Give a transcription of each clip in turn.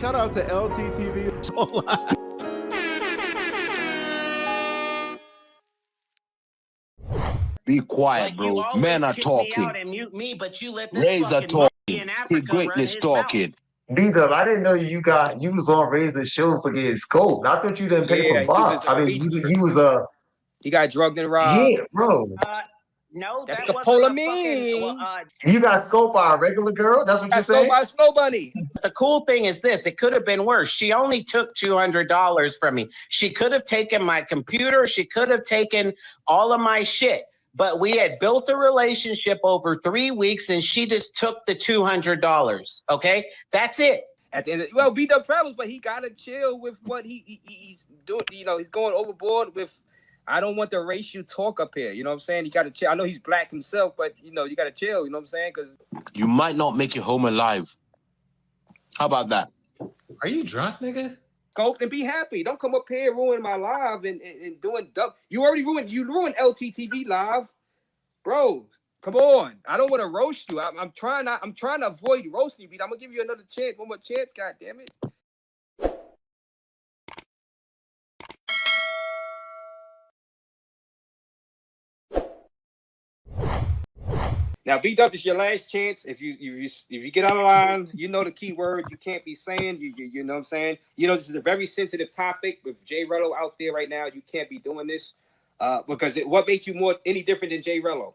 Shout out to LTTV. Be quiet, bro. Men are talking. And mute me, but you let this Razor talking. Kid Greatness talking. Bdub, I didn't know you was on Razor's show for getting scoped. I thought you didn't pay for Bob. I mean, you was he got drugged and robbed. Yeah, bro. No, that's that the wasn't polar a mean. You got scoped by a regular girl? That's what you're saying? By a Snow Bunny. The cool thing is this, it could have been worse. She only took $200 from me. She could have taken my computer. She could have taken all of my shit. But we had built a relationship over 3 weeks and she just took the $200. Okay? That's it. At the end of, well, Bdub travels, but he gotta chill with what he's doing. You know, he's going overboard with I don't want the racial talk up here. You know what I'm saying? He gotta chill. I know he's black himself, but you know, you gotta chill, you know what I'm saying? Because you might not make it home alive. How about that? Are you drunk, nigga? Go and be happy. Don't come up here ruining my live and doing dumb. You ruined LTTV live, bro. Come on. I don't want to roast you. I'm trying to avoid roasting you, Beat. I'm gonna give you another chance, one more chance, god damn it. Now, Bdub, this is your last chance. If you get out of line, you know the key word you can't be saying. You know what I'm saying? You know, this is a very sensitive topic with Jay Rello out there right now. You can't be doing this because what makes you any different than Jay Rello?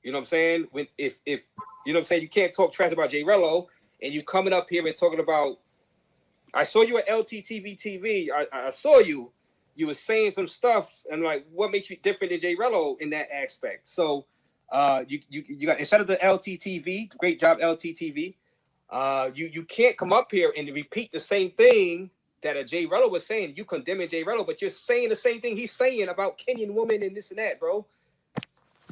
You know what I'm saying? If you know what I'm saying, you can't talk trash about Jay Rello and you coming up here and talking about. I saw you at LTTV TV. I saw you. You were saying some stuff and like, what makes you different than Jay Rello in that aspect? So. You got instead of the LTTV, great job LTTV. You can't come up here and repeat the same thing that a Jay Rello was saying. You condemning Jay Rello, but you're saying the same thing he's saying about Kenyan women and this and that, bro.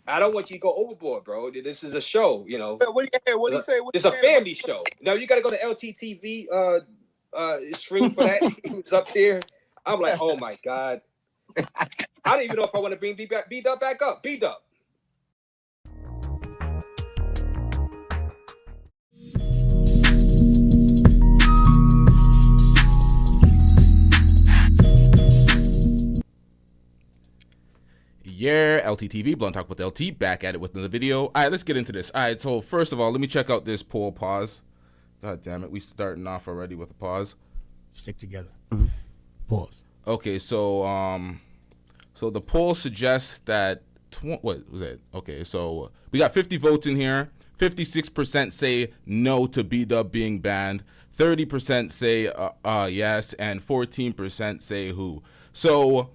I don't want you to go overboard, bro. This is a show, you know. What do you say? It's a family show. Now you got to go to LTTV stream for that. He was up there. I'm like, oh my god. I don't even know if I want to bring Bdub back up. Bdub. Yeah, LTTV, Blunt Talk with LT, back at it with another video. All right, let's get into this. All right, so first of all, let me check out this poll pause. God damn it, we starting off already with a pause. Stick together. Pause. Okay, so so the poll suggests that what was it? Okay, so we got 50 votes in here. 56% say no to Bdub being banned. 30% say yes, and 14% say who. So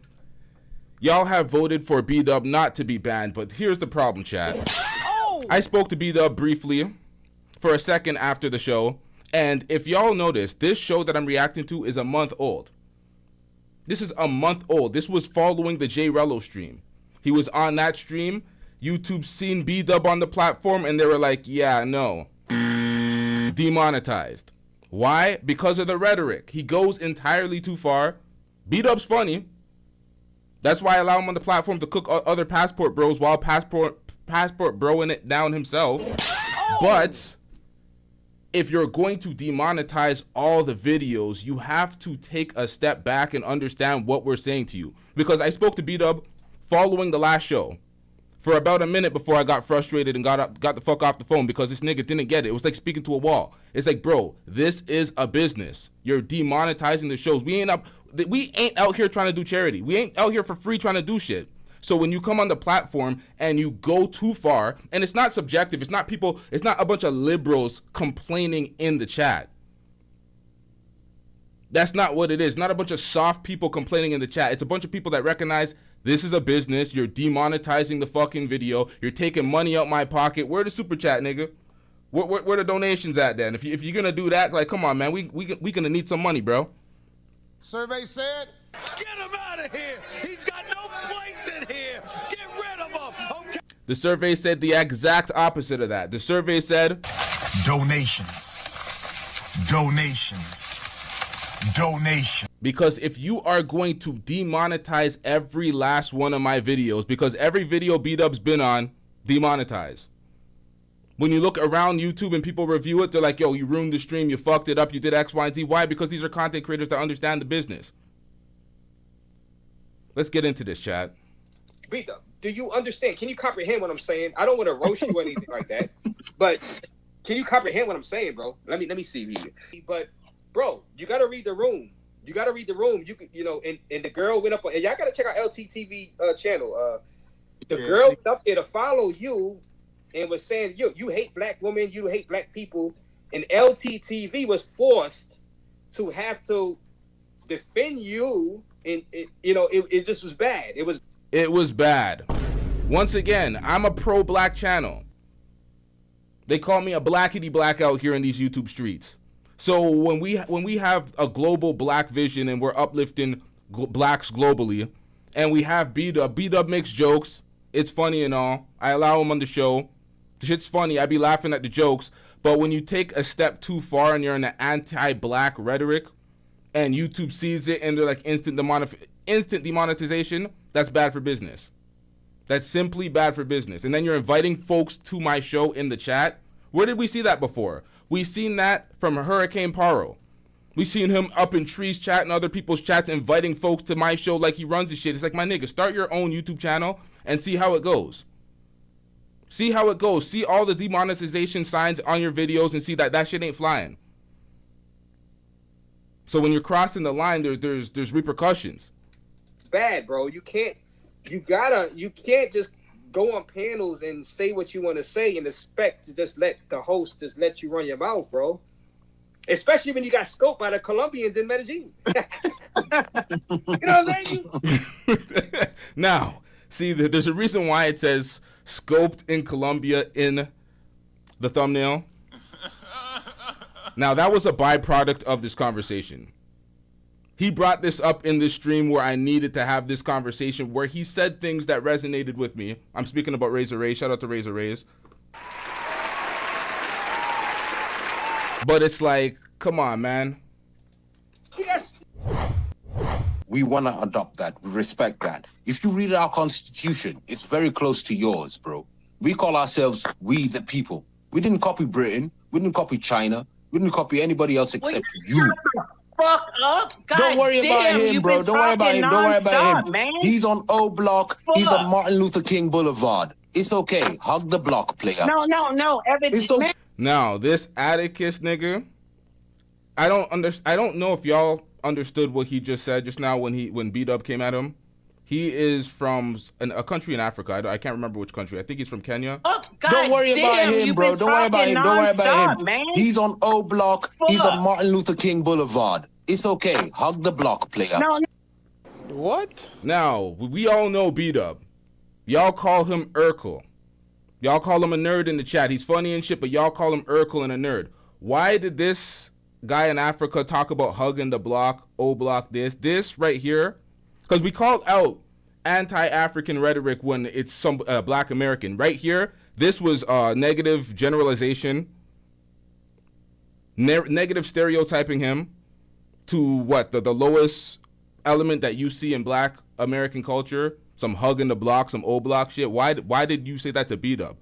y'all have voted for Bdub not to be banned, but here's the problem, chat. I spoke to Bdub briefly for a second after the show, and if y'all notice, this show that I'm reacting to is a month old. This is a month old. This was following the Jay Rello stream. He was on that stream. YouTube seen Bdub on the platform, and they were like, yeah, no. Demonetized. Why? Because of the rhetoric. He goes entirely too far. Bdub's funny. That's why I allow him on the platform to cook other passport bros while passport broing it down himself. But if you're going to demonetize all the videos, you have to take a step back and understand what we're saying to you. Because I spoke to Bdub following the last show for about a minute before I got frustrated and got the fuck off the phone because this nigga didn't get it. It was like speaking to a wall. It's like, bro, this is a business. You're demonetizing the shows. We ain't out here trying to do charity. We ain't out here for free trying to do shit. So when you come on the platform and you go too far, and it's not subjective, it's not a bunch of liberals complaining in the chat. That's not what it is. Not a bunch of soft people complaining in the chat. It's a bunch of people that recognize this is a business. You're demonetizing the fucking video. You're taking money out my pocket. Where the super chat, nigga? Where the donations at then? If you're gonna do that, like, come on, man. We gonna need some money, bro. Survey said, get him out of here. He's got no place in here. Get rid of him. Okay. The survey said the exact opposite of that. The survey said donations. Because if you are going to demonetize every last one of my videos, because every video Bdub's been on, demonetized. When you look around YouTube and people review it, they're like, yo, you ruined the stream, you fucked it up, you did X, Y, and Z. Why? Because these are content creators that understand the business. Let's get into this, chat. Bdub, do you understand? Can you comprehend what I'm saying? I don't want to roast you or anything like that, but can you comprehend what I'm saying, bro? Let me see here. But bro, you gotta read the room. You gotta read the room. You know, and the girl went up on, and y'all gotta check out LTTV channel. The girl went up there to follow you and was saying, you hate black women, you hate black people, and LTTV was forced to have to defend you. And it just was bad. It was bad. Once again, I'm a pro-black channel. They call me a blackity black out here in these YouTube streets. So when we have a global black vision and we're uplifting blacks globally, and we have Bdub makes jokes. It's funny and all. I allow him on the show. The shit's funny. I be laughing at the jokes. But when you take a step too far and you're in the anti-black rhetoric, and YouTube sees it and they're like instant demonetization, that's bad for business. That's simply bad for business. And then you're inviting folks to my show in the chat. Where did we see that before? We seen that from Hurricane Paro. We seen him up in trees chatting other people's chats, inviting folks to my show like he runs the shit. It's like, my nigga, start your own YouTube channel and see how it goes. See how it goes. See all the demonetization signs on your videos and see that shit ain't flying. So when you're crossing the line, there's repercussions. Bad, bro. You can't just go on panels and say what you want to say and expect to just let the host just let you run your mouth, bro. Especially when you got scoped by the Colombians in Medellin. You know what I'm saying? Now, see, there's a reason why it says scoped in Colombia in the thumbnail. Now, that was a byproduct of this conversation. He brought this up in this stream where I needed to have this conversation, where he said things that resonated with me. I'm speaking about Razor Rays. Shout out to Razor Rays. But it's like, come on, man. Yes. We want to adopt that. We respect that. If you read our constitution, it's very close to yours, bro. We call ourselves we the people. We didn't copy Britain. We didn't copy China. We didn't copy anybody else except you. Fuck up. God Don't worry about him, bro. Don't worry about him. Don't worry about him. Man. He's on O Block. He's on Martin Luther King Boulevard. It's okay. Hug the block, player. No. It's okay. Now, this Atticus nigga, I don't know if y'all understood what he just said just now when Bdub came at him. He is from a country in Africa. I can't remember which country. I think he's from Kenya. Oh, God Don't worry about him, bro. Don't worry about him. Don't worry about him. Man. He's on O Block. He's on Martin Luther King Boulevard. It's okay. Hug the block, player. No. What? Now, we all know Bdub. Y'all call him Urkel. Y'all call him a nerd in the chat. He's funny and shit, but y'all call him Urkel and a nerd. Why did this guy in Africa talk about hugging the block, O Block, this right here? Because we called out anti-African rhetoric when it's some black American. Right here, this was negative generalization, negative stereotyping him to what? The lowest element that you see in black American culture, some hugging the block, some O Block shit. Why did you say that to Bdub?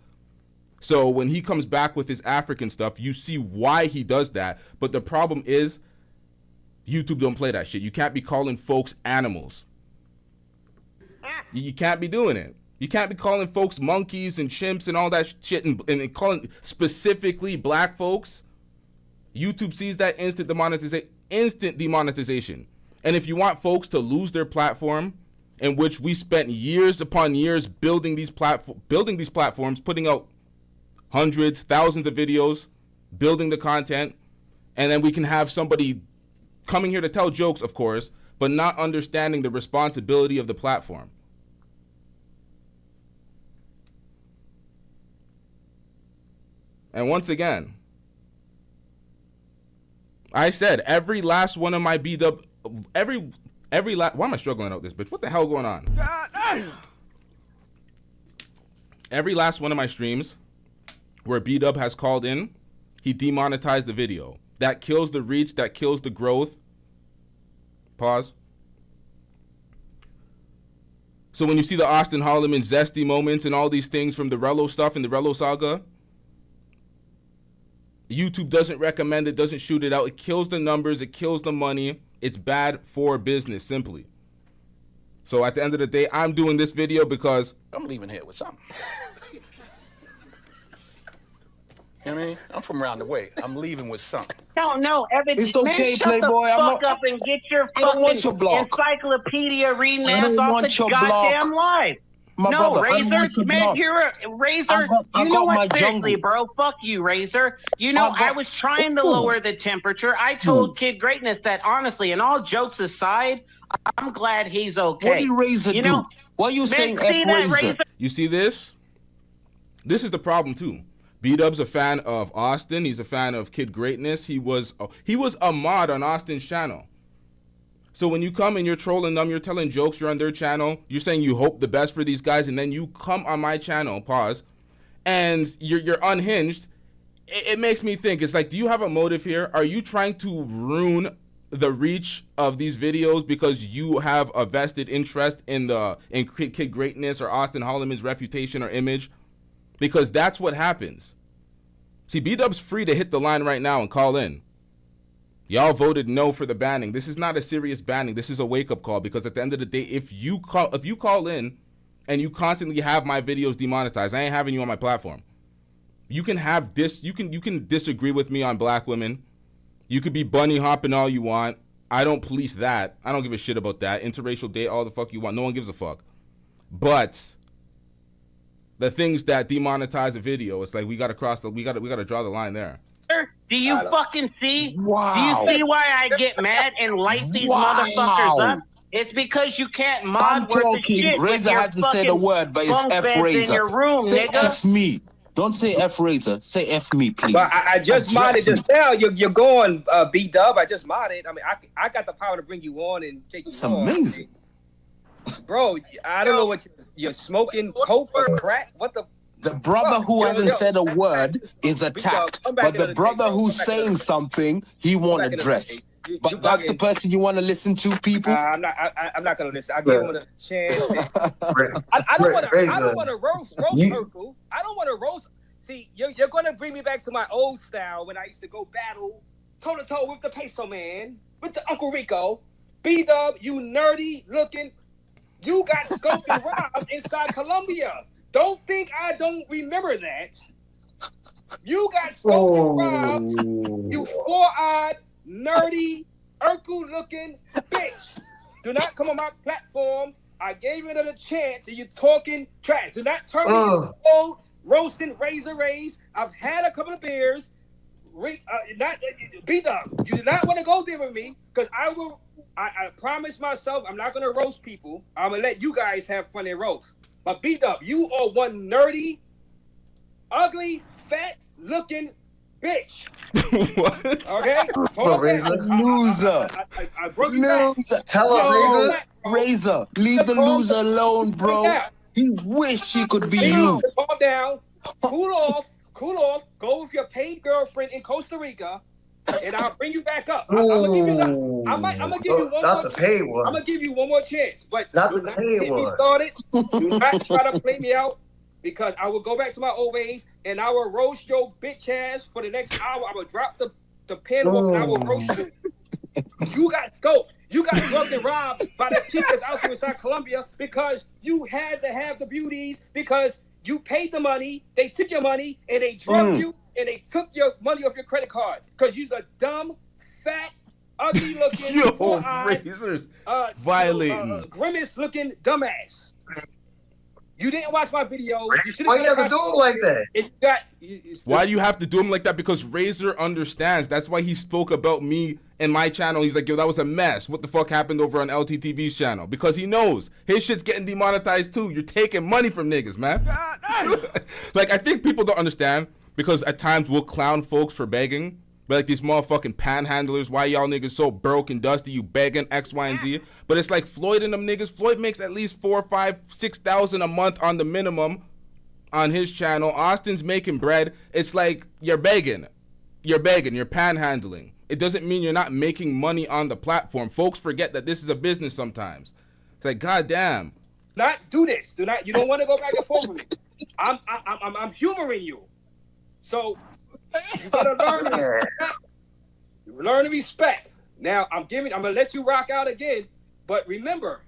So when he comes back with his African stuff, you see why he does that. But the problem is YouTube don't play that shit. You can't be calling folks animals. You can't be doing it. You can't be calling folks monkeys and chimps and all that shit and calling specifically black folks. YouTube sees that instant demonetization. And if you want folks to lose their platform, in which we spent years upon years building these platforms, putting out hundreds, thousands of videos, building the content, and then we can have somebody coming here to tell jokes, of course, but not understanding the responsibility of the platform. And once again, I said every last one of my Bdub, why am I struggling out this bitch? What the hell going on? Every last one of my streams where Bdub has called in, he demonetized the video. That kills the reach, that kills the growth. Pause. So when you see the Austin Holloman zesty moments and all these things from the Rello stuff and the Rello saga, YouTube doesn't recommend it, doesn't shoot it out. It kills the numbers, it kills the money. It's bad for business, simply. So at the end of the day, I'm doing this video because I'm leaving here with something. You know what I mean? I'm from around the way. I'm leaving with something. No, Evan. It's okay, man, shut Playboy. the I'm fuck not- up and get your I don't want your fucking block. encyclopedia reading I ass don't off want the your goddamn block. live. My No, brother, I don't Razor, want your man, block. you're a Razor. I got You know my what? Seriously, jungle. bro, fuck you, Razor. You know, I was trying to lower the temperature. I told Kid Greatness that honestly, and all jokes aside, I'm glad he's okay. What did Razor you do? know, Why are you man, saying see F that, Razor? Razor? you see this? This is the problem too. Bdub's a fan of Austin. He's a fan of Kid Greatness. He was a mod on Austin's channel. So when you come and you're trolling them, you're telling jokes, you're on their channel, you're saying you hope the best for these guys, and then you come on my channel, pause, and you're unhinged. It makes me think, it's like, do you have a motive here? Are you trying to ruin the reach of these videos because you have a vested interest in Kid Greatness or Austin Holloman's reputation or image? Because that's what happens. See, Bdub's free to hit the line right now and call in. Y'all voted no for the banning. This is not a serious banning. This is a wake-up call, because at the end of the day, if you call in and you constantly have my videos demonetized, I ain't having you on my platform. You can have you can disagree with me on black women. You could be bunny hopping all you want. I don't police that. I don't give a shit about that. Interracial date, all the fuck you want. No one gives a fuck. But the things that demonetize a video, it's like we gotta draw the line there. Do you fucking see? Wow. Do you see why I get mad and light these motherfuckers up? It's because you can't mod I'm worth of talking. shit. with Razor your hasn't said a fucking word, but it's bunk F beds in Razor. your room, Say nigga. F me. Don't say F Razor. Say F me, please. But I just modded just now. You're going B-Dub. I just modded. I mean, I got the power to bring you on and take you It's on. amazing. Bro, I don't know what you're smoking, coke or crack. What the? The brother who hasn't said a word is attacked, come back but the another brother day, bro. who's Come back saying another day. something, he won't back another address. day. You But that's the bugging. person you want to listen to, people. I'm not gonna listen. I give him a chance. I don't want to roast Urkel. I don't want to roast. See, you're gonna bring me back to my old style when I used to go battle toe to toe with the Peso Man, with the Uncle Rico. B-Dub, you nerdy looking. You got scoped and robbed inside Colombia. Don't think I don't remember that. You got scoped and robbed. You four-eyed, nerdy, Urkel-looking bitch. Do not come on my platform. I gave you another chance and you're talking trash. Do not turn me into old, roasting Razor Rays. I've had a couple of beers. B-Dub, you do not want to go there with me, because I promise myself I'm not going to roast people. I'm going to let you guys have fun and roast. But B-Dub, you are one nerdy, ugly, fat-looking bitch. What? Okay? Hold on. Loser. I broke you back. Loser. Tell us, Yo, Razor. Razor, leave the loser alone, bro. He wish he could be you. Calm down. Cool off. Go with your paid girlfriend in Costa Rica, and I'll bring you back up. I'm gonna give you one Not more the paid chance. one. I'm gonna give you one more chance, but Not do the not paid get me one. started. Do not try to play me out, because I will go back to my old ways and I will roast your bitch ass for the next hour. I will drop the pen off and I will roast you. You got scoped. You got drugged and robbed by the chicas out there inside Colombia because you had to have the beauties, because you paid the money, they took your money, and they drugged you, and they took your money off your credit cards because you're a dumb, fat, ugly-looking, Yo, Razor's violating. grimace-looking dumbass. You didn't watch my video. Why you have to do him like that? Why do you have to do him like that? Because Razor understands. That's why he spoke about me and my channel. He's like, yo, that was a mess. What the fuck happened over on LTTV's channel? Because he knows his shit's getting demonetized too. You're taking money from niggas, man. Like, I think people don't understand, because at times we'll clown folks for begging. But like these motherfucking panhandlers, why y'all niggas so broke and dusty, you begging X, Y, and Z. But it's like Floyd and them niggas. Floyd makes at least 4, 5, 6,000 a month on the minimum on his channel. Austin's making bread. It's like you're begging, you're panhandling. It doesn't mean you're not making money on the platform. Folks forget that this is a business sometimes. It's like, goddamn. Not do this. You don't want to go back and forth with me. I'm humoring you. So You gotta learn to respect. Learn to respect. Now I'm gonna let you rock out again, but remember,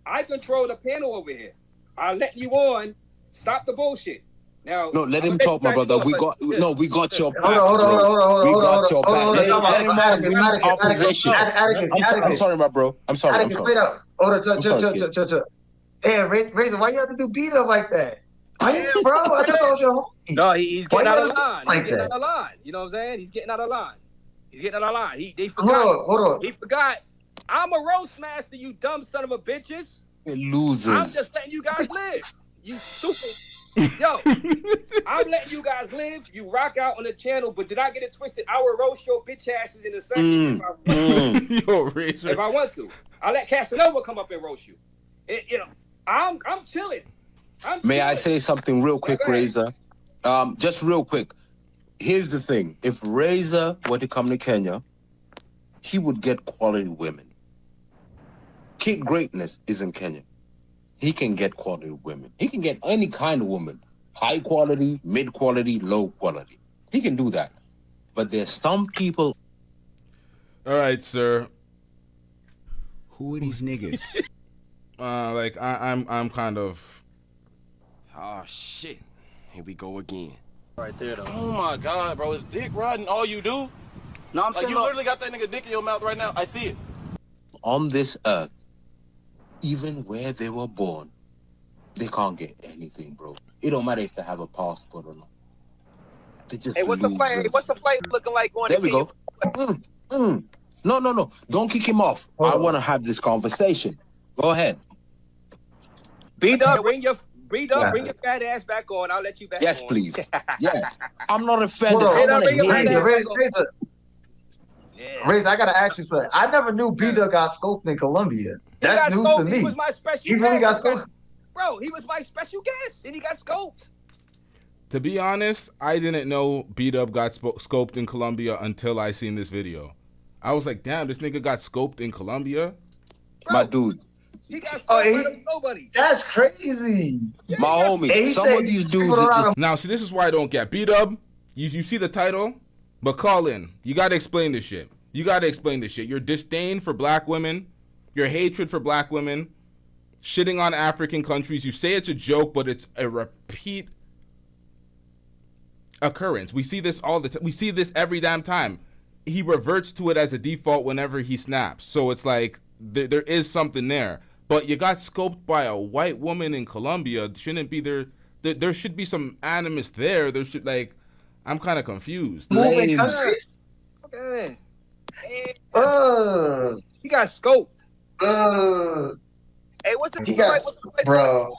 I control the panel over here. I'll let you on. Stop the bullshit. Now, no, let him talk, my brother. We got your back. Hold on. We got your back. Let him on. Atticus, We're in opposition. Atticus, I'm sorry, my bro. I'm sorry. Atticus, wait up. Hold on, chill. Damn, Razor, why you have to do beat up like that? Damn, bro, I thought that was your homie. No, he's getting Why out you of line. like He's getting that? out of line. You know what I'm saying? He's getting out of line. They forgot. Hold on. He forgot. I'm a roast master, you dumb son of a bitches. Losers. I'm just letting you guys live. You stupid. Yo, I'm letting you guys live. You rock out on the channel, but did I get it twisted? I will roast your bitch asses in a second if I want to. I'll let Casanova come up and roast you. I'm chilling. May I say something real quick, Razor? Just real quick. Here's the thing. If Razor were to come to Kenya, he would get quality women. Kid Greatness is in Kenya. He can get quality women. He can get any kind of woman. High quality, mid quality, low quality. He can do that. But there's some people. All right, sir. Who are these niggas? I'm kind of. Oh shit. Here we go again. Right there, though. Oh my God, bro. Is dick riding all you do? No, I'm like, saying you literally got that nigga dick in your mouth right now. I see it. On this earth, even where they were born, they can't get anything, bro. It don't matter if they have a passport or not. They just What's the play? What's the play looking like going? There we go. No. Don't kick him off. I want to have this conversation. Go ahead. Bdub, bring your fat ass back on. I'll let you back yes, on. please. Yeah. I'm not offended. Razor, I gotta ask you something. I never knew Bdub got scoped in Colombia. That's news to me. He was my special He really got scoped? Bro, he was my special guest, and he got scoped. To be honest, I didn't know Bdub got scoped in Colombia until I seen this video. I was like, damn, this nigga got scoped in Colombia? Bro, my dude. He got scoped by nobody. That's crazy. My homie, some of these dudes are just... Now, see, this is why I don't get. Bdub, you see the title? But call in. You got to explain this shit. Your disdain for black women, your hatred for black women, shitting on African countries. You say it's a joke, but it's a repeat occurrence. We see this all the time. We see this every damn time. He reverts to it as a default whenever he snaps. So it's like there is something there. But you got scoped by a white woman in Colombia. Shouldn't be there. There should be some animus there. There should I'm kind of confused. Okay. He got scoped. What's the bro?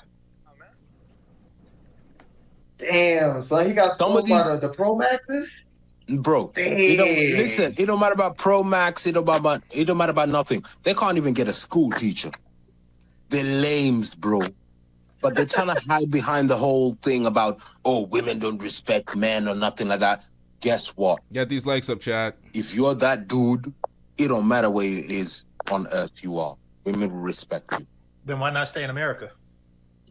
Damn, son, he got scoped by the Pro Maxes. Bro, listen. It don't matter about Pro Max. It don't matter about nothing. They can't even get a school teacher. They're lames, bro. But they're trying to hide behind the whole thing about, women don't respect men or nothing like that. Guess what? Get these likes up, chat. If you're that dude, it don't matter where it is on earth you are. Women will respect you. Then why not stay in America?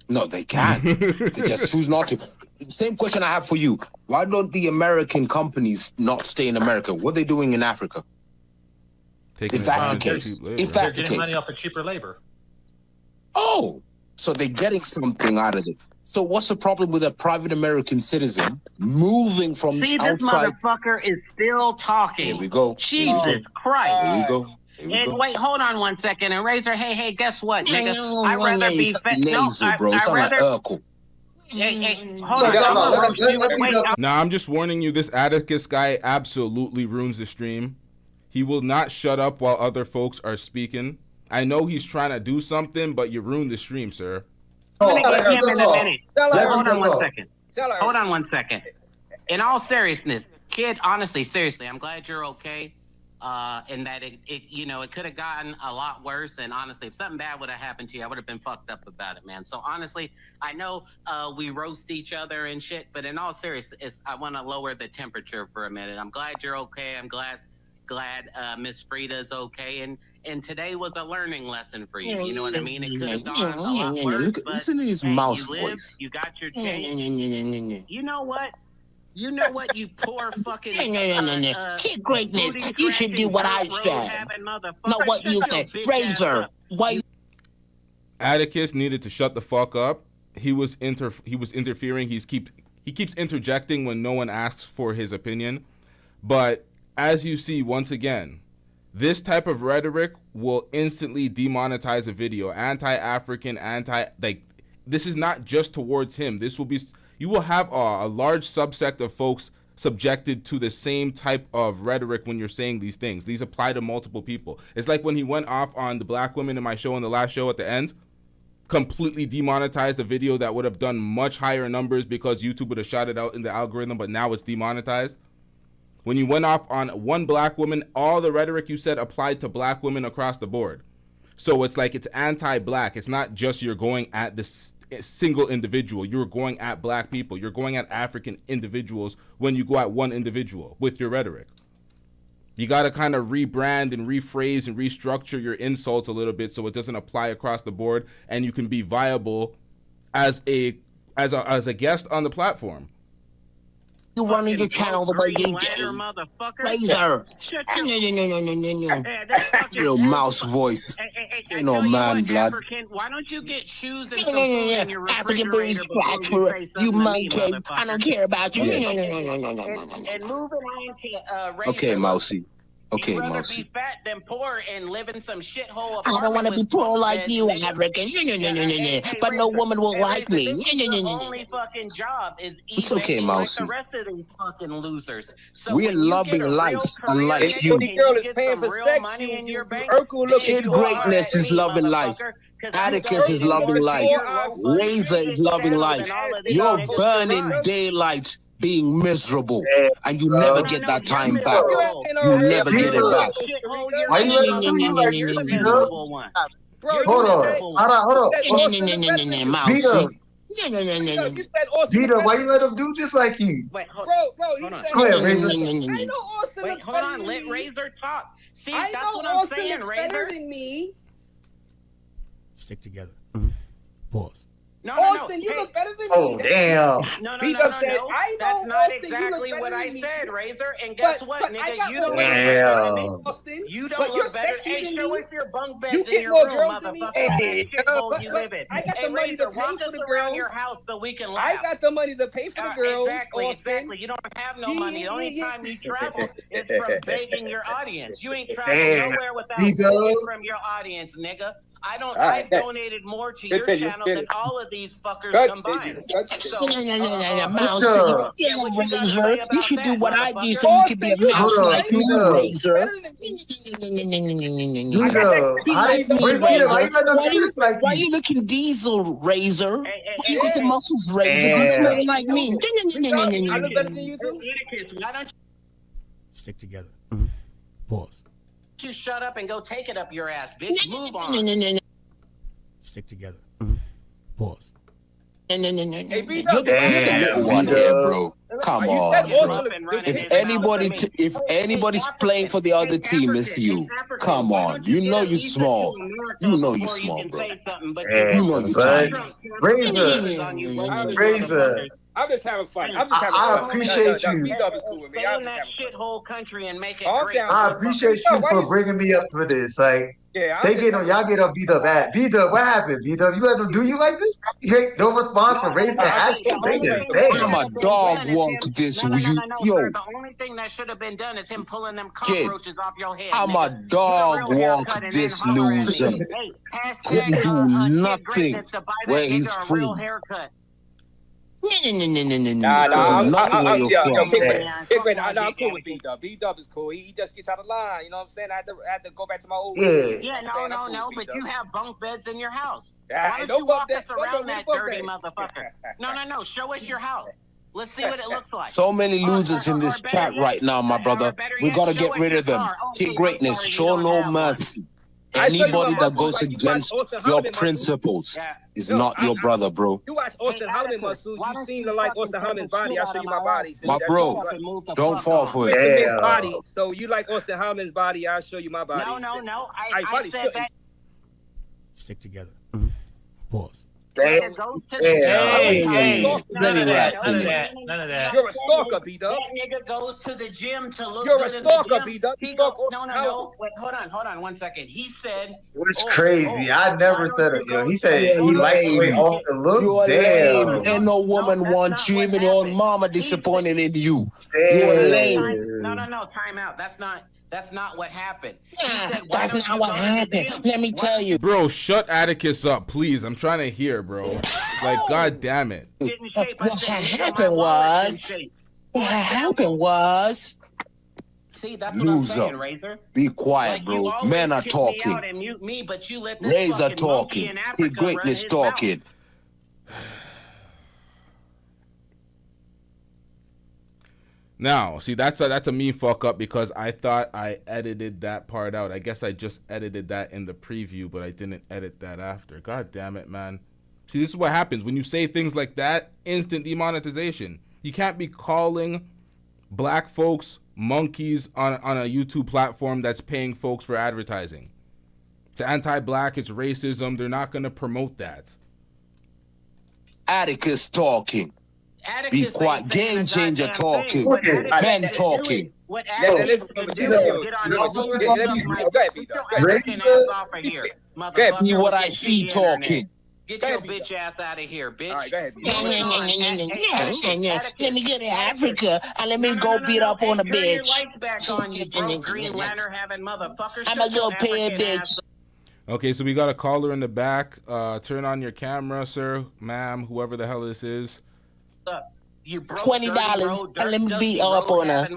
No, they can. They just choose not to. Same question I have for you. Why don't the American companies not stay in America? What are they doing in Africa? If that's the case. If that's the case. They're getting money off of cheaper labor. Oh, so they're getting something out of it. So what's the problem with a private American citizen moving from outside? See, this motherfucker is still talking. Here we go. Jesus Christ. Here we go. And wait, hold on 1 second. And Razor, hey, guess what, nigga? I'd rather be fat. No, I'd rather. Hold on. Nah, I'm just warning you. This Atticus guy absolutely ruins the stream. He will not shut up while other folks are speaking. I know he's trying to do something, but you ruined the stream, sir. Hold on 1 second. Hold on 1 second. In all seriousness, kid, honestly, seriously, I'm glad you're okay. And that it could have gotten a lot worse. And honestly, if something bad would have happened to you, I would have been fucked up about it, man. So honestly, I know we roast each other and shit, but in all seriousness, I want to lower the temperature for a minute. I'm glad you're okay. I'm glad Miss Frida's okay. And today was a learning lesson for you. You know what I mean? It could have gone a lot worse. Listen to his mouse voice. You got your chance. You know what? You know what, you poor fucking No. Kid greatness. You should do what I said. Not what you said. Razor. Why? Atticus needed to shut the fuck up. He was interfering. He keeps interjecting when no one asks for his opinion. But as you see, once again, this type of rhetoric will instantly demonetize a video. Anti-African, this is not just towards him. You will have a large subsect of folks subjected to the same type of rhetoric when you're saying these things. These apply to multiple people. It's like when he went off on the black women in my show in the last show at the end, completely demonetized a video that would have done much higher numbers because YouTube would have shot it out in the algorithm, but now it's demonetized. When you went off on one black woman, all the rhetoric you said applied to black women across the board. So it's like it's anti-black. It's not just you're going at this single individual. You're going at black people. You're going at African individuals when you go at one individual with your rhetoric. You got to kind of rebrand and rephrase and restructure your insults a little bit so it doesn't apply across the board and you can be viable as a guest on the platform. You running your channel the way you do. Razor. No. Your mouse voice. You know, man, blood. Why don't you get shoes and African booty scratch for you monkey. I don't care about you. And moving on to Razor. Okay, Mousy. Okay, You'd rather Mousy. be fat than poor and live in some shithole apartment. I don't want to be poor like you, African. But no woman will like me. The only fucking job is It's okay, Mousy. like the rest of these fucking losers. So We're when you loving get a life, real unlike career you. and The girl is get paying some for real sex, money in your bank, Kid greatness is loving life. Atticus is loving life. Razor is loving life. You're burning daylight being miserable, and you never get that time back. You never get it back. Why you letting him do you like this, B-Dub? Hold on. Mousy. B-Dub, why you let him do just like you? Wait, hold Bro, on. Go ahead, Razor. I know Austin Wait, looks hold better on. than Let me. Razor talk. See, I that's know what I'm Austin saying, looks better Razor. than me. Stick together. Pause. No, Austin, you hey. look better than me. Oh, damn. No, Bdub said, I know that's not Austin, you exactly look what better I than me. said, Razor. And guess what, I nigga? got You don't more look money better than Damn. me. Austin. You But don't you're look better. sexier Hey, than show me. us your bunk You beds in get your more room, girls than me. motherfucker. Hey, That shithole but you live in. I got Hey, the money to Razor, pay walk for us the around girls. your house so we can laugh. I got the money to pay for the girls, Exactly, Austin. exactly. You don't have no Yeah, money. The only yeah. time you travel is from begging your audience. You ain't traveled Damn. nowhere without B-Dub. begging from your audience, nigga. All I've right, donated more to your Continue, channel than continue. all of these fuckers Continue, combined. continue. Mousy. Bdub. Yeah, what you gotta Razor. say You about should do that, what I do motherfucker? so you could be a Austin, you mouse Hold on, like me, B-Dub. Razor. better than me. B-Dub. He Why like me, you Razor. letting him Why do you, just like why you? you looking diesel, Razor? Why you got the muscles, Razor? You Damn. smelling like me. I look better than you too. Why don't Stick together. Pause. you shut up and go take it up your ass, bitch? Move on. Stick together. Pause. Hey, You're Bdub. the Little one here, bro. Come You on, said bro. Austin looks If anybody's playing for the other team, it's you. Come on. You know you're small. You know you're small, bro. You know you're tiny. Razor. I'm just having fun. I'm just having I fun. appreciate you. Bdub is cool with me. Stay I'm in just that having fun. shithole country and make it Calm great. down. I appreciate you for bringing me up for this. Like, Yeah, they get on, y'all get on B-Dub at B-Dub. What happened, B-Dub? You let them do you like this? You ain't no response from Razor at They just I'm damn. a dog walk this. No, Yo, sir. The only thing that should have been done is him pulling them cockroaches off your head. I'm a nigga. dog Get a real walk haircut and this then holler at me. loser. Hey, hashtag, Couldn't do Kid nothing Greatness to buy that where nigga he's a real free. haircut. Nah, Nothing where I'm you're from. I'm cool with Bdub. Bdub is cool. He just gets out of line. You know what I'm saying? I had to go back to my old ways. Yeah, You know what I'm saying? I'm cool but with you Bdub. have bunk beds in your house. Ah, Why don't don't you walk bump us that- around don't that bump dirty that. motherfucker? No. Show us your house. Let's see what it looks like. So many losers in this chat right now, my brother. We gotta get rid of them. Kid greatness, show no mercy. Anybody that goes against your principles is not your brother, bro. You watch Austin Holland muscles, you seem to like Austin Holland's body. I'll show you my body. My bro, don't fall for It's a it. mixed body. So you like Austin Holland's body, I'll show you my body. No. I I probably said shouldn't. that. Stick together. Pause. nigga goes to the Hey, gym. none of that. None of that. You're a stalker, Bdub. That nigga goes to the gym to look You're good a in stalker, the gym. Bdub. He go, no. Wait, hold on 1 second. He said, It's crazy. I never said it. Yo, he said You're he liked the way lame. Austin looked. You're Damn. lame. Ain't no woman wants you. Even your own mama disappointed in you. You're lame. No, time out. That's not what happened. Yeah, that's not what happened. Let me tell you. Bro, shut Atticus up, please. I'm trying to hear, bro. Like, god damn it. What happened was. See, that's what I'm saying, Loser. Razor. Be quiet, Like, you bro. always Men are kick me out talking. and mute me, but you let this Razor fucking monkey talking. in Africa Kid Greatness run his mouth. talking. Now, see, that's a me fuck up because I thought I edited that part out. I guess I just edited that in the preview, but I didn't edit that after. God damn it, man. See, this is what happens when you say things like that. Instant demonetization. You can't be calling black folks monkeys on a YouTube platform that's paying folks for advertising. It's anti-black, it's racism. They're not going to promote that. Atticus talking. Atticus Be ain't quiet. saying Game a changer goddamn talking. thing. What Atticus Men is talking. doing- What Atticus is doing is get on your Twitter and suck my dick. Get your African ass off of here, See motherfucker. what with I your see shitty internet. talking. Get your bitch ass out of here, bitch. All right, go ahead. Let me get to Africa and let me go beat up on a Turn your bitch. lights back on, you broke Green Lantern having motherfucker. I'ma go pay a bitch. Okay, so we got a caller in the back. Turn on your camera, sir, ma'am, whoever the hell this is. You broke $20 and let me beat up on her.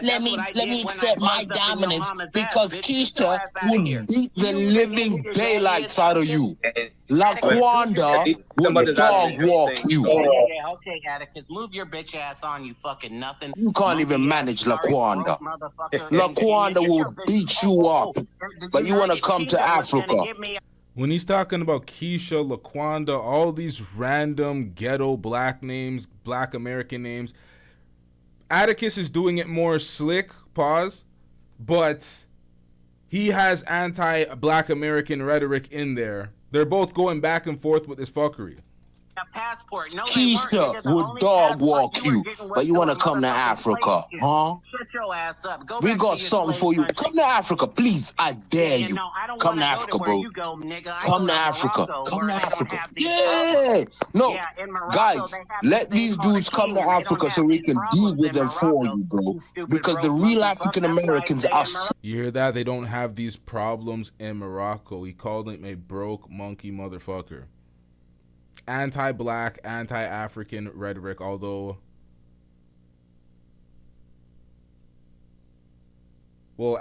Let me accept my dominance because Keisha Would beat the living daylights out of you. Laquanda would dog walk you. Yeah, okay, Atticus, move your bitch ass on, you fucking nothing. You can't even manage Laquanda. Laquanda will beat you up. But you want to come to Africa. When he's talking about Keisha, Laquanda, all these random ghetto black names, black American names, Atticus is doing it more slick, pause, but he has anti-black American rhetoric in there. They're both going back and forth with this fuckery. Passport. No, Keisha would dog walk you, but you want to come to Africa, huh? Shut your ass up. Go We back got to your something for you. Come to Africa, please. I dare you. Come to Africa, bro. Come to Africa. Come to Africa. Yeah. No, guys, let these dudes come to Africa so we can deal with them for you, bro. Because the real African Americans are so. You hear that? They don't have these problems in Morocco. He called him a broke monkey motherfucker. Anti-black, anti-African rhetoric, although, well,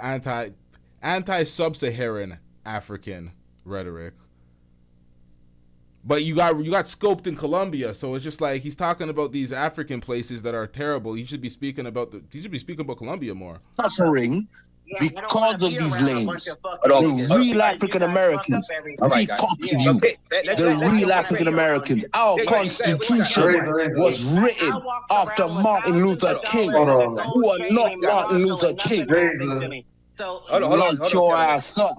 anti-sub-Saharan African rhetoric. But you got scoped in Colombia, so it's just like he's talking about these African places that are terrible. He should be speaking about Colombia more. Suffering because of these lanes. The real African Americans. We copy you. The real African Americans. Our Constitution was written after Martin Luther King, who are not Martin Luther King. Light your ass up.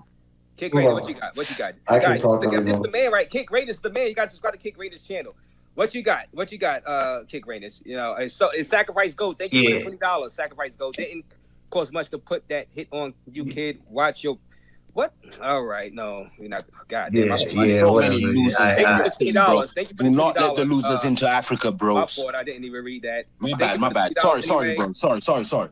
Kick Raiders, what you got? What you got? I can talk This to is him. the man, right? Kick Raiders is the man. You guys subscribe to Kick Raiders channel. What you got? What you got? Kick Raiders. You know, it's sacrifice goes. Thank you for the $20. Sacrifice goes. Didn't cost much to put that hit on you, kid. Watch your what? All right, no, you're not. God damn. So many losers. Thank you for the $20. Thank you for the $20. Do not let the losers into Africa, bro. My fault. I didn't even read that. My bad. Sorry, bro. Sorry.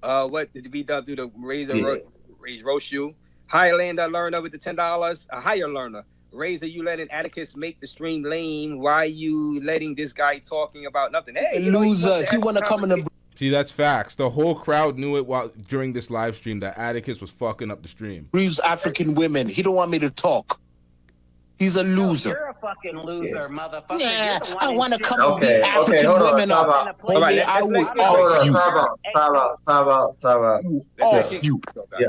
What did Bdub do to raise roast you? Highlander learner with the $10. A higher learner. Razor, you letting Atticus make the stream lame. Why you letting this guy talking about nothing? Hey, loser. He want to come in the. See, that's facts. The whole crowd knew it during this live stream that Atticus was fucking up the stream. Breeds African women. He don't want me to talk. He's a loser. You're a fucking loser, motherfucker. Yeah, I want to come and beat Okay, African hold on, women time up. out. Homie, I will Hold off you. Time out. Off you. Yeah,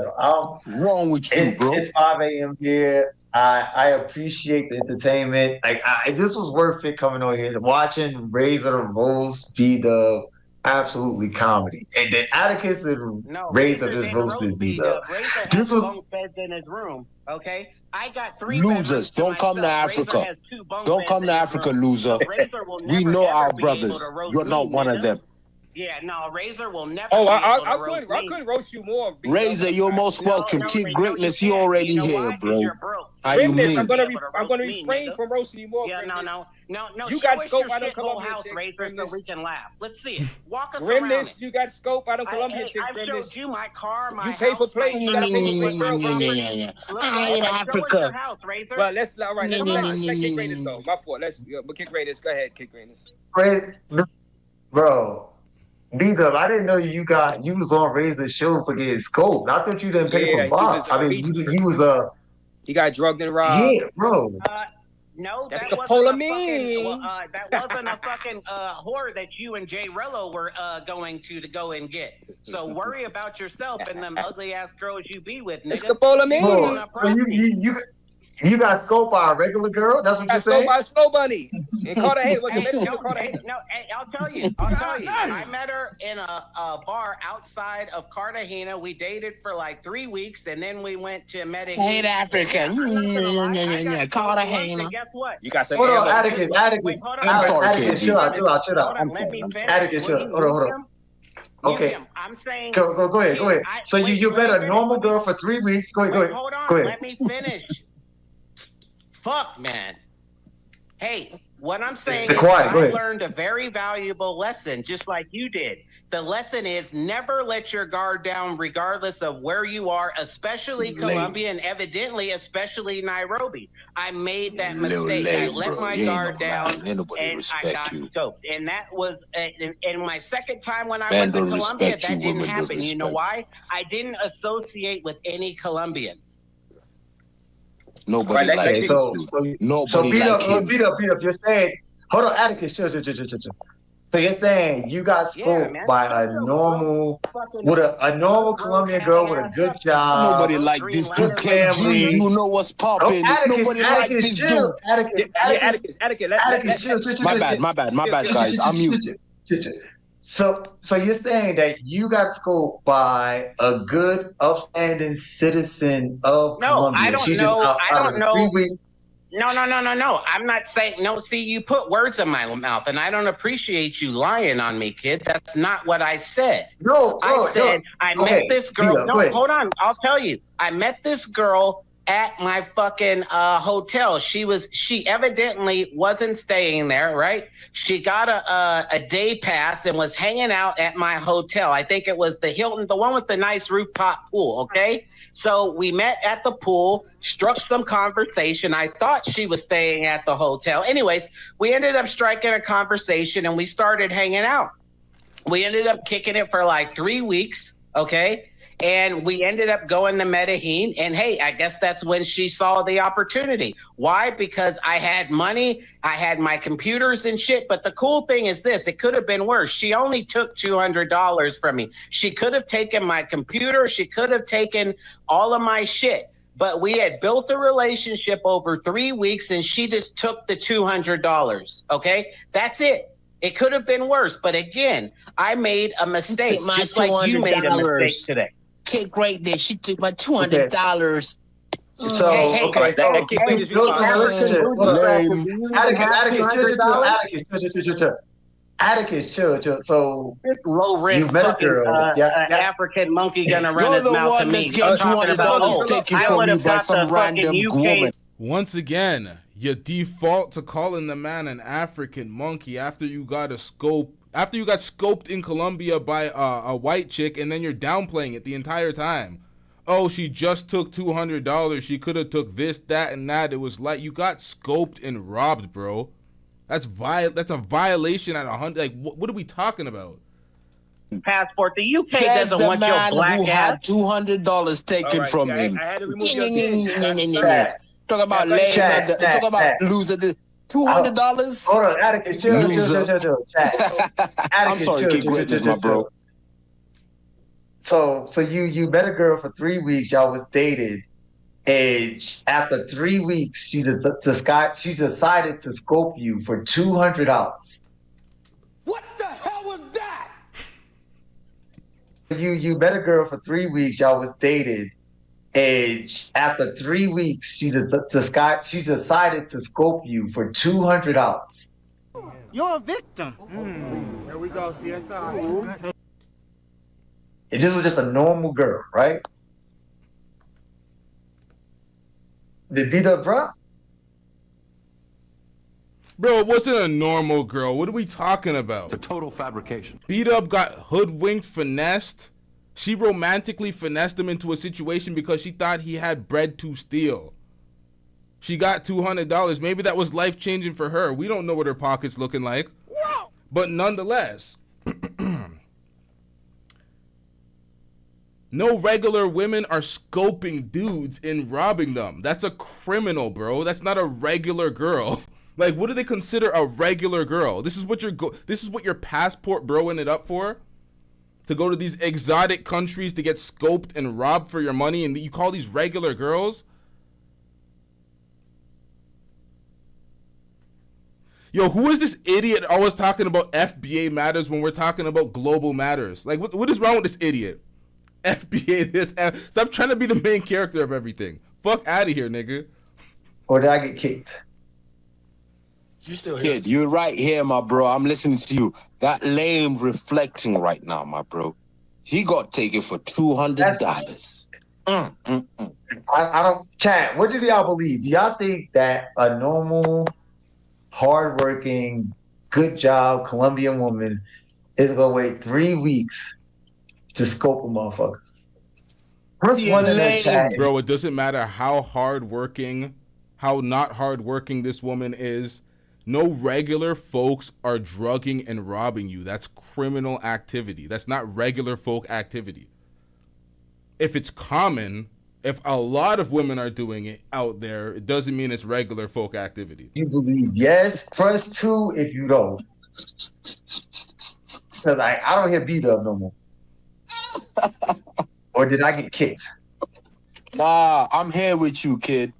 Wrong with you, bro. It's 5 a.m. here. I appreciate the entertainment. Like, this was worth it coming over here. Watching Razor roast Bdub absolutely comedy. And then Atticus and Razor just roasted Bdub. This was bunk beds in his room. Okay, I got 3 losers. Don't come to Africa. Don't come to Africa, loser. We know our brothers. You're not one of them. Yeah, no, Razor will never. Oh, I I couldn't roast you more. Razor, you're most welcome. Kid Greatness, you already here, bro. How you Greatness, mean? I'm gonna refrain from roasting you more. Yeah, Greatness. no. You got Squish scope your out of shit whole Columbia, house, Razor, so Greatness. we can laugh. Let's see it. Walk us around Greatness, it. you got scope out of Columbia, I've showed you my car, my You pay for house, plates. You gotta pay for Yeah. I hate Africa. Well, let's all right. Let's kick Greatness though. My fault. But kick Greatness. Go ahead, kick Greatness. Bro, Bdub, I didn't know you was on Razor's show for getting scoped. I thought you didn't pay for Bob. I mean, you was He got drugged and robbed. Yeah, bro. No, that's that the wasn't polar a mean. that wasn't a fucking whore that you and Jay Rello were going to go and get. So worry about yourself and them ugly ass girls you be with, nigga. It's the polar mean. So you got scoped by a regular girl? That's what you're saying? Scoped by a slow bunny. And Cartagena. No, I'll tell you. I met her in a bar outside of Cartagena. We dated for like 3 weeks, and then we went to Medellin. Hate Africa. Cartagena. Guess what? You got some. Hold on, Atticus. I'm sorry, Atticus, KG. chill out. Let me finish. Atticus, chill. Hold on. Okay. I'm saying. Go ahead. So you met a normal girl for 3 weeks. Go ahead. Hold on. Go ahead. Let me finish. Fuck, man. Hey, what I'm saying is I learned a very valuable lesson, just like you did. The lesson is never let your guard down, regardless of where you are, especially Colombia and evidently, especially Nairobi. I made that mistake. I let my guard down and I got stoked. And that was, and my second time when I went to Colombia, that didn't happen. You know why? I didn't associate with any Colombians. Nobody like him. Nobody like him. Beat up. You're saying, hold on, Atticus, chill. So you're saying you got scoped by a normal Colombian girl with a good job. Nobody like this dude. KG, you know what's popping. Nobody like this dude. Atticus, chill. My bad, guys. I'm mute. So you're saying that you got scoped by a good, upstanding citizen of Colombia? I don't know. No. I'm not saying no. See, you put words in my mouth, and I don't appreciate you lying on me, kid. That's not what I said. I said I met this girl. Hold on. I'll tell you. I met this girl at my fucking hotel. She evidently wasn't staying there, right? She got a day pass and was hanging out at my hotel. I think it was the Hilton, the one with the nice rooftop pool, okay? So we met at the pool, struck some conversation. I thought she was staying at the hotel. Anyways, we ended up striking a conversation and we started hanging out. We ended up kicking it for like 3 weeks, okay? And we ended up going to Medellin. And hey, I guess that's when she saw the opportunity. Why? Because I had money, I had my computers and shit. But the cool thing is this, it could have been worse. She only took $200 from me. She could have taken my computer. She could have taken all of my shit. But we had built a relationship over 3 weeks and she just took the $200. Okay, that's it. It could have been worse. But again, I made a mistake just like you made a mistake today. Kid Greatness, she took my $200. Atticus, chill. So this low rent fucking African monkey gonna run his mouth to me. Taken from you by some random woman. Once again, you default to calling the man an African monkey after you got scoped in Colombia by a white chick, and then you're downplaying it the entire time. Oh, she just took $200. She could have took this, that, and that. It was like you got scoped and robbed, bro. That's a violation at 100. Like, what are we talking about? Passport. The UK doesn't want your black who ass. had $200 taken from him. I had to remove your Talk about talk about losing the $200. Hold on, Atticus, chill. I'm sorry, keep Greatness, my bro. So you met a girl for 3 weeks. Y'all was dated, and after 3 weeks, she decided to scope you for $200. What the hell was that? You met a girl for 3 weeks. Y'all was dated, and after 3 weeks, she decided to scope you for $200. You're a victim. Here we go, CSI. And this was just a normal girl, right? Did Bdub drop? Bro, it wasn't a normal girl. What are we talking about? It's a total fabrication. Bdub got hoodwinked, finessed. She romantically finessed him into a situation because she thought he had bread to steal. She got $200. Maybe that was life-changing for her. We don't know what her pocket's looking like. But nonetheless, no regular women are scoping dudes and robbing them. That's a criminal, bro. That's not a regular girl. Like, what do they consider a regular girl? This is what you're passport broing it up for? To go to these exotic countries to get scoped and robbed for your money, and you call these regular girls? Yo, who is this idiot always talking about FBA matters when we're talking about global matters? Like, what is wrong with this idiot? FBA this, stop trying to be the main character of everything. Fuck out of here, nigga. Or did I get kicked? You still here? Kid, you're right here, my bro. I'm listening to you. That lame reflecting right now, my bro. He got taken for $200. I don't, chat. What do y'all believe? Do y'all think that a normal, hardworking, good job Colombian woman is gonna wait 3 weeks to scope a motherfucker? First one in the chat, bro. It doesn't matter how hardworking, how not hardworking this woman is. No regular folks are drugging and robbing you. That's criminal activity. That's not regular folk activity. If it's common, if a lot of women are doing it out there, it doesn't mean it's regular folk activity. you believe yes. Press 2 if you don't. Because I don't hear Bdub no more. Or did I get kicked? Nah, I'm here with you, kid.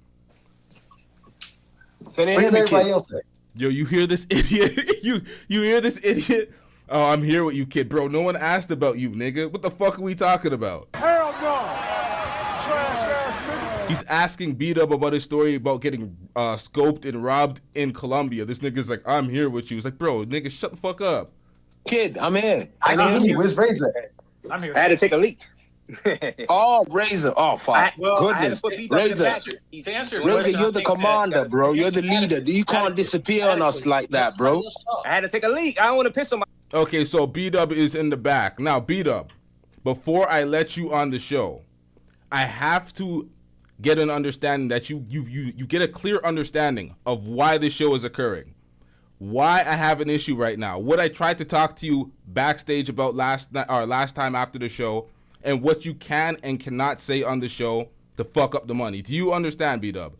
Can you What hear does me, everybody kid? else say? Yo, you hear this idiot? you hear this idiot? Oh, I'm here with you, kid. Bro, no one asked about you, nigga. What the fuck are we talking about? Hell no. Trash ass nigga. He's asking Bdub about his story about getting scoped and robbed in Colombia. This nigga's like, I'm here with you. It's like, bro, nigga, shut the fuck up. Kid, I'm here. I can hear you. Where's Razor at? I'm here. I had to take a leak. Oh, Razor. Oh, fuck. Goodness. Razor. To answer your Razor, question, you're I the think commander, that, bro. You're the leader. You can't disappear on us like that, bro. I had to take a leak. I don't want to piss on my. Okay, so Bdub is in the back. Now, Bdub, before I let you on the show, I have to get an understanding that you get a clear understanding of why this show is occurring. Why I have an issue right now. What I tried to talk to you backstage about last time after the show, and what you can and cannot say on the show to fuck up the money. Do you understand, Bdub?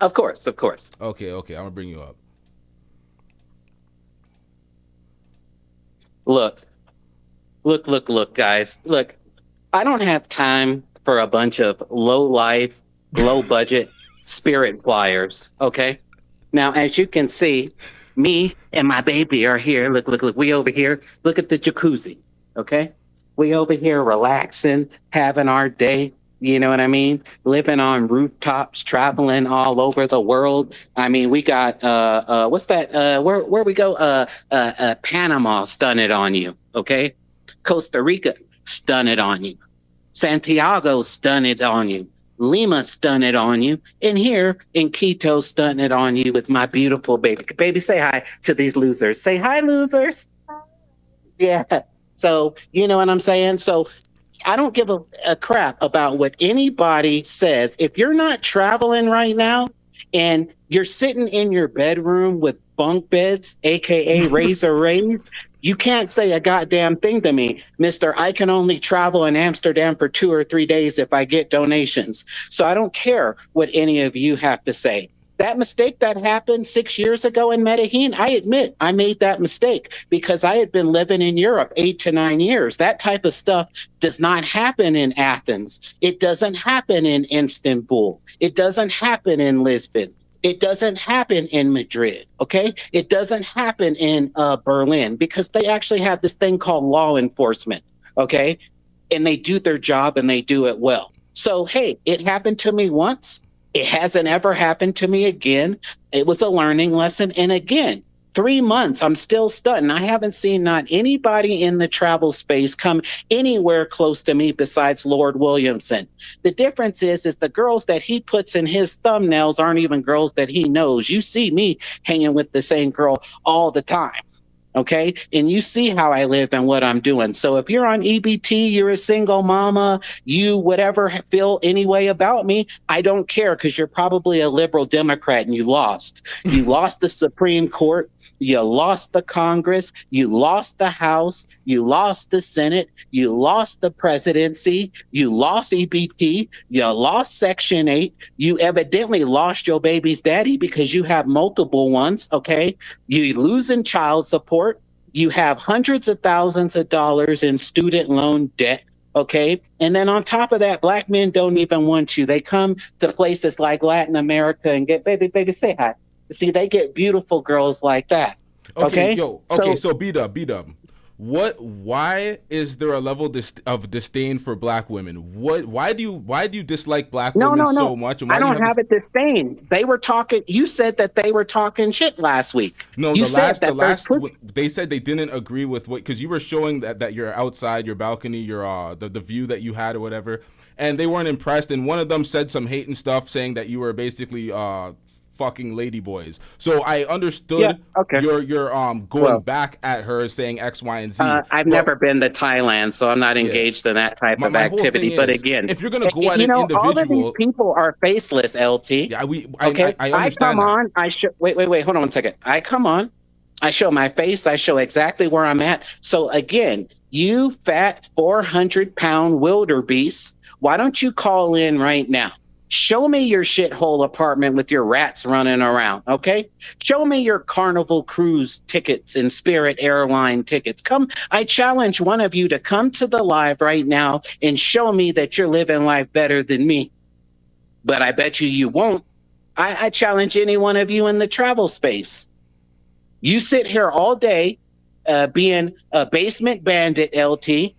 Of course, of course. Okay, I'm gonna bring you up. Look, guys. Look, I don't have time for a bunch of low-life, low-budget spirit flyers, okay? Now, as you can see, me and my baby are here. Look, we over here. Look at the jacuzzi, okay? We over here relaxing, having our day. You know what I mean? Living on rooftops, traveling all over the world. I mean, we got what's that? Where we go? Panama stunted on you, okay? Costa Rica stunted on you. Santiago stunted on you. Lima stunted on you. And here in Quito stunted on you with my beautiful baby. Baby, say hi to these losers. Say hi, losers. Yeah. So, you know what I'm saying? So I don't give a crap about what anybody says. If you're not traveling right now and you're sitting in your bedroom with bunk beds, aka razor rays, you can't say a goddamn thing to me, Mr. I can only travel in Amsterdam for 2 or 3 days if I get donations. So I don't care what any of you have to say. That mistake that happened 6 years ago in Medellin, I admit I made that mistake because I had been living in Europe 8 to 9 years. That type of stuff does not happen in Athens. It doesn't happen in Istanbul. It doesn't happen in Lisbon. It doesn't happen in Madrid, okay? It doesn't happen in Berlin because they actually have this thing called law enforcement, okay? and they do their job and they do it well. So, hey, it happened to me once. It hasn't ever happened to me again. It was a learning lesson. And again, 3 months, I'm still stunned. I haven't seen not anybody in the travel space come anywhere close to me besides Lord Williamson. The difference is the girls that he puts in his thumbnails aren't even girls that he knows. You see me hanging with the same girl all the time. Okay. And you see how I live and what I'm doing. So if you're on EBT, you're a single mama, you whatever feel any way about me, I don't care, because you're probably a liberal Democrat and you lost. You lost the Supreme Court. You lost the Congress, you lost the House, you lost the Senate, you lost the presidency, you lost EBT, you lost Section 8, you evidently lost your baby's daddy because you have multiple ones, okay? You losing child support, you have hundreds of thousands of dollars in student loan debt, okay? And then on top of that, black men don't even want you. They come to places like Latin America and get, baby, say hi. See, they get beautiful girls like that. Okay. So Bdub, why is there a level of disdain for black women? Why do you dislike black women so much? And why I don't have a disdain. They were talking. You said that they were talking shit last week. No, they said they didn't agree with what, because you were showing that you're outside your balcony, your the view that you had or whatever, and they weren't impressed. And one of them said some hating stuff, saying that you were basically fucking ladyboys. So I understood you're going back at her saying X, Y, and Z. I've never been to Thailand, so I'm not engaged in that type of activity. But again, if you're gonna go at an individual, all of these people are faceless, LT. Yeah, I understand. Wait, hold on one second. I come on, I show my face, I show exactly where I'm at. So again, you fat 400-pound wildebeest, why don't you call in right now? Show me your shithole apartment with your rats running around, okay? Show me your Carnival cruise tickets and Spirit airline tickets. Come, I challenge one of you to come to the live right now and show me that you're living life better than me. But I bet you won't. I challenge any one of you in the travel space. You sit here all day being a basement bandit, LT,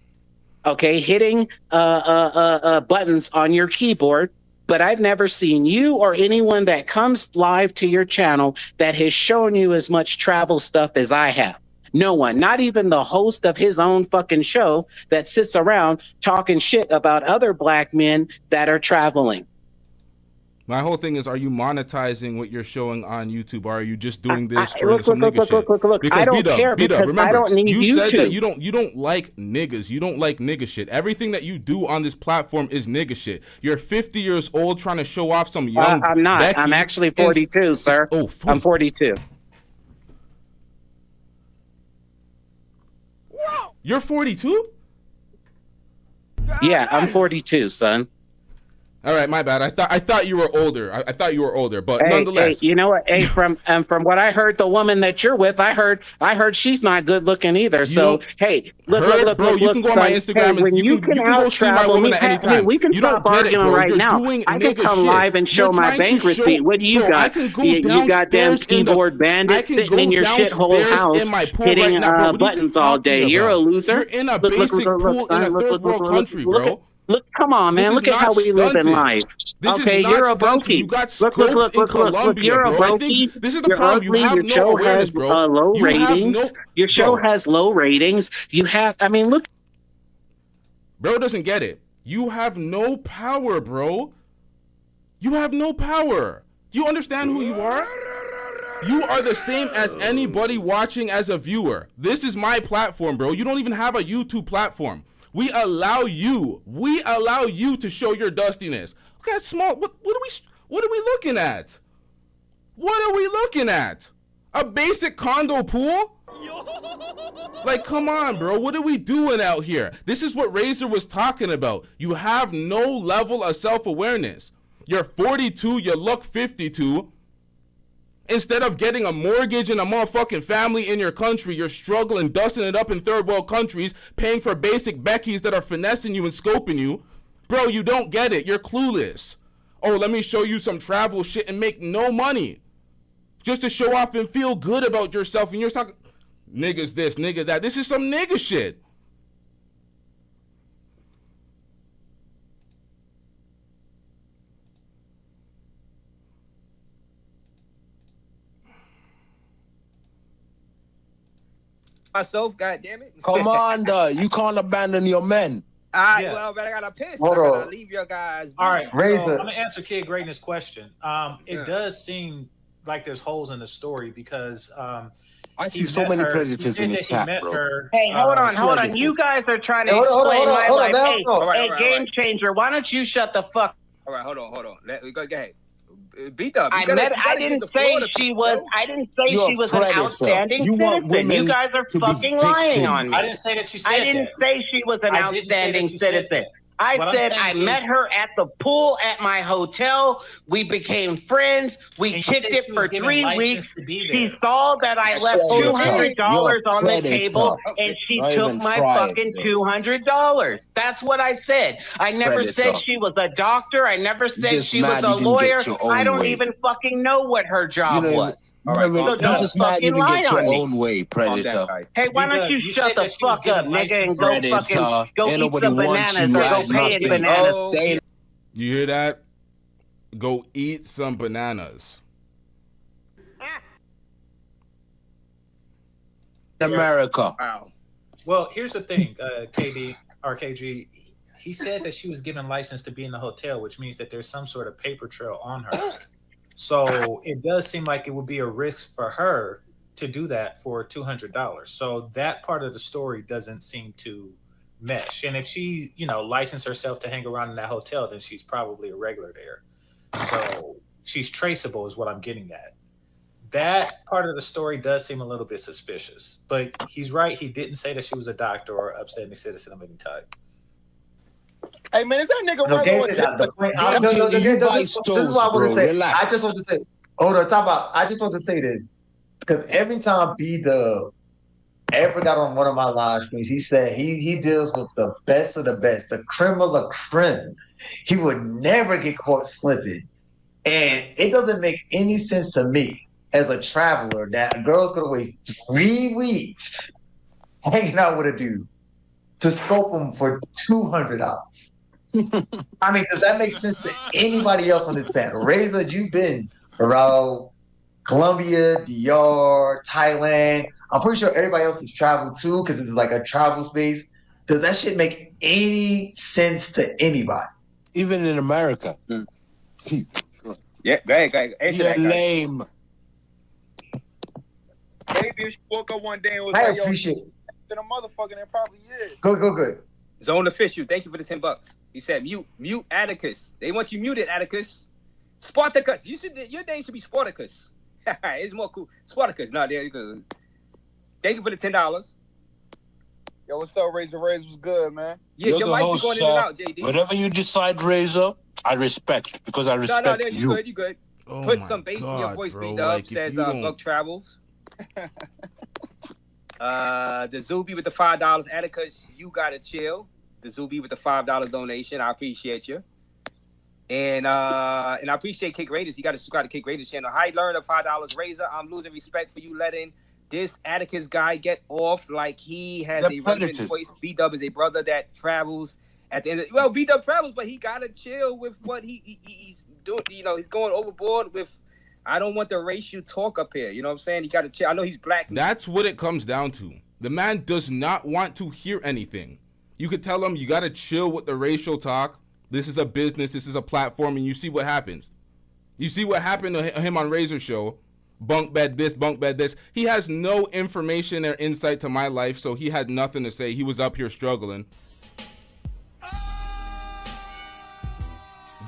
okay, hitting buttons on your keyboard. But I've never seen you or anyone that comes live to your channel that has shown you as much travel stuff as I have. No one, not even the host of his own fucking show that sits around talking shit about other black men that are traveling. My whole thing is, are you monetizing what you're showing on YouTube, or are you just doing this for some nigga shit? Look, because I don't care, because remember, I don't need you said that you don't like niggas. You don't like nigga shit. Everything that you do on this platform is nigga shit. You're 50 years old trying to show off some young I'm not. Becky. I'm actually 42, sir. Oh, I'm 42. You're 42? Yeah, I'm 42, son. All right, my bad. I thought you were older. I thought you were older, but nonetheless. Hey, you know what? Hey, from what I heard, the woman that you're with, I heard she's not good looking either. So hey, look, bro, you can go on my Instagram and you can go see my woman at any time. Hey, we can stop arguing right now. I can come live and show my bank receipt. What do you got? You goddamn keyboard bandit sitting in your shithole house hitting buttons all day. You're a loser. You're in a basic pool in a third world country, bro. Look, come on, man. Look at how we live in life. Okay, you're a brokey. You got scoped in Colombia, you're a brokey. This is the problem. You have no awareness, bro. Low ratings. Your show has low ratings. You have, I mean, look. Bro doesn't get it. You have no power, bro. You have no power. Do you understand who you are? You are the same as anybody watching as a viewer. This is my platform, bro. You don't even have a YouTube platform. We allow you to show your dustiness. Look at small. What are we looking at? What are we looking at? A basic condo pool? Like, come on, bro. What are we doing out here? This is what Razor was talking about. You have no level of self-awareness. You're 42. You look 52. Instead of getting a mortgage and a motherfucking family in your country, you're struggling, dusting it up in third world countries, paying for basic Beckies that are finessing you and scoping you. Bro, you don't get it. You're clueless. Oh, let me show you some travel shit and make no money. Just to show off and feel good about yourself. And you're talking, niggas this, nigga that. This is some nigga shit. myself, God damn it. Commander, you can't abandon your men. Well, but I gotta piss. I gotta leave your guys. All right, so Razor. I'm gonna answer Kid Greatness' question. It does seem like there's holes in the story because I see so many predators in the chat, bro. Hey, hold on. You guys are trying to explain my life. Hey, Game Changer, why don't you shut the fuck? All right, hold on. Go ahead. Bdub. I didn't say she was an outstanding citizen. You guys are fucking lying on me. I didn't say that you said I didn't say she was an outstanding citizen. I said I met her at the pool at my hotel. We became friends. We kicked it for 3 weeks. She saw that I left $200 on the table, and she took my fucking $200. That's what I said. I never said she was a doctor. I never said she was a lawyer. I don't even fucking know what her job was. So don't fucking lie on me. Own way, predator. Hey, why don't you shut the fuck up, nigga, and go fucking go eat some bananas or go pay in bananas. You hear that? Go eat some bananas. America. Wow. Well, here's the thing, KD, RKG. He said that she was given license to be in the hotel, which means that there's some sort of paper trail on her. So it does seem like it would be a risk for her to do that for $200. So that part of the story doesn't seem to mesh. And if she, licensed herself to hang around in that hotel, then she's probably a regular there. So she's traceable is what I'm getting at. That part of the story does seem a little bit suspicious, but he's right. He didn't say that she was a doctor or upstanding citizen of any type. Hey man, is that nigga No, Relo this is what I want to say. Relax. I just want to say, hold on, I just want to say this because every time Bdub ever got on one of my live streams, he said he deals with the best of the best, the creme of the creme. He would never get caught slipping, and it doesn't make any sense to me as a traveler that a girl's gonna wait 3 weeks hanging out with a dude to scope him for $200. I mean, does that make sense to anybody else on this panel? Razor, you've been around Colombia, DR, Thailand. I'm pretty sure everybody else has traveled too because it's like a travel space. Does that shit make any sense to anybody? Even in America. Yeah, go ahead. You're lame. Maybe if she woke up one day and was I like, appreciate it. then a motherfucker, then probably is. Good. Zone Official, thank you for the $10. He said mute Atticus. They want you muted, Atticus. Spartacus. Your name should be Spartacus. It's more cool. Spartacus. No, there you go. Thank you for the $10. Yo, what's up, Razor? Razor was good, man. Yeah, You're your the mic host, is going in and out, JD. Whatever you decide, Razor, I respect because I respect you. You good. Oh Put some bass in your voice, bro. Bdub, says Buck Travels. The Zuby with the $5, Atticus, you gotta chill. The Zuby with the $5 donation, I appreciate you. And I appreciate Kick Raiders. You gotta subscribe to Kick Raiders channel. High Learner, $5, Razor. I'm losing respect for you letting this Atticus guy get off like he has a relevant voice. Bdub is a brother that travels at the end of, well, Bdub travels, but he gotta chill with what he's doing. He's going overboard with, I don't want the racial talk up here. You know what I'm saying? He gotta chill. I know he's black. That's what it comes down to. The man does not want to hear anything. You could tell him you gotta chill with the racial talk. This is a business. This is a platform, and you see what happens. You see what happened to him on Razor Show. Bunk bed this, bunk bed this. He has no information or insight to my life, so he had nothing to say. He was up here struggling.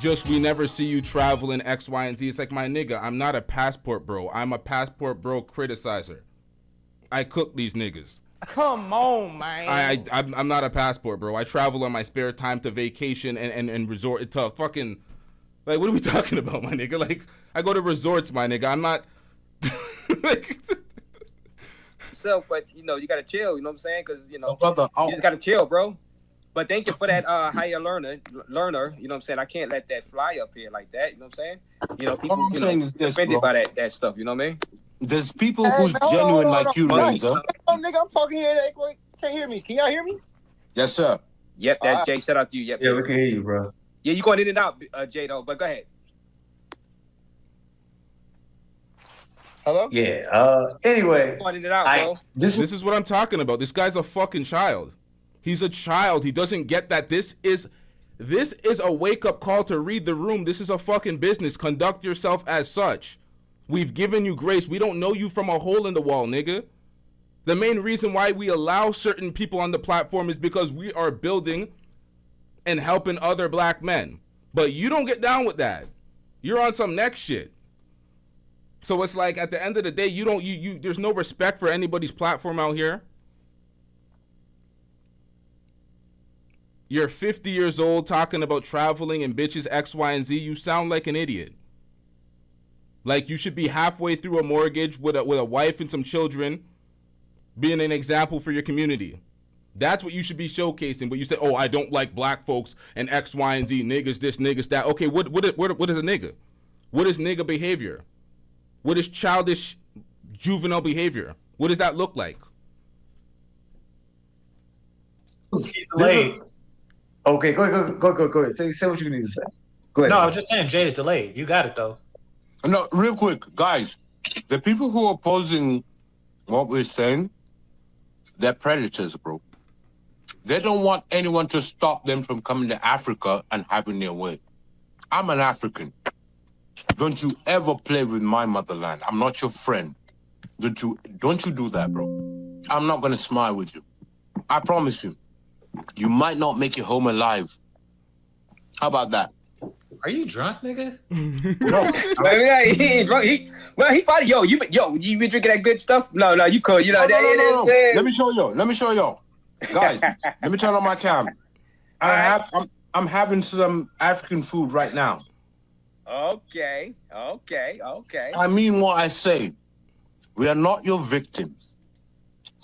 Just we never see you traveling X, Y, and Z. It's like, my nigga, I'm not a passport bro. I'm a passport bro criticizer. I cook these niggas. Come on, man. I'm not a passport bro. I travel on my spare time to vacation and resort to fucking, like, what are we talking about, my nigga? Like, I go to resorts, my nigga. I'm not So, but you gotta chill. You know what I'm saying? Because brother, you just gotta chill, bro. But thank you for that higher learner. You know what I'm saying? I can't let that fly up here like that. You know what I'm saying? People offended by that stuff. You know what I mean? There's people who's genuine like you, Razor. Oh, nigga, I'm talking here. Can't hear me. Can y'all hear me? Yes, sir. Yep, that's Jay. Shout out to you. Yep. Yeah, we can hear you, bro. Yeah, you going in and out, Jay, though. But go ahead. Hello? Yeah. Anyway, Pointing it out, bro. This is what I'm talking about. This guy's a fucking child. He's a child. He doesn't get that this is a wake-up call to read the room. This is a fucking business. Conduct yourself as such. We've given you grace. We don't know you from a hole in the wall, nigga. The main reason why we allow certain people on the platform is because we are building and helping other black men. But you don't get down with that. You're on some next shit. So it's like at the end of the day, you there's no respect for anybody's platform out here. You're 50 years old talking about traveling and bitches X, Y, and Z. You sound like an idiot. Like you should be halfway through a mortgage with a wife and some children, being an example for your community. That's what you should be showcasing. But you say, oh, I don't like black folks and X, Y, and Z. Niggas this, niggas that. Okay, what is a nigga? What is nigga behavior? What is childish juvenile behavior? What does that look like? He's delayed. Okay, go ahead. Say what you need to say. Go ahead. No, I was just saying Jay is delayed. You got it though. No, real quick, guys. The people who are opposing what we're saying, they're predators, bro. They don't want anyone to stop them from coming to Africa and having their way. I'm an African. Don't you ever play with my motherland. I'm not your friend. Don't you do that, bro. I'm not gonna smile with you. I promise you. You might not make it home alive. How about that? Are you drunk, nigga? No. He ain't drunk. He probably you been drinking that good stuff? No, you could. You know No. Let me show y'all. Guys, let me turn on my cam. I'm having some African food right now. Okay. I mean what I say. We are not your victims.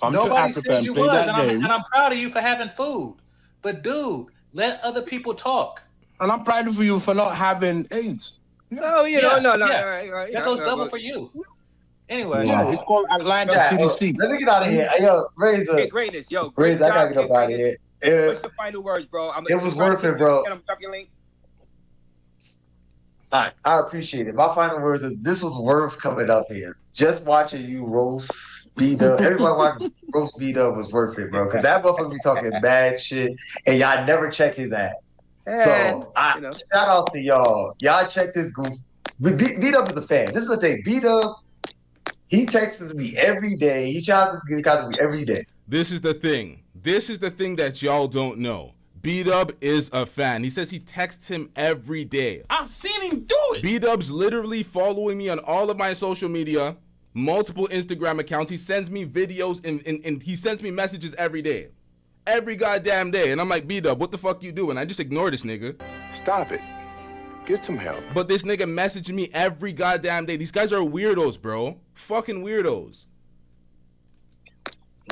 Come to Nobody Africa said and you play was, that and game. I'm proud of you for having food. But dude, let other people talk. And I'm proud of you for not having AIDS. No. All right. That goes double for you. Anyway. Yeah, it's called Atlanta CDC. Let me get out of here. Hey, yo, Razor. Hey, greatness, yo. Razor, I gotta get up out of here. What's your final words, bro? It was worth it, bro. Drop your link. I appreciate it. My final words is this was worth coming up here. Just watching you roast Bdub. Everybody watching roast Bdub was worth it, bro. Because that motherfucker be talking bad shit, and y'all never check his ass. So shout out to y'all. Y'all check this goof. Bdub is a fan. This is the thing. Bdub, he texts me every day. He tries to get in contact with me every day. This is the thing. This is the thing that y'all don't know. Bdub is a fan. He says he texts him every day. I've seen him do it. Bdub's literally following me on all of my social media, multiple Instagram accounts. He sends me videos and he sends me messages every day. Every goddamn day. And I'm like, Bdub, what the fuck you doing? I just ignore this nigga. Stop it. Get some help. But this nigga messaging me every goddamn day. These guys are weirdos, bro. Fucking weirdos.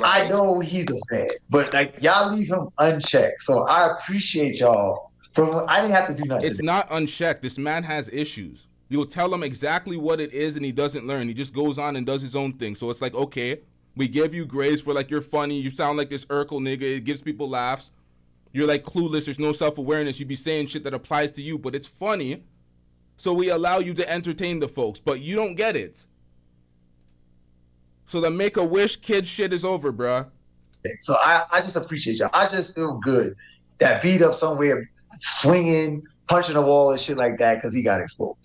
I know he's a fan, but like y'all leave him unchecked. So I appreciate y'all. I didn't have to do nothing. It's not unchecked. This man has issues. You'll tell him exactly what it is and he doesn't learn. He just goes on and does his own thing. So it's like, okay, we give you grace for like you're funny. You sound like this Urkel nigga. It gives people laughs. You're like clueless. There's no self-awareness. You be saying shit that applies to you, but it's funny. So we allow you to entertain the folks, but you don't get it. So the Make-A-Wish kid shit is over, bruh. So I just appreciate y'all. I just feel good that Bdub somewhere swinging, punching the wall and shit like that because he got exposed.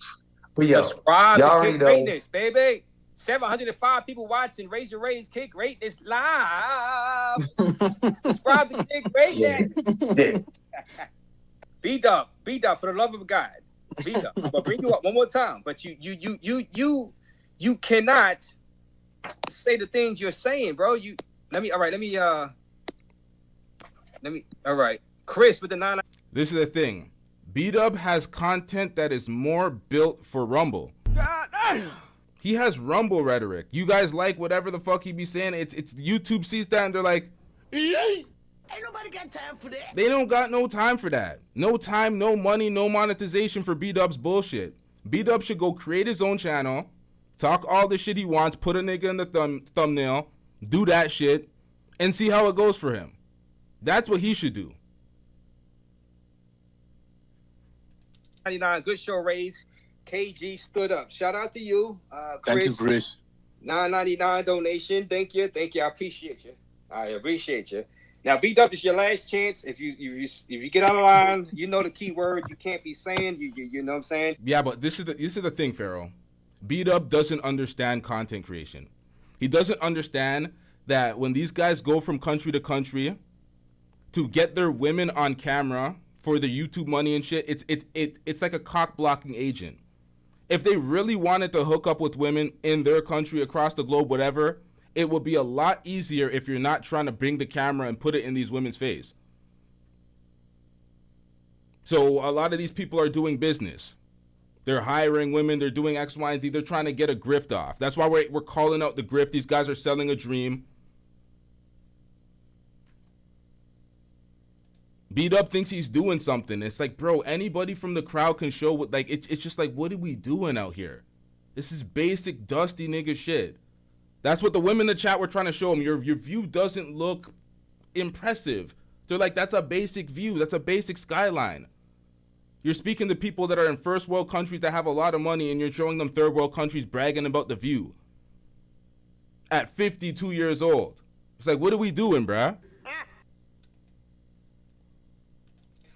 But yo, subscribe y'all to already Kick know. Greatness, baby. 705 people watching. Raise your raise, Kick Greatness live. Subscribe to Kick Greatness. Yeah. Bdub, for the love of God. Bdub, I'm gonna bring you up one more time, but you cannot say the things you're saying, bro. All right. Chris with the 9. This is the thing. Bdub has content that is more built for Rumble. God damn. He has Rumble rhetoric. You guys like whatever the fuck he be saying. It's YouTube sees that and they're like, Ain't nobody got time for that. they don't got no time for that. No time, no money, no monetization for Bdub's bullshit. Bdub should go create his own channel, talk all the shit he wants, put a nigga in the thumbnail, do that shit, and see how it goes for him. That's what he should do. 99, good show, Raise. KG stood up. Shout out to you, Chris. Thank you, Chris. $9.99 donation. Thank you. I appreciate you. I appreciate you. Now, Bdub, this is your last chance. If you get out of line, you know the key word. You can't be saying. You know what I'm saying? Yeah, but this is the thing, Pharaoh. Bdub doesn't understand content creation. He doesn't understand that when these guys go from country to country to get their women on camera for the YouTube money and shit, it's like a cock blocking agent. If they really wanted to hook up with women in their country, across the globe, whatever, it would be a lot easier if you're not trying to bring the camera and put it in these women's face. So a lot of these people are doing business. They're hiring women. They're doing X, Y, and Z. They're trying to get a grift off. That's why we're calling out the grift. These guys are selling a dream. Bdub thinks he's doing something. It's like, bro, anybody from the crowd can show what, like, it's just like, what are we doing out here? This is basic dusty nigga shit. That's what the women in the chat were trying to show him. Your view doesn't look impressive. They're like, that's a basic view. That's a basic skyline. You're speaking to people that are in first world countries that have a lot of money, and you're showing them third world countries bragging about the view. At 52 years old. It's like, what are we doing, bruh?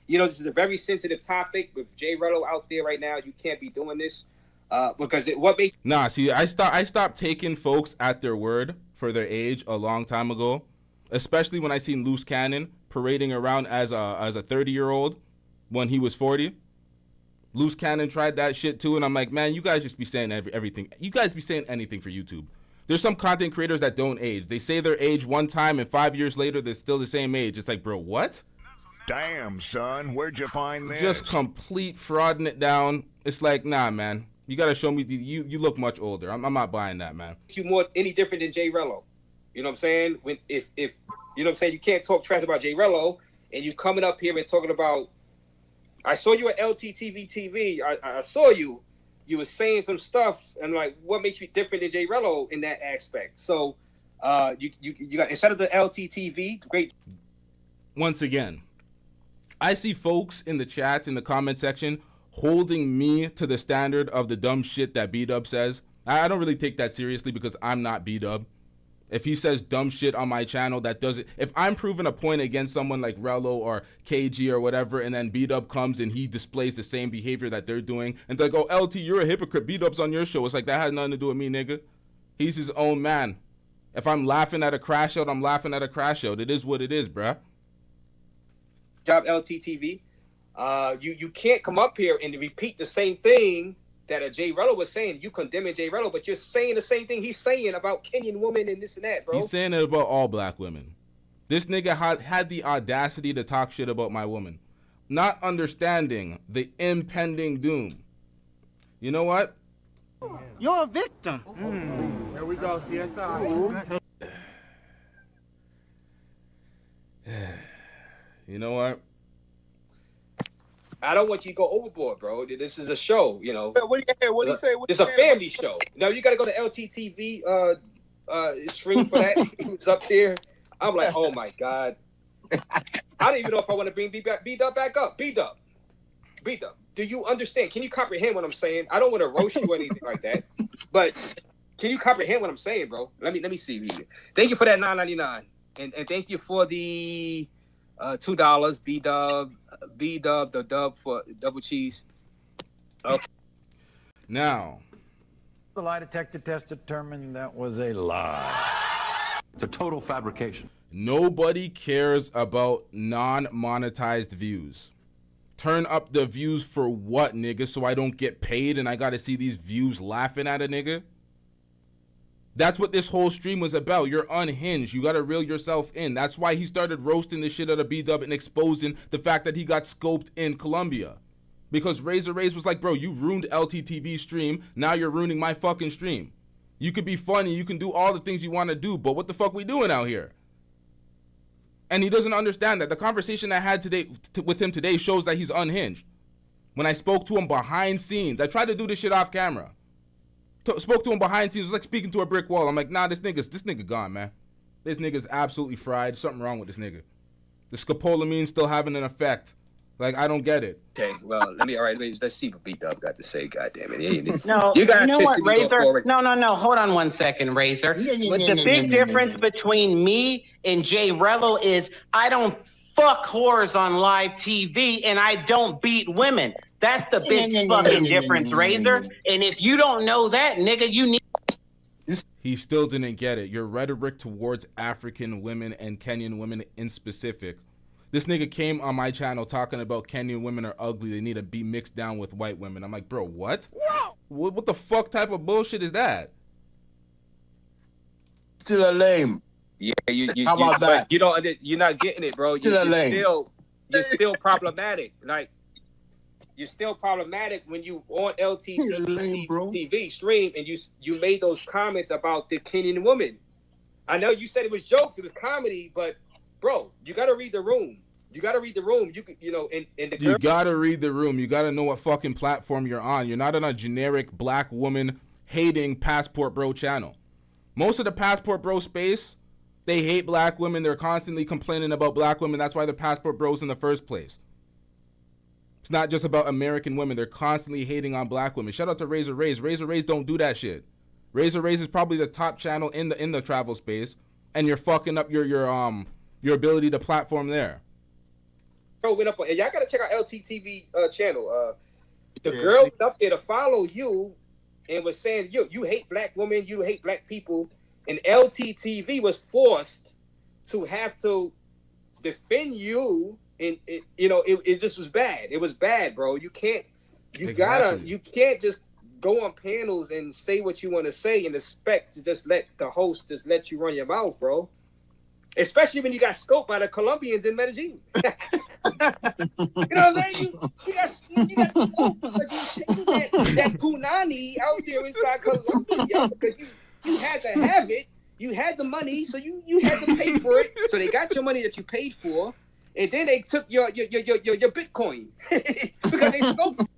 You know, this is a very sensitive topic. With Jay Rello out there right now, you can't be doing this. Because what makes... Nah, see, I stopped taking folks at their word for their age a long time ago. Especially when I seen Loose Cannon parading around as a 30-year-old when he was 40. Loose Cannon tried that shit too, and I'm like, man, you guys just be saying everything. You guys be saying anything for YouTube. There's some content creators that don't age. They say their age one time, and 5 years later, they're still the same age. It's like, bro, what? Damn, son, where'd you find this? Just complete frauding it down. It's like, nah, man. You gotta show me you look much older. I'm not buying that, man. You more any different than Jay Rello? You know what I'm saying? When if you know what I'm saying, you can't talk trash about Jay Rello, and you coming up here and talking about. I saw you at LTTV TV. I saw you. You were saying some stuff, and like, what makes you different than Jay Rello in that aspect? So, you got instead of the LTTV, great. Once again, I see folks in the chat, in the comment section, holding me to the standard of the dumb shit that Bdub says. I don't really take that seriously because I'm not Bdub. If he says dumb shit on my channel, that doesn't... If I'm proving a point against someone like Rello or KG or whatever, and then Bdub comes and he displays the same behavior that they're doing, and they're like, oh, LT, you're a hypocrite. Bdub's on your show. It's like, that has nothing to do with me, nigga. He's his own man. If I'm laughing at a crash out, I'm laughing at a crash out. It is what it is, bruh. Job LTTV. You can't come up here and repeat the same thing that Jay Rello was saying. You condemning Jay Rello, but you're saying the same thing he's saying about Kenyan women and this and that, bro. He's saying it about all black women. This nigga had the audacity to talk shit about my woman, not understanding the impending doom. You know what? You're a victim. Here we go, CSI. You know what? I don't want you to go overboard, bro. This is a show, you know. What do you say? It's a family show. Now you got to go to LTTV stream for that. He was up there. I'm like, oh my god. I don't even know if I want to bring Bdub back up. Bdub, do you understand? Can you comprehend what I'm saying? I don't want to roast you or anything like that, but can you comprehend what I'm saying, bro? Let me see. Thank you for that $9.99, and thank you for the $2 Bdub, the dub for double cheese. Okay. Now, The lie detector test determined that was a lie. It's a total fabrication. nobody cares about non-monetized views. Turn up the views for what, nigga? So I don't get paid and I gotta see these views laughing at a nigga? That's what this whole stream was about. You're unhinged. You gotta reel yourself in. That's why he started roasting the shit out of Bdub and exposing the fact that he got scoped in Colombia. Because Razor Rays was like, bro, you ruined LTTV stream. Now you're ruining my fucking stream. You could be funny. You can do all the things you want to do. But what the fuck we doing out here? And he doesn't understand that. The conversation I had today with him today shows that he's unhinged. When I spoke to him behind scenes, I tried to do this shit off camera. Spoke to him behind scenes. It was like speaking to a brick wall. I'm like, nah, this nigga gone, man. This nigga's absolutely fried. Something wrong with this nigga. The scopolamine still having an effect. Like, I don't get it. Okay, well, let's see what Bdub got to say. God damn it! No, you know what, me Razor? forward. No. Hold on one second, Razor. The big difference between me and Jay Rello is I don't fuck whores on live TV and I don't beat women. That's the big fucking difference, Razor. And if you don't know that, nigga, you need. He still didn't get it. Your rhetoric towards African women and Kenyan women in specific. This nigga came on my channel talking about Kenyan women are ugly. They need to be mixed down with white women. I'm like, bro, what? What the fuck type of bullshit is that? Still a lame. Yeah, How about that? You're not getting it, bro. You're still problematic. Like, you're still problematic when you on LTTV stream and you made those comments about the Kenyan woman. I know you said it was jokes, it was comedy, but bro, you gotta read the room. You gotta read the room. You gotta read the room. You gotta know what fucking platform you're on. You're not on a generic black woman hating Passport Bro channel. Most of the Passport Bro space, they hate black women. They're constantly complaining about black women. That's why they're Passport Bros in the first place. It's not just about American women. They're constantly hating on black women. Shout out to Razor Rays. Razor Rays don't do that shit. Razor Rays is probably the top channel in the travel space, and you're fucking up your ability to platform there. Bro, went up on, and y'all gotta check out LTTV channel. The girl was up there to follow you and was saying you hate black women, you hate black people, and LTTV was forced to have to defend you, and it just was bad. It was bad, bro. You can't just go on panels and say what you want to say and expect to just let the host just let you run your mouth, bro. Especially when you got scoped by the Colombians in Medellin. You know what I'm saying? You got scoped because you taking that punani out there inside Colombia because you had to have it. You had the money, so you had to pay for it. So they got your money that you paid for, and then they took your Bitcoin because they scoped.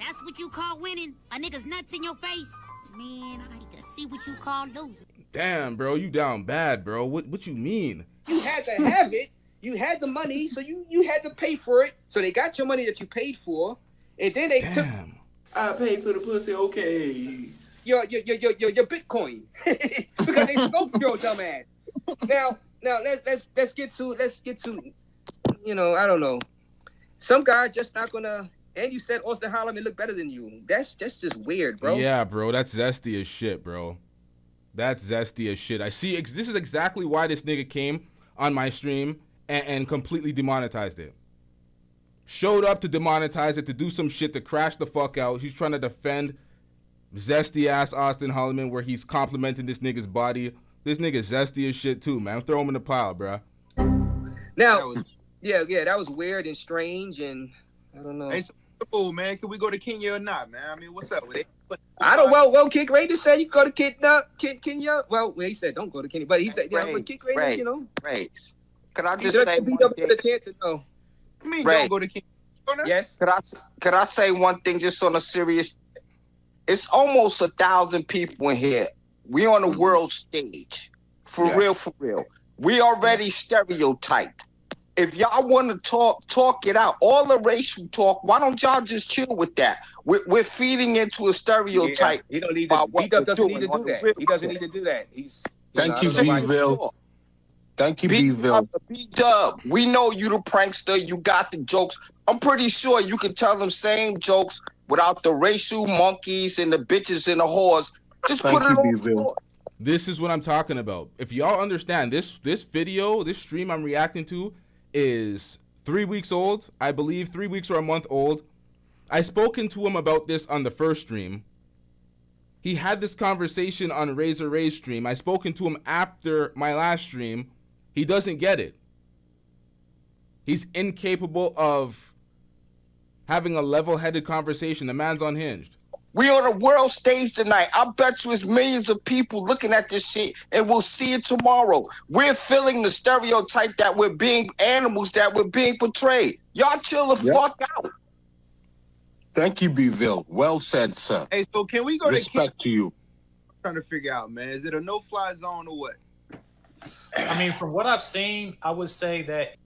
That's what you call winning? A nigga's nuts in your face? Man, I hate to see what you call losing. Damn, bro, you down bad, bro. What you mean? You had to have it. You had the money, so you had to pay for it. So they got your money that you paid for, and then they took. I paid for the pussy, okay. Your Bitcoin because they scoped your dumb ass. Now let's get to I don't know. Some guy just not gonna. And you said Austin Holloman look better than you. That's just weird, bro. Yeah, bro, that's zesty as shit, bro. That's zesty as shit. I see. This is exactly why this nigga came on my stream and completely demonetized it. Showed up to demonetize it, to do some shit, to crash the fuck out. He's trying to defend zesty ass Austin Holloman where he's complimenting this nigga's body. This nigga zesty as shit too, man. Throw him in the pile, bro. Now, yeah, that was weird and strange, and I don't know. Hey, so cool, man. Can we go to Kenya or not, man? I mean, what's up with it? I don't. Well, Kick Raiders said you go to Kenya. Well, he said don't go to Kenya, but he said but Kick Raiders, Race. Could I just say one thing? The chance to know. I mean, don't go to Kenya. Yes. Could I say one thing just on a serious? It's almost 1,000 people in here. We on the world stage, for real. We already stereotyped. If y'all want to talk it out. All the racial talk. Why don't y'all just chill with that? We're feeding into a stereotype. He don't need to. Bdub doesn't need to do that. He doesn't need to do that. Thank you, Bville. Thank you, Bville. Bdub, we know you the prankster. You got the jokes. I'm pretty sure you can tell them same jokes without the racial monkeys and the bitches and the whores. Just put it on the floor. This is what I'm talking about. If y'all understand, this video, this stream I'm reacting to is 3 weeks old. I believe 3 weeks or a month old. I spoken to him about this on the first stream. He had this conversation on Razor Ray's stream. I spoken to him after my last stream. He doesn't get it. He's incapable of having a level-headed conversation. The man's unhinged. We on a world stage tonight. I bet you it's millions of people looking at this shit, and we'll see it tomorrow. We're feeling the stereotype that we're being animals, that we're being portrayed. Y'all chill the fuck out. Thank you, Bville. Well said, sir. Hey, so can we go Respect to you. I'm trying to figure out, man. Is it a no-fly zone or what? I mean, from what I've seen, I would say that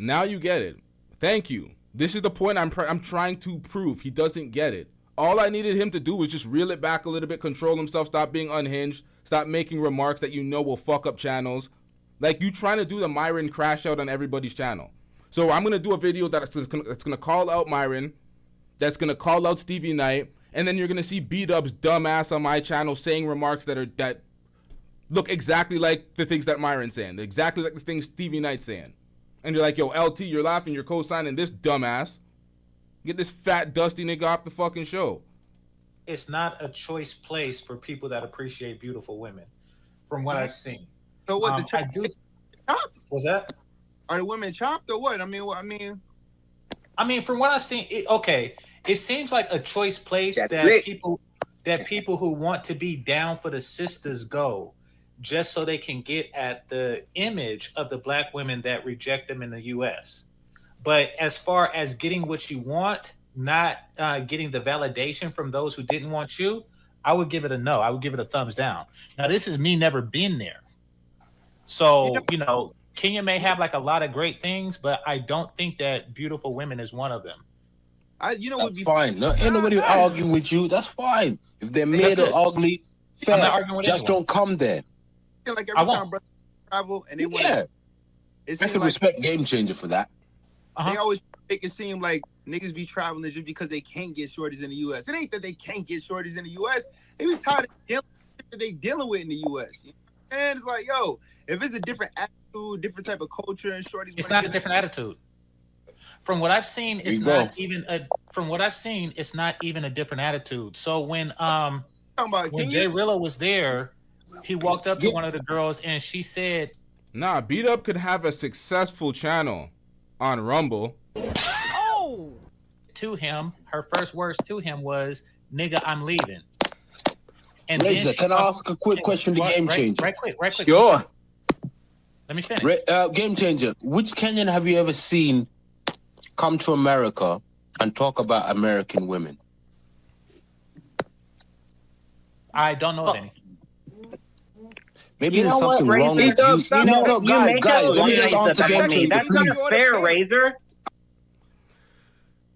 Now you get it. Thank you. This is the point I'm trying to prove. He doesn't get it. All I needed him to do was just reel it back a little bit, control himself, stop being unhinged, stop making remarks that you know will fuck up channels. Like you trying to do the Myron crash out on everybody's channel. So I'm going to do a video that's going to call out Myron, that's going to call out Stevie Knight, and then you're going to see Bdub's dumb ass on my channel saying remarks that look exactly like the things that Myron's saying, exactly like the things Stevie Knight's saying. And you're like, yo, LT, you're laughing, you're co-signing this dumbass. Get this fat, dusty nigga off the fucking show. It's not a choice place for people that appreciate beautiful women, from what I've seen. So what, the chopped? Was that? Are the women chopped or what? I mean, from what I've seen, it seems like a choice place people who want to be down for the sisters go, just so they can get at the image of the black women that reject them in the U.S. But as far as getting what you want, not getting the validation from those who didn't want you, I would give it a no. I would give it a thumbs down. Now, this is me never been there. So, Kenya may have like a lot of great things, but I don't think that beautiful women is one of them. That's fine. No, ain't nobody arguing with you. That's fine. If they're made or ugly, fair. I'm not arguing with just anyone. don't come there. Like every time brothers travel and they want I can respect Game Changer for that. They always make it seem like niggas be traveling just because they can't get shorties in the U.S. It ain't that they can't get shorties in the U.S. They be tired of dealing with what they dealing with in the U.S. And it's like, yo, if it's a different attitude, different type of culture, and shorties, it's not a different attitude. From what I've seen, it's not even a. From what I've seen, it's not even a different attitude. So when Jay Rillo was there, he walked up to one of the girls and she said, "Nah, Bdub could have a successful channel on Rumble." Oh! To him, her first words to him was, "Nigga, I'm leaving." And Razor, can I ask a quick question to Game Changer? Right quick. Sure. Let me finish. Game Changer, which Kenyan have you ever seen come to America and talk about American women? I don't know of any. Maybe there's something wrong with you. No, guys, let me just answer Game Changer, That's please. not fair, Razor.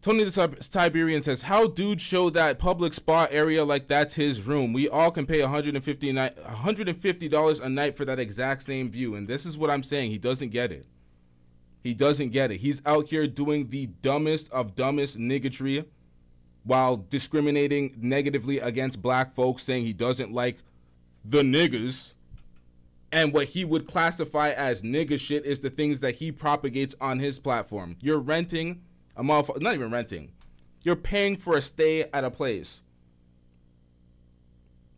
Tony the Tiberian says, how dude show that public spa area like that's his room? We all can pay $150 a night for that exact same view. And this is what I'm saying. He doesn't get it. He doesn't get it. He's out here doing the dumbest of dumbest niggatry while discriminating negatively against black folks, saying he doesn't like the niggas. And what he would classify as nigga shit is the things that he propagates on his platform. You're renting a motherfucker, not even renting. You're paying for a stay at a place.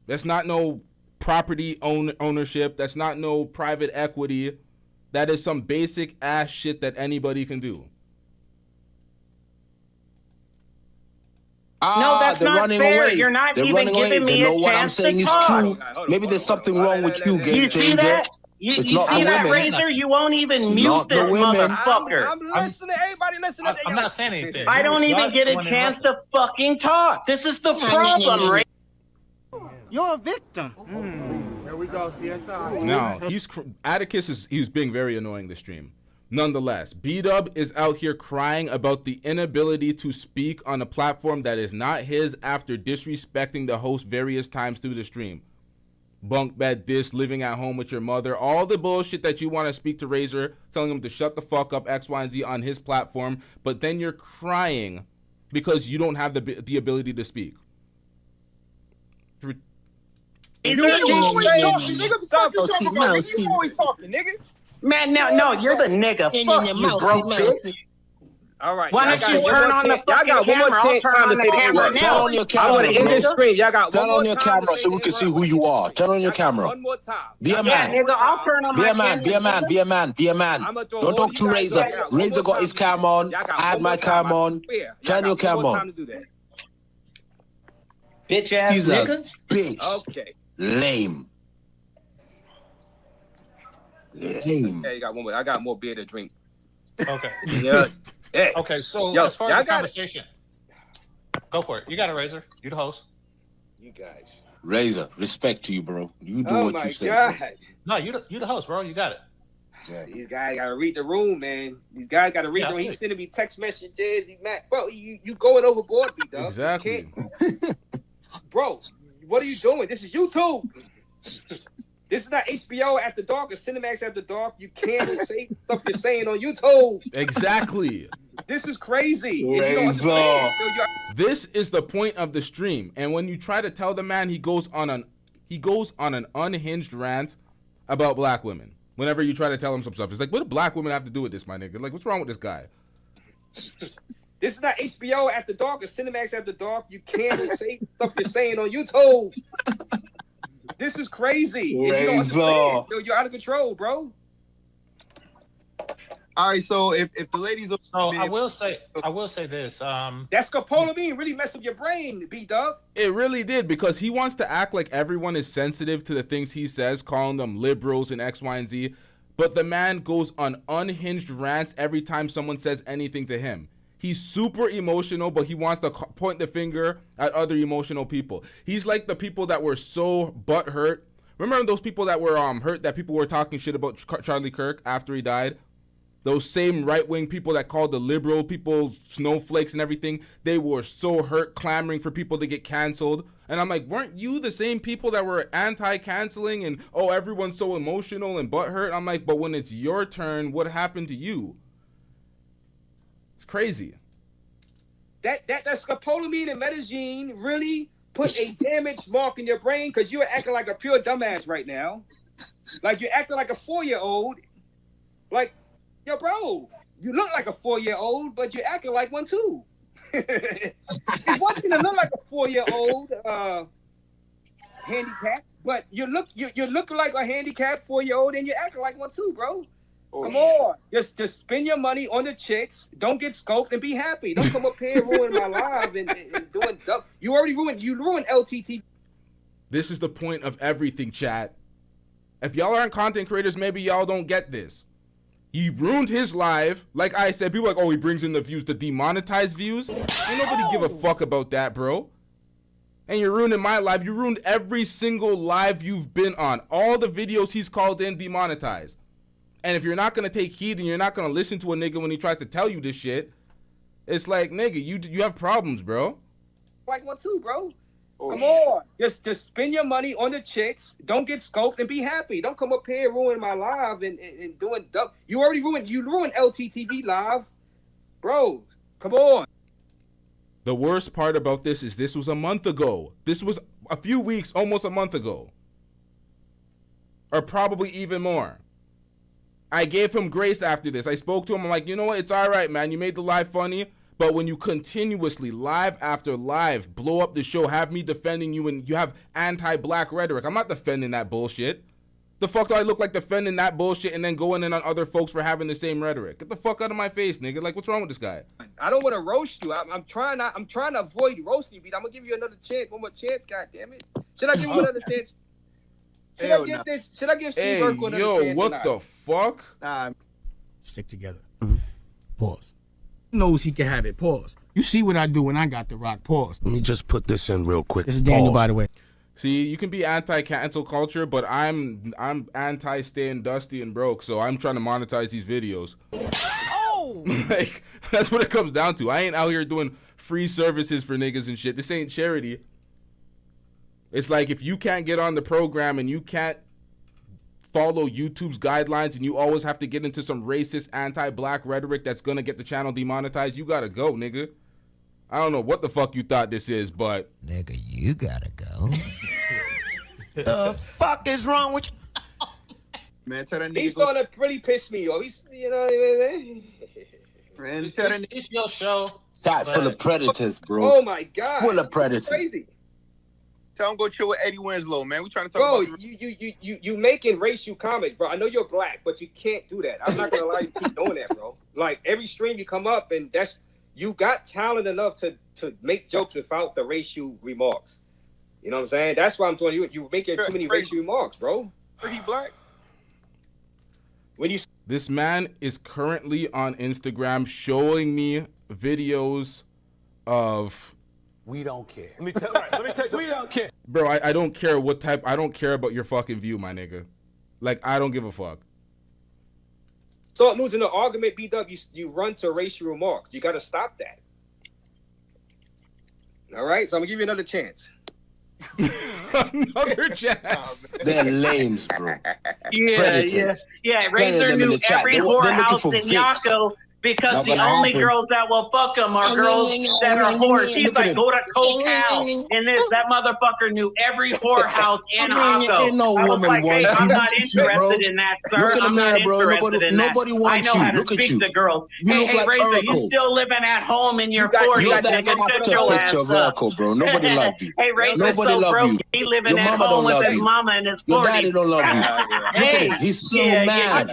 That's not no property ownership. That's not no private equity. That is some basic ass shit that anybody can do. No, that's not fair. Away. You're not They're even giving me a what I'm chance saying to is talk. true. Maybe there's something wrong with you, Game Changer. You see that? You It's see not the that, women. Razor? You won't even mute Not the this women. motherfucker. I'm listening. Everybody listening. I'm not saying anything. I don't even get a Y'all chance to fucking talk. This is the problem, Razor. You're a victim. There we go, CSI. No, Atticus he's being very annoying this stream. Nonetheless, Bdub is out here crying about the inability to speak on a platform that is not his after disrespecting the host various times through the stream. Bunk bed this, living at home with your mother, all the bullshit that you want to speak to Razor, telling him to shut the fuck up, X, Y, and Z on his platform, but then you're crying because you don't have the ability to speak. Man, no, you're the nigga. Fuck you, broke bitch. All right. Why don't you turn on the fucking camera? I'll turn on the camera Turn now. on your I camera, want to end this bro. stream. Y'all got Turn one on more your time camera to so say we can this see who you are. Turn on your camera. One more time. Be a Yeah, man. nigga, I'll turn on Be my a man, be a man, be a man, be a man. I'ma throw Don't all talk you to guys Razor. back out. One Razor more got time his to do cam that. on. Y'all got I had one my more time. cam on. I swear. Turn Y'all your got cam one more on. time to do that. bitch ass He's a nigga. bitch. Okay. Lame. Lame. Okay, you got one more. I got more beer to drink. Okay. Yeah. Hey. Okay, so Yo, as far as y'all the got it. conversation, go for it. You got it, Razor. You the host. You guys. Razor, respect to you, bro. You do Oh what my you say. God. Bro. No, you the host, bro. You got it. These guys gotta read the room, man. These guys gotta read the room. Yeah. He's sending me text messages. He mad, bro. You going overboard, Bdub. Exactly. Bro, what are you doing? This is YouTube. This is not HBO after dark or Cinemax after dark. You can't say stuff you're saying on YouTube. Exactly. This is crazy. And you don't understand. This is the point of the stream. And when you try to tell the man, he goes on an unhinged rant about black women. Whenever you try to tell him some stuff, it's like, what do black women have to do with this, my nigga? Like, what's wrong with this guy? This is not HBO after dark or Cinemax after dark. You can't say stuff you're saying on YouTube. This is crazy. And you don't understand. You're out of control, bro. All right, so if the ladies, so I will say this. That scopolamine really messed up your brain, Bdub. It really did, because he wants to act like everyone is sensitive to the things he says, calling them liberals and X, Y, and Z. But the man goes on unhinged rants every time someone says anything to him. He's super emotional, but he wants to point the finger at other emotional people. He's like the people that were so butthurt. Remember those people that were hurt that people were talking shit about Charlie Kirk after he died? Those same right-wing people that called the liberal people snowflakes and everything, they were so hurt, clamoring for people to get canceled. And I'm like, weren't you the same people that were anti-canceling and, oh, everyone's so emotional and butthurt? I'm like, but when it's your turn, what happened to you? It's crazy. That scopolamine and metazine really put a damaged mark in your brain, because you're acting like a pure dumbass right now. Like, you're acting like a 4-year-old. Like, yo, bro, you look like a 4-year-old, but you're acting like one too. It's one thing to look like a 4-year-old handicapped, but you're looking like a handicapped 4-year-old, and you're acting like one too, bro. Come on, just spend your money on the chicks. Don't get scoped and be happy. Don't come up here and ruin my life and doing stuff. You ruined LTTV. This is the point of everything, chat. If y'all aren't content creators, maybe y'all don't get this. He ruined his live. Like I said, people are like, oh, he brings in the views, the demonetized views. Ain't nobody give a fuck about that, bro. And you're ruining my life. You ruined every single live you've been on. All the videos he's called in demonetized. And if you're not going to take heed and you're not going to listen to a nigga when he tries to tell you this shit, it's like, nigga, you have problems, bro. Like one too, bro. Come on, just spend your money on the chicks. Don't get scoped and be happy. Don't come up here and ruin my live and doing dumb. You ruined LTTV live, bro. Come on. The worst part about this is this was a month ago. This was a few weeks, almost a month ago, or probably even more. I gave him grace after this. I spoke to him. I'm like, you know what? It's all right, man. You made the live funny. But when you continuously, live after live, blow up the show, have me defending you, and you have anti-black rhetoric, I'm not defending that bullshit. The fuck do I look like defending that bullshit and then going in on other folks for having the same rhetoric? Get the fuck out of my face, nigga. Like, what's wrong with this guy? I don't want to roast you. I'm trying to avoid roasting you, but I'm gonna give you another chance. One more chance, goddammit. Should I give him another chance? Should I give Steve Urkel another chance? Yo, what the fuck? Stick together. Pause. He knows he can have it. Pause. You see what I do when I got the rock. Pause. Let me just put this in real quick. This is Daniel, by the way. See, you can be anti-cancel culture, but I'm anti-staying dusty and broke, so I'm trying to monetize these videos. Oh! Like, that's what it comes down to. I ain't out here doing free services for niggas and shit. This ain't charity. It's like, if you can't get on the program and you can't follow YouTube's guidelines and you always have to get into some racist anti-black rhetoric that's gonna get the channel demonetized, you gotta go, nigga. I don't know what the fuck you thought this is, but nigga, you gotta go. The fuck is wrong with you? Man, tell that nigga. He's gonna really piss me off. He's, you know what I mean? Man, tell that nigga. It's your show. Chat full of predators, bro. Oh my god. Full of predators. Crazy. Tell him go chill with Eddie Winslow, man. We trying to talk Bro, about you making racial comments, bro. I know you're black, but you can't do that. I'm not gonna allow you to keep doing that, bro. Like, every stream you come up, and you got talent enough to make jokes without the racial remarks. You know what I'm saying? That's why I'm telling you, you're making too many racial remarks, bro. Is he black? This man is currently on Instagram showing me videos of. We don't care. Let me tell you, we don't care. Bro, I don't care what type. I don't care about your fucking view, my nigga. Like, I don't give a fuck. Start losing the argument, B-Dub, you run to racial remarks. You got to stop that. All right, so I'm going to give you another chance. Another chance. They're lames, bro. Yeah. Razor knew every whorehouse in Yaco because the only girls that will fuck him are girls that are whores. He's like, go to Cocal and that motherfucker knew every whorehouse in Yaco. No I was woman like, hey, wants I'm you, not interested bro. in that, sir. Look in the I'm mirror, not bro. interested in that. Nobody I wants know you. how to Look at speak you. to girls. You Hey, look like Razor, you Urkel. still living at home in your 40s, You're that nigga. Shut after your picture ass of up. Urkel, bro. Nobody loves you. Hey, Razor's Nobody so love broke. you. He living Your at mama home don't with love his you. mama in his 40s. Your daddy don't love you. Look at him. He's so mad.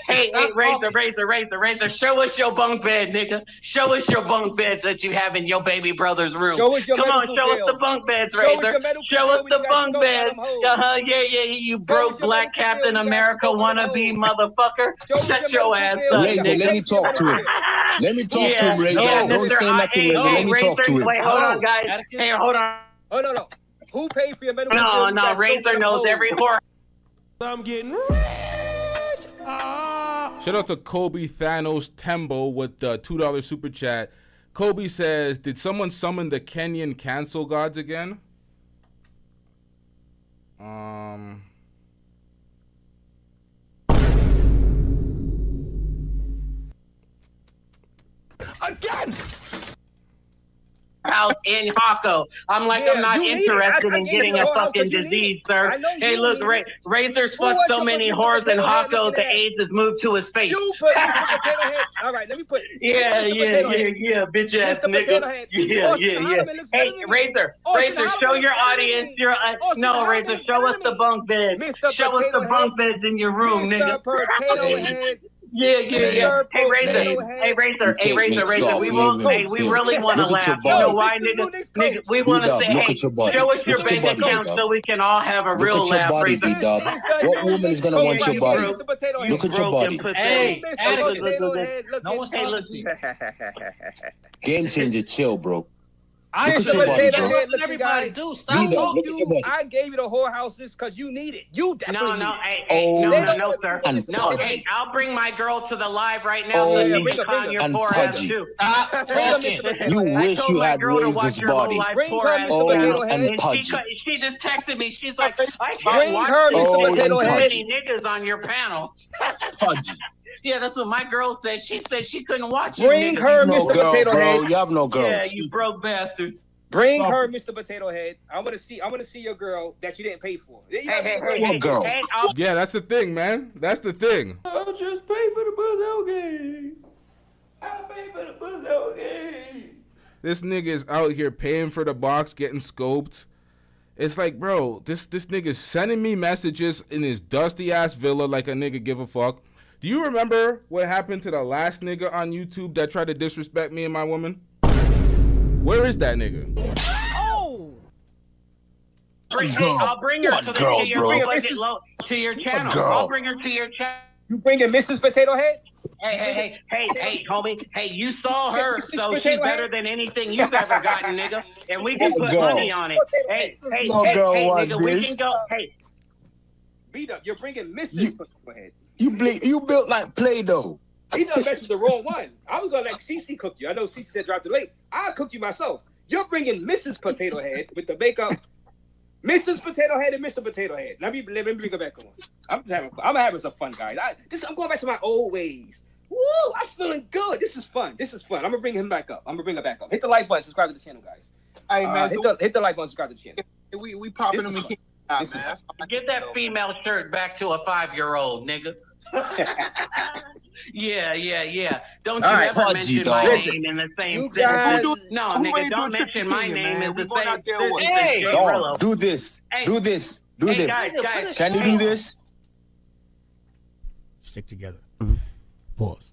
Hey, Razor, show us your bunk bed, nigga. Show us your bunk beds that you have in your baby brother's room. Show us your Come on, medical show us bill. the bunk beds, Show us Razor. your medical Show bill us when the you got bunk to go beds. down them hoes. Yeah, you broke black Captain America wannabe motherfucker. Shut your ass up, Razor, nigga. let me talk to him. Let me talk to him, Razor. Don't say nothing, Razor. Let me talk to him. Wait, hold on, guys. Hey, hold on. Oh, no. Who paid for your medical bill? No, Razor knows every whore. I'm getting rich. Shout out to Kobe Thanos Tembo with the $2 super chat. Kobe says, did someone summon the Kenyan cancel gods again? Again! House in Hako. I'm like, I'm not interested in getting a fucking disease, sir. Hey, look, Razor's fucked so many whores in Hako, the AIDS has moved to his face. You put Mr. Potato Head. All right, let me put it. Yeah, bitch ass nigga. Yeah. Hey, Razor, show your audience your no, Razor, show us the bunk beds. Show us the bunk beds in your room, nigga. Yeah. Hey, Razor. We really want to laugh. You know why, nigga? We want to say, hey, show us your bank account so we can all have a real laugh, Razor. What woman is gonna want your body? Look at your body. Hey, No one's talking to you. Game changer, chill, bro. I Look ain't at your body, Potato bro. Head. Look, Everybody guys. do. Stop talking. Look at your body. I gave you the whorehouses because you need it. You definitely need it. No, sir. And No, pudgy. hey, I'll bring my girl to the live right now so she can con your and poor ass pudgy. too. Stop talking. You wish you had Razor's body. And pudgy. She just texted me. She's like, I Bring can't watch her, this. Mr. There's Potato too Head. many niggas on your panel. Pudgy. Yeah, that's what my girl said. She said she couldn't watch Bring you her, niggas. No Mr. girl, Potato bro. Head. You have no girl. Yeah, you broke bastards. Bring her, Mr. Potato Head. I want to see your girl that you didn't pay for. Hey, girl. Yeah, that's the thing, man. That's the thing. I'll just pay for the pussy, okay? I'll pay for the pussy, okay? This nigga is out here paying for the box, getting scoped. It's like, bro, this nigga's sending me messages in his dusty ass villa like a nigga give a fuck. Do you remember what happened to the last nigga on YouTube that tried to disrespect me and my woman? Where is that nigga? Oh! I'll bring her to your channel. I'll bring her to your channel. You bringing Mrs. Potato Head? Hey, homie. Hey, you saw her, so she's better than anything you've ever gotten, nigga. And we can put money on it. Hey, nigga, we can go. Hey. Bdub, you're bringing Mrs. Potato Head. You built like Play-Doh. He done mentioned the wrong one. I was gonna let Cece cook you. I know Cece said drop the late. I'll cook you myself. You're bringing Mrs. Potato Head with the makeup. Mrs. Potato Head and Mr. Potato Head. Let me bring it back on. I'm having some fun, guys. I'm going back to my old ways. Woo! I'm feeling good. This is fun. I'm gonna bring him back up. Hit the like button. Subscribe to the channel, guys. Hey, man, hit the like button. Subscribe to the channel. We popping them and Get that female shirt back to a 5-year-old, nigga. Yeah. Don't you ever mention my name in the same sentence. No, nigga, don't mention my name in the same sentence. Hey, do this. Do this. Guys, can you do this? Stick together. Pause.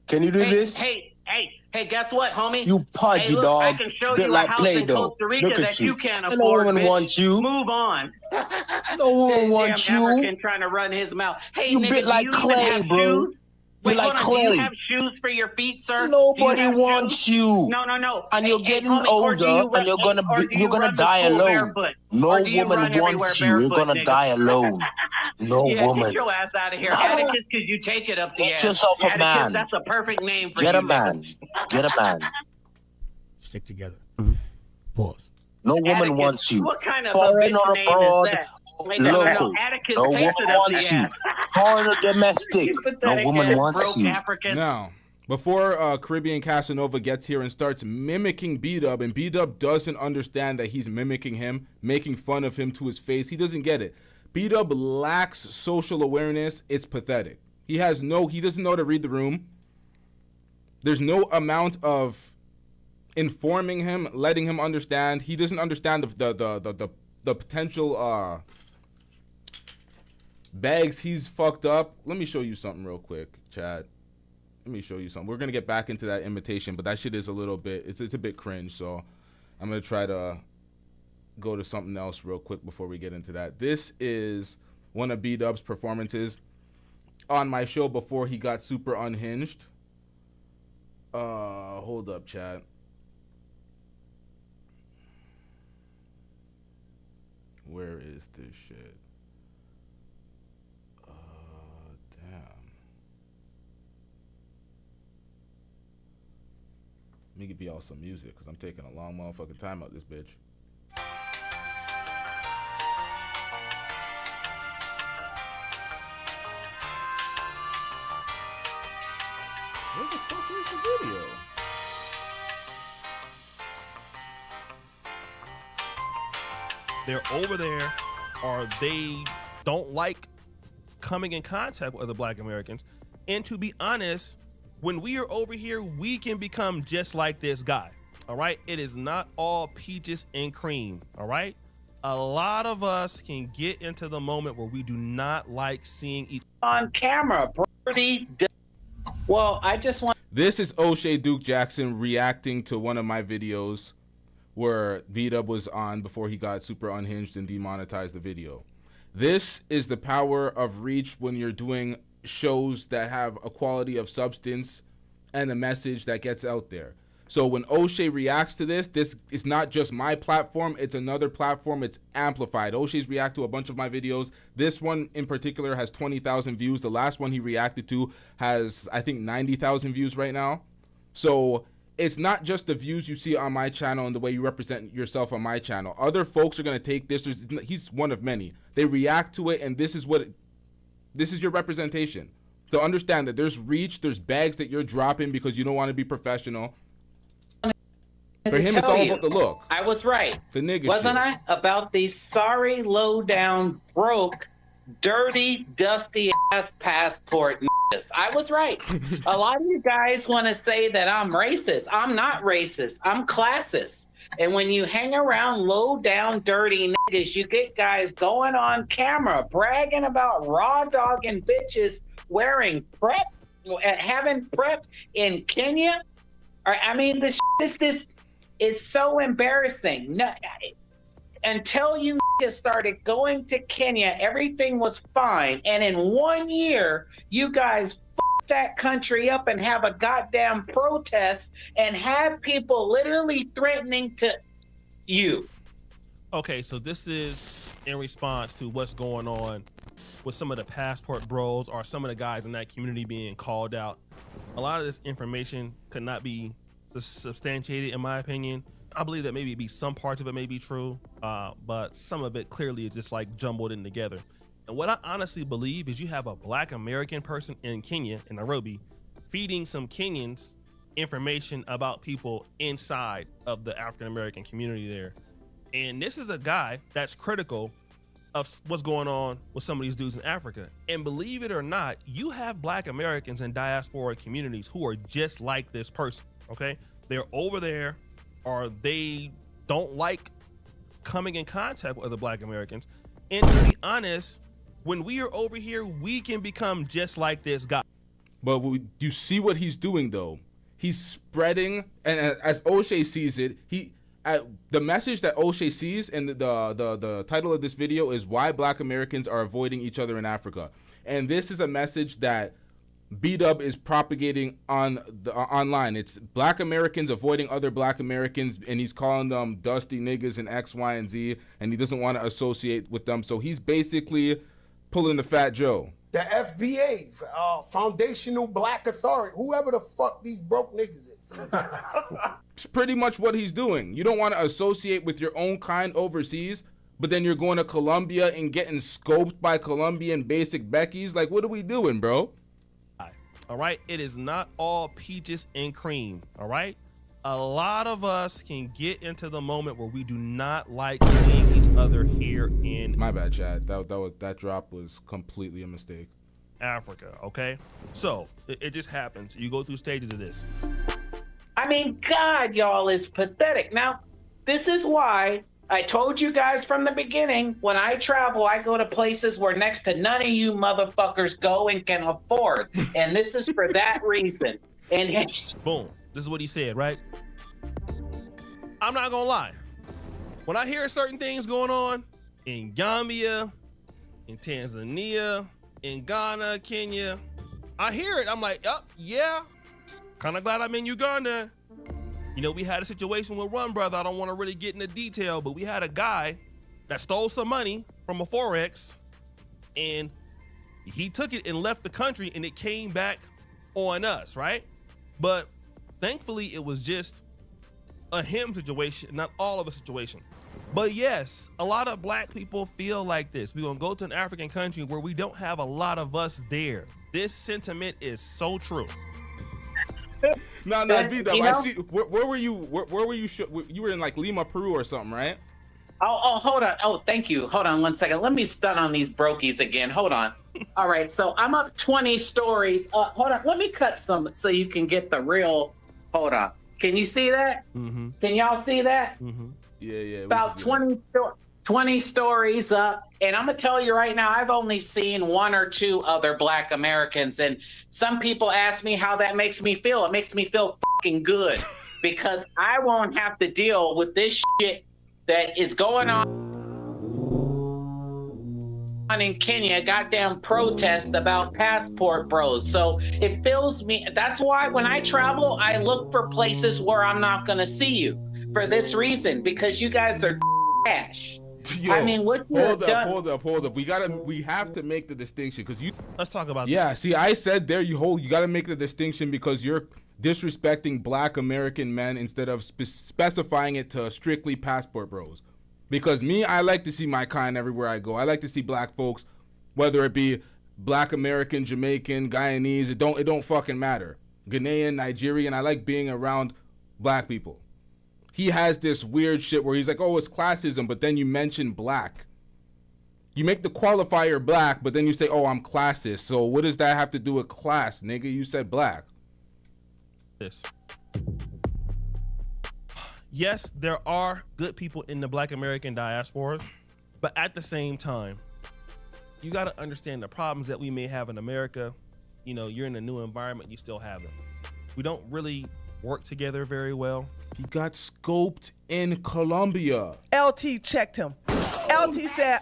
Can you do this? Hey, guess what, homie? You pudgy dog. I can show Bit you like a house Play-Doh. in Costa Rica that you can't afford, No woman bitch. wants you. Move on. No woman wants you. African trying to run his mouth. Hey, You nigga, bit like do you clay, even have bro. shoes? Wait, like hold on. Do you clay. have shoes for your feet, sir? Nobody Do you have wants shoes? you. No, no, no. And you're getting or do older, you run, and you're gonna or do you run to die school alone. barefoot? No Or do you woman run everywhere wants you. You're barefoot, gonna nigga? die alone. No Yeah, woman. get your ass out of here. No. Atticus, because you take it up the Get ass. yourself a Atticus, man. that's a perfect name for Get you, a man. Get a man. Stick together. Pause. No woman Atticus, wants you. what kind of Foreign a bitch or name abroad, is that? Wait, no, local. Atticus No takes woman it up the wants you. ass. Foreign or domestic. You No pathetic woman ass wants broke you. African. Now, before Caribbean Casanova gets here and starts mimicking Bdub, and Bdub doesn't understand that he's mimicking him, making fun of him to his face, he doesn't get it. Bdub lacks social awareness. It's pathetic. He doesn't know how to read the room. There's no amount of informing him, letting him understand. He doesn't understand the potential bags he's fucked up. Let me show you something real quick, Chad. Let me show you something. We're gonna get back into that imitation, but that shit is a little bit, it's a bit cringe, so I'm gonna try to go to something else real quick before we get into that. This is one of Bdub's performances on my show before he got super unhinged. Hold up, Chad. Where is this shit? Damn. Let me give y'all some music, because I'm taking a long motherfucking time out this bitch. Where the fuck is the video? They're over there, or they don't like coming in contact with other Black Americans. And to be honest, when we are over here, we can become just like this guy. All right. It is not all peaches and cream. All right. A lot of us can get into the moment where we do not like seeing each on camera. Well, I just want. This is O'Shea Duke Jackson reacting to one of my videos where Bdub was on before he got super unhinged and demonetized the video. This is the power of reach when you're doing shows that have a quality of substance and a message that gets out there. So when O'Shea reacts to this is not just my platform, it's another platform, it's amplified. O'Shea's react to a bunch of my videos. This one in particular has 20,000 views. The last one he reacted to has, I think, 90,000 views right now. So it's not just the views you see on my channel and the way you represent yourself on my channel. Other folks are going to take this. He's one of many. They react to it, and this is your representation. So understand that there's reach, there's bags that you're dropping because you don't want to be professional. For him, it's all about the look. I was right. The nigga Wasn't shit. I? About these sorry, low down, broke, dirty, dusty ass passport niggas. I was right. A lot of you guys want to say that I'm racist. I'm not racist. I'm classist. And when you hang around low down, dirty niggas, you get guys going on camera bragging about raw dogging bitches wearing prep, having prep in Kenya. Or, I mean, this is so embarrassing. No, until you started going to Kenya, everything was fine. And in 1 year, you guys fucked that country up and have a goddamn protest and have people literally threatening to you. Okay, so this is in response to what's going on with some of the passport bros or some of the guys in that community being called out. A lot of this information could not be substantiated, in my opinion. I believe that maybe some parts of it may be true, but some of it clearly is just like jumbled in together. And what I honestly believe is you have a Black American person in Kenya, in Nairobi, feeding some Kenyans information about people inside of the African American community there. And this is a guy that's critical of what's going on with some of these dudes in Africa. And believe it or not, you have Black Americans in diaspora communities who are just like this person, okay? They're over there, or they don't like coming in contact with other Black Americans. And to be honest, when we are over here, we can become just like this guy. But you see what he's doing, though. He's spreading, and as O'Shea sees it, the message that O'Shea sees, and the title of this video is why Black Americans are avoiding each other in Africa. And this is a message that Bdub is propagating on the online. It's black Americans avoiding other black Americans, and he's calling them dusty niggas and X, Y, and Z, and he doesn't want to associate with them. So he's basically pulling the Fat Joe. The FBA, Foundational Black Authority, whoever the fuck these broke niggas is. It's pretty much what he's doing. You don't want to associate with your own kind overseas, but then you're going to Colombia and getting scoped by Colombian basic Beckies. Like, what are we doing, bro? All right, it is not all peaches and cream. All right, a lot of us can get into the moment where we do not like seeing each other here in my bad, Chad. That drop was completely a mistake. Africa. Okay, so it just happens. You go through stages of this. I mean, God, y'all is pathetic. Now, this is why I told you guys from the beginning, when I travel, I go to places where next to none of you motherfuckers go and can afford. And this is for that reason. And boom, this is what he said, right? I'm not gonna lie. When I hear certain things going on in Gambia, in Tanzania, in Ghana, Kenya, I hear it. I'm like, oh, yeah, kind of glad I'm in Uganda. You know, we had a situation with Run Brother. I don't want to really get into detail, but we had a guy that stole some money from a Forex, and he took it and left the country, and it came back on us, right? But thankfully, it was just a him situation, not all of a situation. But yes, a lot of black people feel like this. We're going to go to an African country where we don't have a lot of us there. This sentiment is so true. No, Bdub, I see. Where were you? Where were you? You were in like Lima, Peru, or something, right? Oh, hold on. Oh, thank you. Hold on 1 second. Let me stun on these brokies again. Hold on. All right, so I'm up 20 stories. Hold on. Let me cut some so you can get the real. Hold on. Can you see that? Mm-hmm. Can y'all see that? Mm-hmm. Yeah. About 20 stories up. And I'm going to tell you right now, I've only seen 1 or 2 other black Americans. And some people ask me how that makes me feel. It makes me feel fucking good because I won't have to deal with this shit that is going on in Kenya, goddamn protest about passport bros. So it fills me. That's why when I travel, I look for places where I'm not going to see you for this reason, because you guys are trash. Yo, I mean, what you hold have up. We have to make the distinction because you. Let's talk about. Yeah, see, I said there. You got to make the distinction because you're disrespecting black American men instead of specifying it to strictly passport bros. Because me, I like to see my kind everywhere I go. I like to see black folks, whether it be black American, Jamaican, Guyanese. It don't fucking matter. Ghanaian, Nigerian. I like being around black people. He has this weird shit where he's like, oh, it's classism, but then you mention black. You make the qualifier black, but then you say, oh, I'm classist. So what does that have to do with class, nigga? You said black. This. Yes, there are good people in the black American diasporas, but at the same time, you got to understand the problems that we may have in America. You know, you're in a new environment, you still have them. We don't really work together very well. He got scoped in Colombia. LT checked him. LT said,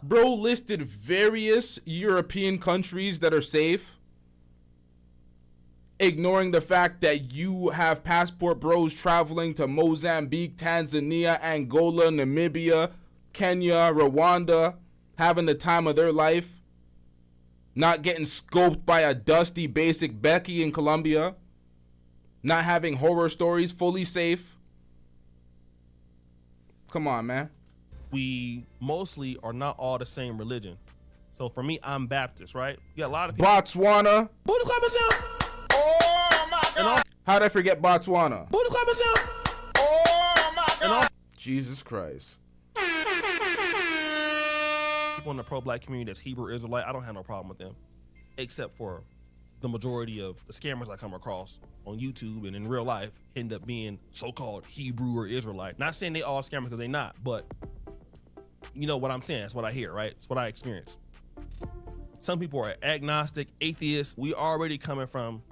Bro listed various European countries that are safe, ignoring the fact that you have passport bros traveling to Mozambique, Tanzania, Angola, Namibia, Kenya, Rwanda, having the time of their life, not getting scoped by a dusty basic Becky in Colombia, not having horror stories, fully safe. Come on, man. We mostly are not all the same religion. So for me, I'm Baptist, right? You got a lot of people. Botswana. Oh my God. How'd I forget Botswana? Oh my God. Jesus Christ. People in the pro-black community that's Hebrew Israelite, I don't have no problem with them, except for the majority of the scammers I come across on YouTube and in real life end up being so-called Hebrew or Israelite. Not saying they all scammers because they not, but you know what I'm saying. That's what I hear, right? It's what I experience. Some people are agnostic, atheists. We already coming from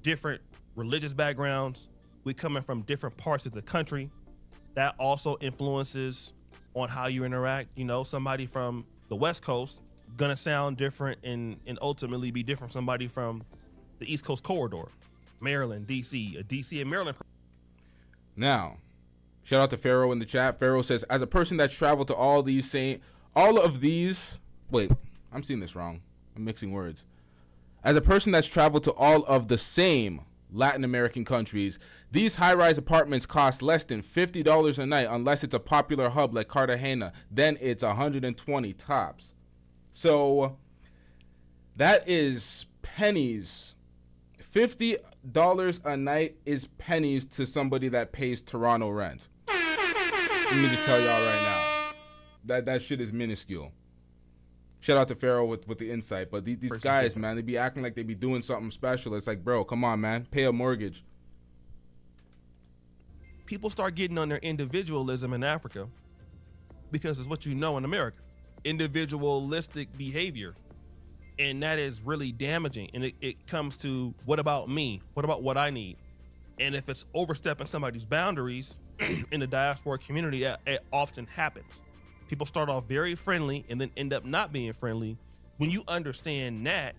different religious backgrounds. We coming from different parts of the country. That also influences on how you interact. You know, somebody from the West Coast gonna sound different and ultimately be different from somebody from the East Coast corridor, Maryland, DC, a DC and Maryland. Now, shout out to Pharaoh in the chat. Pharaoh says, as a person that's traveled to all of these, wait, I'm seeing this wrong. I'm mixing words. As a person that's traveled to all of the same Latin American countries, these high-rise apartments cost less than $50 a night unless it's a popular hub like Cartagena. Then it's $120 tops. So that is pennies. $50 a night is pennies to somebody that pays Toronto rent. Let me just tell y'all right now, that shit is minuscule. Shout out to Pharaoh with the insight, but these guys, man, they be acting like they be doing something special. It's like, bro, come on, man, pay a mortgage. People start getting on their individualism in Africa because it's what you know in America, individualistic behavior. And that is really damaging. And it comes to, what about me? What about what I need? And if it's overstepping somebody's boundaries in the diaspora community, it often happens. People start off very friendly and then end up not being friendly. When you understand that,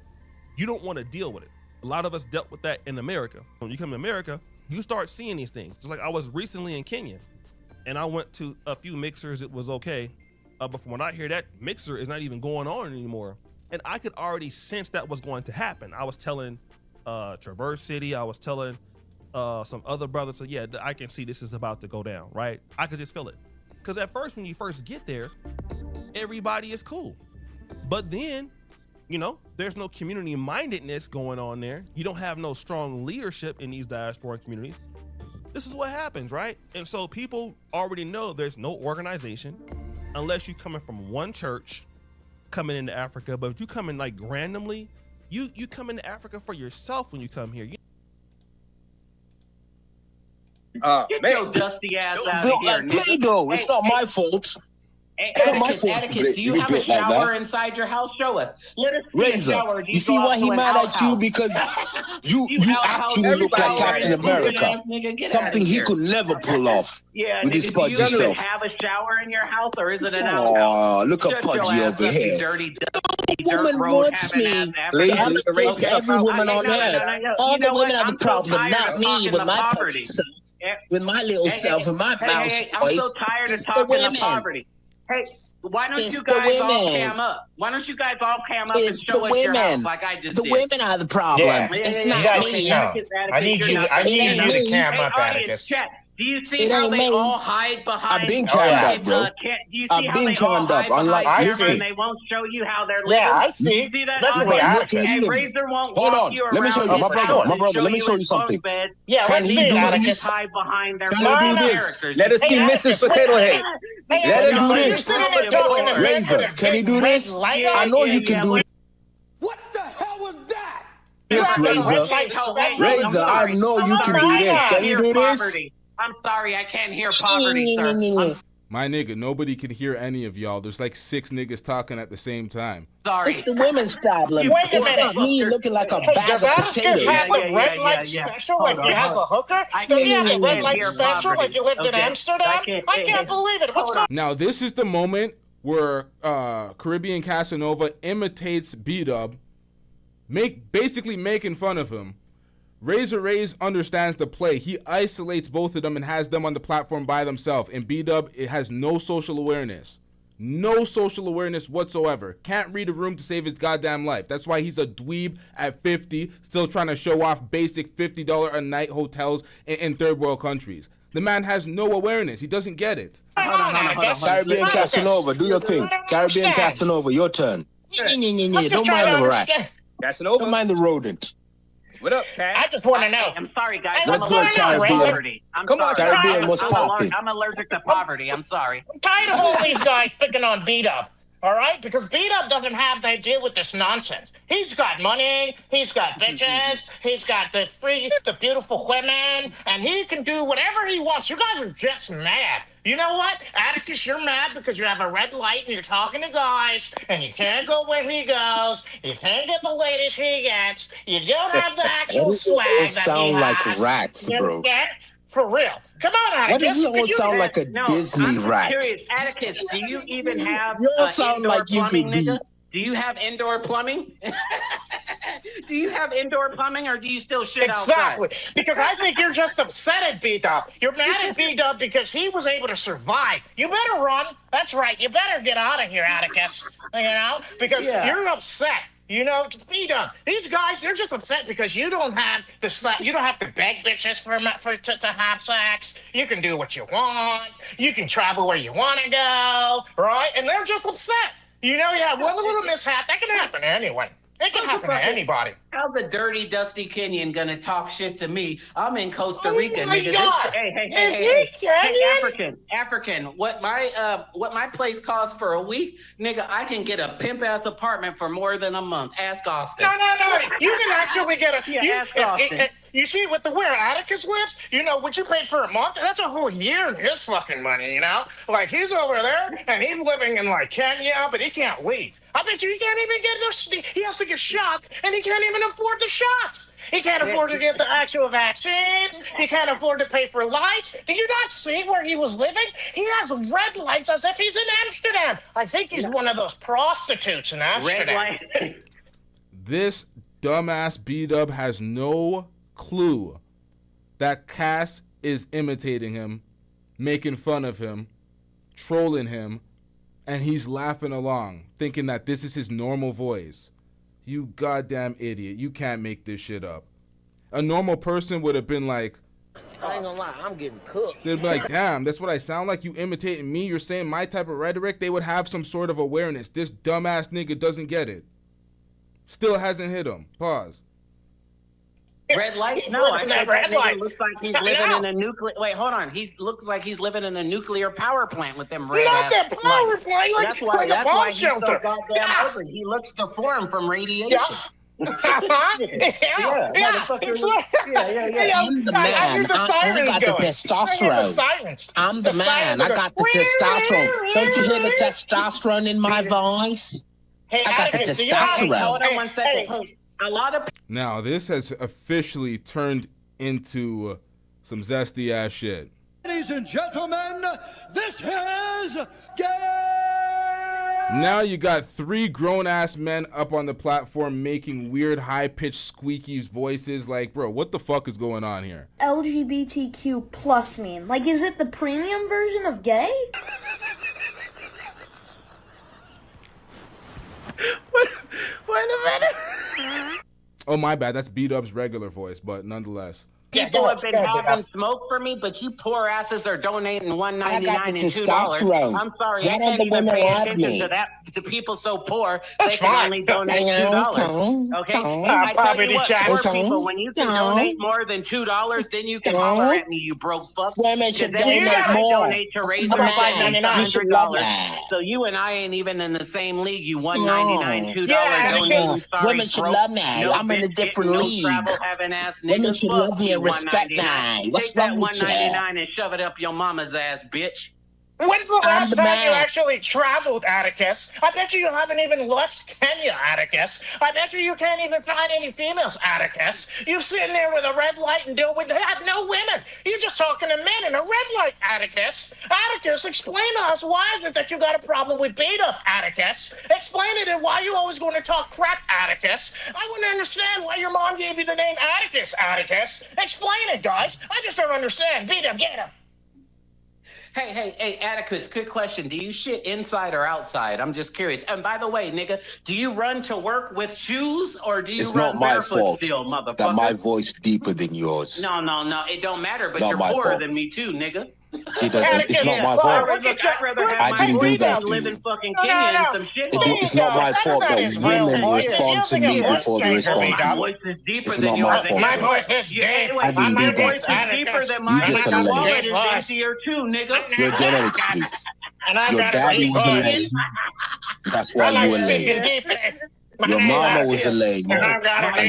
you don't want to deal with it. A lot of us dealt with that in America. When you come to America, you start seeing these things. Just like I was recently in Kenya and I went to a few mixers. It was okay. But from what I hear, that mixer is not even going on anymore. And I could already sense that was going to happen. I was telling Traverse City, I was telling some other brothers, so yeah, I can see this is about to go down, right? I could just feel it. Because at first, when you first get there, everybody is cool. But then, you know, there's no community mindedness going on there. You don't have no strong leadership in these diaspora communities. This is what happens, right? And so people already know there's no organization unless you're coming from one church coming into Africa. But if you come in like randomly, you come into Africa for yourself when you come here. Get your dusty ass out of here, nigga. Though. It's not my fault. Hey, Atticus, do you have a shower inside your house? Show us. Let us see a shower. You see why he mad at you? Because you actually look like Captain America. Something he could never pull off. Yeah, with his nigga, do you pudgy even self. have a shower in your house, or is it an outhouse? Oh, look at Pudgy over here. You dirty, Woman wants me. So I'm raised every woman on earth. All the women have a problem, not me with my pudgy self. With my little self and my mouse I'm so tired of talking to poverty. Hey, why don't you guys all cam up? Why don't you guys all cam up and show us your house like I just did? The women are the problem. Yeah. It's Yeah, not okay, me. Atticus, I need you to cam up, Atticus. Chat. Do you see how they all hide behind? I've been cammed up, bro. Do you see how they all hide behind camera and they won't show you how they're living? Yeah, I see. Do you see that? And Razor won't Hold walk on. you Let me show around you. My brother, let me show you his something. bunk bed. Yeah, Can he do this? Hide behind their Can he do this? characters. Let us see Mrs. Potato Head. Let him do this. Razor, can he do this? I know you can do it. What the hell was that? Yes, Razor. Razor, I know you can do this. Can you do this? I'm sorry, I can't hear poverty, sir. My nigga, nobody can hear any of y'all. There's like 6 niggas talking at the same time. Sorry. It's the women's problem. It's not me looking like a bag of potatoes. Does Atticus have a red light special like he has a hooker? Does he have a red light special like you lived in Amsterdam? I can't believe it. What's going on? Now, this is the moment where Caribbean Casanova imitates Bdub, basically making fun of him. Razor Rays understands the play. He isolates both of them and has them on the platform by themselves. And B-Dub, it has no social awareness. No social awareness whatsoever. Can't read a room to save his goddamn life. That's why he's a dweeb at 50, still trying to show off basic $50 a night hotels in third world countries. The man has no awareness. He doesn't get it. Caribbean Casanova, do your thing. Caribbean Casanova, your turn. Don't mind the rat. Casanova. Don't mind the rodent. What up, Cass? I just want to know. I'm sorry, guys. Let's go, Caribbean. Come on, Caribbean, what's popping? I'm allergic to poverty. I'm sorry. I'm tired of all these guys picking on Bdub. All right? Because Bdub doesn't have to deal with this nonsense. He's got money, he's got bitches, he's got the beautiful women, and he can do whatever he wants. You guys are just mad. You know what? Atticus, you're mad because you have a red light and you're talking to guys, and you can't go where he goes. You can't get the ladies he gets. You don't have the actual swag that he sound has. like rats, bro. For real. Come on, Atticus. Why does it all sound like a Disney rat? Curious, Atticus, do you even have You all sound like you could be Do you have indoor plumbing? Do you have indoor plumbing, or do you still shit Exactly. outside? Because I think you're just upset at B-Dub. You're mad at B-Dub because he was able to survive. You better run. That's right. You better get out of here, Atticus. You know, because you're upset. You know, B-Dub. These guys, they're just upset because you don't have you don't have to beg bitches to have sex. You can do what you want. You can travel where you want to go, right? And they're just upset. You know, one little mishap that can happen to anyone. It can happen to anybody. How's the dirty Dusty Kenyon gonna talk shit to me? I'm in Costa Rica, my nigga. God. Hey, African. What my place costs for a week, nigga, I can get a pimp ass apartment for more than a month. Ask Austin. No. You can actually get a. Ask Austin. You see, with where Atticus lives, you know, what you paid for a month, that's a whole year in his fucking money, you know? Like, he's over there, and he's living in, like, Kenya, but he can't leave. I bet you he can't even get he has to get shot, and he can't even afford the shots. He can't afford to get the actual vaccines. He can't afford to pay for lights. Did you not see where he was living? He has red lights as if he's in Amsterdam. I think he's one of those prostitutes in Amsterdam. Red light. This dumbass B-Dub has no clue that Cass is imitating him, making fun of him, trolling him, and he's laughing along, thinking that this is his normal voice. You goddamn idiot. You can't make this shit up. A normal person would have been like, I ain't gonna lie, I'm getting cooked. they'd be like, damn, that's what I sound like? You imitating me? You're saying my type of rhetoric? They would have some sort of awareness. This dumbass nigga doesn't get it. Still hasn't hit him. Pause. Red light? No, I think that nigga looks like he's living in a nuclear. Wait, hold on. He looks like he's living in a nuclear power plant with them red Not that power plant, like that's why he's so shelter. goddamn ugly. He looks deformed from radiation. Yeah. I'm the man. I got the testosterone. I'm the man. I got the testosterone. Don't you hear the testosterone in my voice? I got the testosterone. Hold on one second. A lot of Now, this has officially turned into some zesty ass shit. Ladies and gentlemen, this is Now you got 3 grown-ass men up on the platform making weird, high-pitched, squeaky voices. Like, bro, what the fuck is going on here? LGBTQ plus mean? Like, is it the premium version of gay? Wait a minute. Oh, my bad. That's B-Dub's regular voice, but nonetheless. People have been having smoke for me, but you poor asses are donating $1.99 and $2. I'm sorry, I can't even pay attention to that. To people so poor, they can only donate $2. Okay, I tell you what, poor people, when you can donate more than $2, then you can holler at me, you broke fuck. Women should Then you donate more. donate to raise $599. So you and I ain't even in the same league. You $1.99, $2 donating. Women should love me. I'm in a different league. Women should love me and respect me. What's Take that wrong with you? $1.99 and shove it up your mama's ass, bitch. When's the last time you actually traveled, Atticus? I bet you haven't even left Kenya, Atticus. I bet you can't even find any females, Atticus. You sitting there with a red light and deal with no women. You're just talking to men in a red light, Atticus. Atticus, explain to us why is it that you got a problem with Bdub, Atticus? Explain it and why you always going to talk crap, Atticus. I wouldn't understand why your mom gave you the name Atticus, Atticus. Explain it, guys. I just don't understand. Bdub, get him. Hey, Atticus, quick question. Do you shit inside or outside? I'm just curious. And by the way, nigga, do you run to work with shoes or do you It's run not my barefoot fault still, motherfucker? that my voice deeper than yours. No, it don't matter, but Not you're my poorer fault. than me too, nigga. It doesn't. It's not my fault. I'd rather have I didn't do that to live you. in fucking Kenya and some shit. It's not my fault that women respond to me before they respond to My you. voice is deeper It's than not my yours. fault. My voice is deep. I didn't do My that voice to is you. deeper than You mine. just a My lame. wallet is emptier too, nigga. Your genetics speaks. And I Your got a daddy deep was a voice. lame. That's why you were lame. Your mama was a lame. And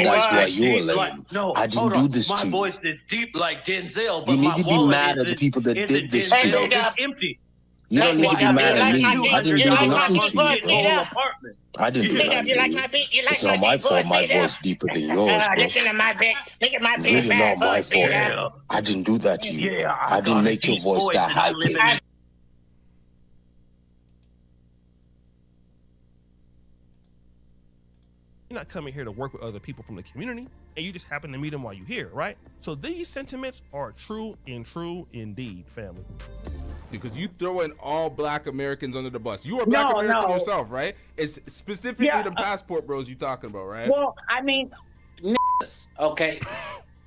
that's why you were lame. I didn't do this My to you. voice is deep like Denzel, but You need my to be wallet mad at the people that did this to you. empty. You don't need to be mad at me. I didn't do nothing to you, bro. I didn't do nothing to you. It's not my fault my voice deeper than yours, bro. Listen to my big, look at my big Really not bad my voice, fault. Bdub. I didn't do that to you. Yeah, I didn't make your voice that high pitched. not coming here to work with other people from the community, and you just happen to meet them while you're here, right? So these sentiments are true indeed, family. Because you throwing all black Americans under the bus. You are black American yourself, right? It's specifically the passport bros you talking about, right? Well, I mean, niggas, okay?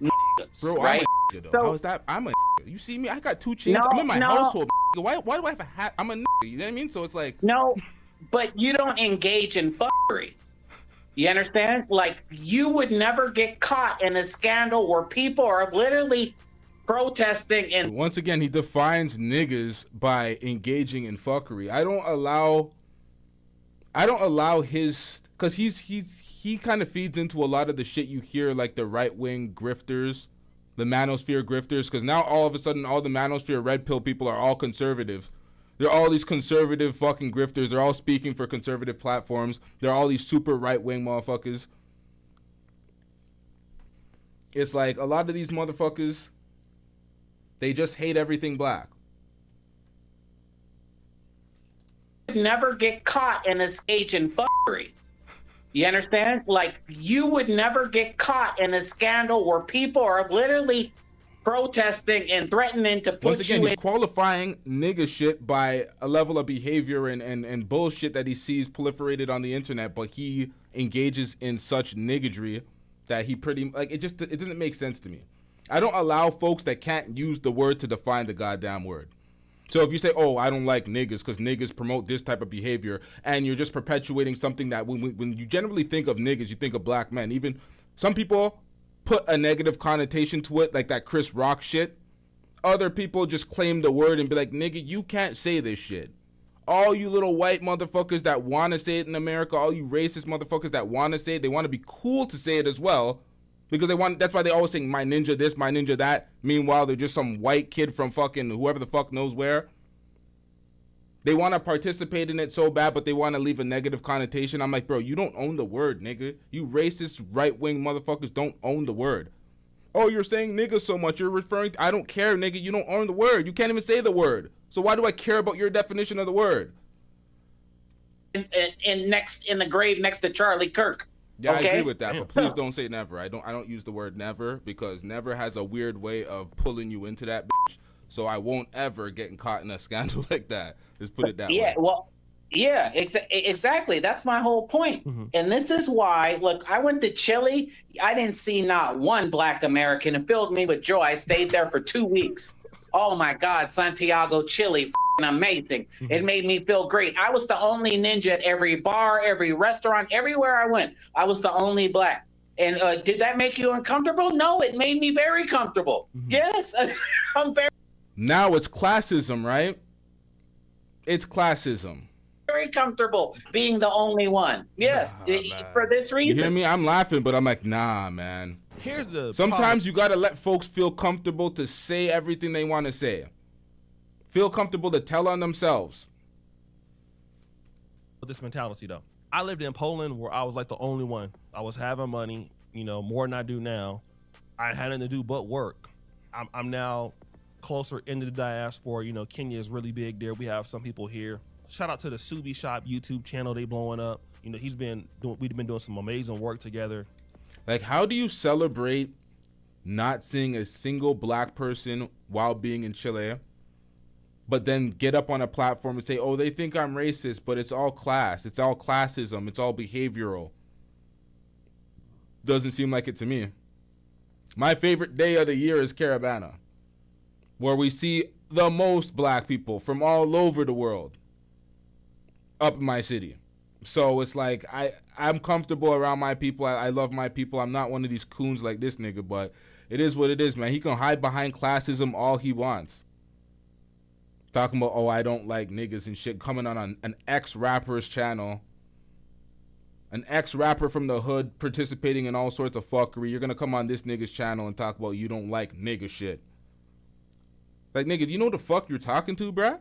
Niggas, bro, right? I'm a nigga, though. How is that? I'm a nigga. You see me? I got 2 chins. I'm in my household. Why do I have a hat? I'm a nigga. You know what I mean? So it's like... No, but you don't engage in fuckery. You understand? Like, you would never get caught in a scandal where people are literally protesting and... Once again, he defines niggas by engaging in fuckery. I don't allow his... Because he kind of feeds into a lot of the shit you hear, like the right-wing grifters, the manosphere grifters, because now all of a sudden all the manosphere red pill people are all conservative. They're all these conservative fucking grifters. They're all speaking for conservative platforms. They're all these super right-wing motherfuckers. It's like a lot of these motherfuckers, they just hate everything black. Never get caught in a stage in fuckery. You understand? Like, you would never get caught in a scandal where people are literally protesting and threatening to put Once again, you he's qualifying nigga shit by a level of behavior and bullshit that he sees proliferated on the internet, but he engages in such niggadry that he pretty, like, it doesn't make sense to me. I don't allow folks that can't use the word to define the goddamn word. So if you say, oh, I don't like niggas because niggas promote this type of behavior, and you're just perpetuating something that when you generally think of niggas, you think of black men. Even some people put a negative connotation to it, like that Chris Rock shit. Other people just claim the word and be like, nigga, you can't say this shit. All you little white motherfuckers that want to say it in America, all you racist motherfuckers that want to say it, they want to be cool to say it as well. Because that's why they always say my ninja this, my ninja that. Meanwhile, they're just some white kid from fucking whoever the fuck knows where. They want to participate in it so bad, but they want to leave a negative connotation. I'm like, bro, you don't own the word, nigga. You racist right-wing motherfuckers don't own the word. Oh, you're saying nigga so much. You're referring to, I don't care, nigga. You don't own the word. You can't even say the word. So why do I care about your definition of the word? in the grave next to Charlie Kirk. Yeah, okay? I agree with that, but please don't say never. I don't use the word never because never has a weird way of pulling you into that bitch. So I won't ever get caught in a scandal like that. Just put it that way. Yeah, well, yeah, exactly. That's my whole point. Mm-hmm. And this is why, look, I went to Chile. I didn't see not one black American. It filled me with joy. I stayed there for 2 weeks. Oh my God, Santiago, Chile, amazing. Mm-hmm. It made me feel great. I was the only ninja at every bar, every restaurant, everywhere I went. I was the only black. And did that make you uncomfortable? No, it made me very comfortable. Mm-hmm. Yes, I'm very. Now it's classism, right? It's classism. Very comfortable being the only one. Yes, for this reason. You hear me? I'm laughing, but I'm like, nah, man. Here's the Sometimes you gotta let folks feel comfortable to say everything they want to say. Feel comfortable to tell on themselves. This mentality, though. I lived in Poland where I was like the only one. I was having money, more than I do now. I had nothing to do but work. I'm now closer into the diaspora. Kenya is really big there. We have some people here. Shout out to the Subi Shop YouTube channel. They blowing up. We've been doing some amazing work together. Like, how do you celebrate not seeing a single black person while being in Chile, but then get up on a platform and say, oh, they think I'm racist, but it's all class. It's all classism. It's all behavioral. Doesn't seem like it to me. My favorite day of the year is Caravana, where we see the most black people from all over the world up in my city. So it's like I'm comfortable around my people. I love my people. I'm not one of these coons like this nigga, but it is what it is, man. He can hide behind classism all he wants. Talking about, oh, I don't like niggas and shit, coming on an ex-rapper's channel. An ex-rapper from the hood participating in all sorts of fuckery. You're going to come on this nigga's channel and talk about you don't like nigga shit. Like, nigga, do you know what the fuck you're talking to, bruh?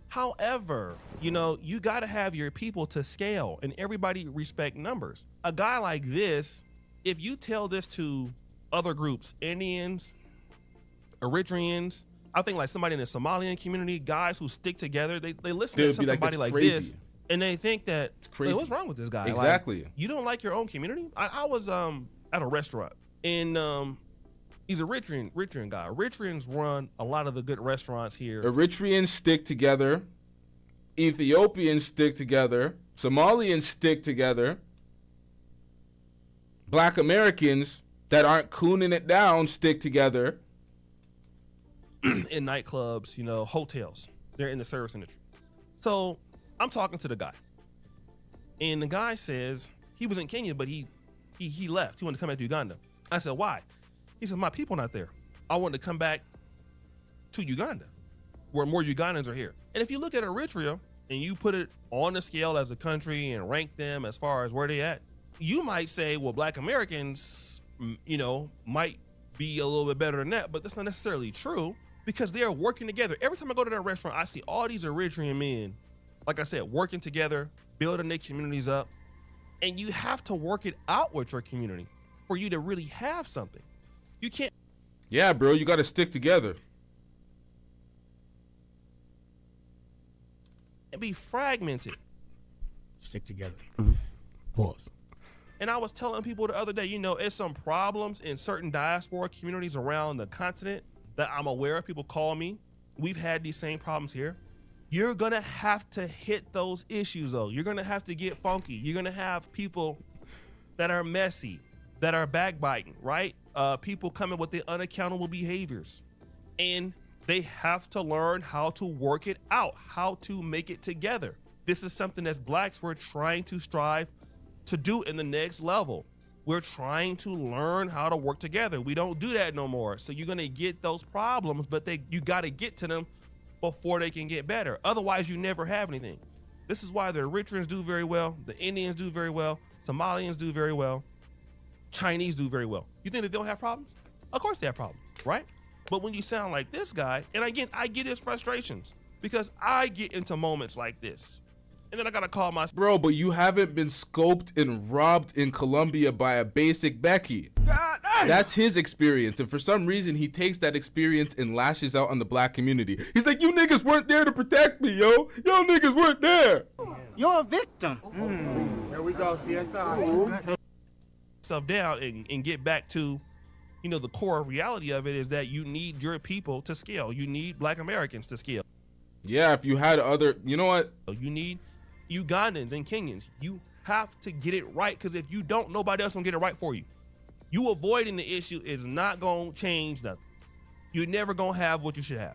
However, you got to have your people to scale, and everybody respect numbers. A guy like this, if you tell this to other groups, Indians, Eritreans, I think like somebody in the Somalian community, guys who stick together, they listen to somebody like this, And they think that, crazy. Like, what's wrong with this guy? Exactly. Like, you don't like your own community? I was at a restaurant, and he's a Eritrean guy. Eritreans run a lot of the good restaurants here. Eritreans stick together. Ethiopians stick together. Somalians stick together. Black Americans that aren't cooning it down stick together. In nightclubs, you know, hotels. They're in the service industry. So I'm talking to the guy, and the guy says he was in Kenya, but he left. He wanted to come back to Uganda. I said, why? He said, my people not there. I wanted to come back to Uganda, where more Ugandans are here. And if you look at Eritrea and you put it on the scale as a country and rank them as far as where they at, you might say, well, Black Americans, you know, might be a little bit better than that, but that's not necessarily true, because they are working together. Every time I go to that restaurant, I see all these Eritrean men, like I said, working together, building their communities up. And you have to work it out with your community for you to really have something. You can't. Yeah, bro, you got to stick together. And be fragmented. Stick together. Pause. And I was telling people the other day, you know, it's some problems in certain diaspora communities around the continent that I'm aware of. People call me. We've had these same problems here. You're going to have to hit those issues, though. You're going to have to get funky. You're going to have people that are messy, that are backbiting, right? People coming with their unaccountable behaviors. And they have to learn how to work it out, how to make it together. This is something as Blacks we're trying to strive to do in the next level. We're trying to learn how to work together. We don't do that no more. So you're gonna get those problems, but you gotta get to them before they can get better. Otherwise, you never have anything. This is why the Eritreans do very well, the Indians do very well, Somalians do very well, Chinese do very well. You think that they don't have problems? Of course they have problems, right? But when you sound like this guy, and again, I get his frustrations because I get into moments like this. And then I gotta call my bro, but you haven't been scoped and robbed in Colombia by a basic Becky. That's his experience, and for some reason he takes that experience and lashes out on the Black community. He's like, you niggas weren't there to protect me, yo. Y'all niggas weren't there. You're a victim. There we go, CSI. Stuff down and get back to, you know, the core reality of it is that you need your people to scale. You need Black Americans to scale. Yeah, if you had other, you know what? You need Ugandans and Kenyans. You have to get it right, because if you don't, nobody else gonna get it right for you. You avoiding the issue is not gonna change nothing. You're never gonna have what you should have.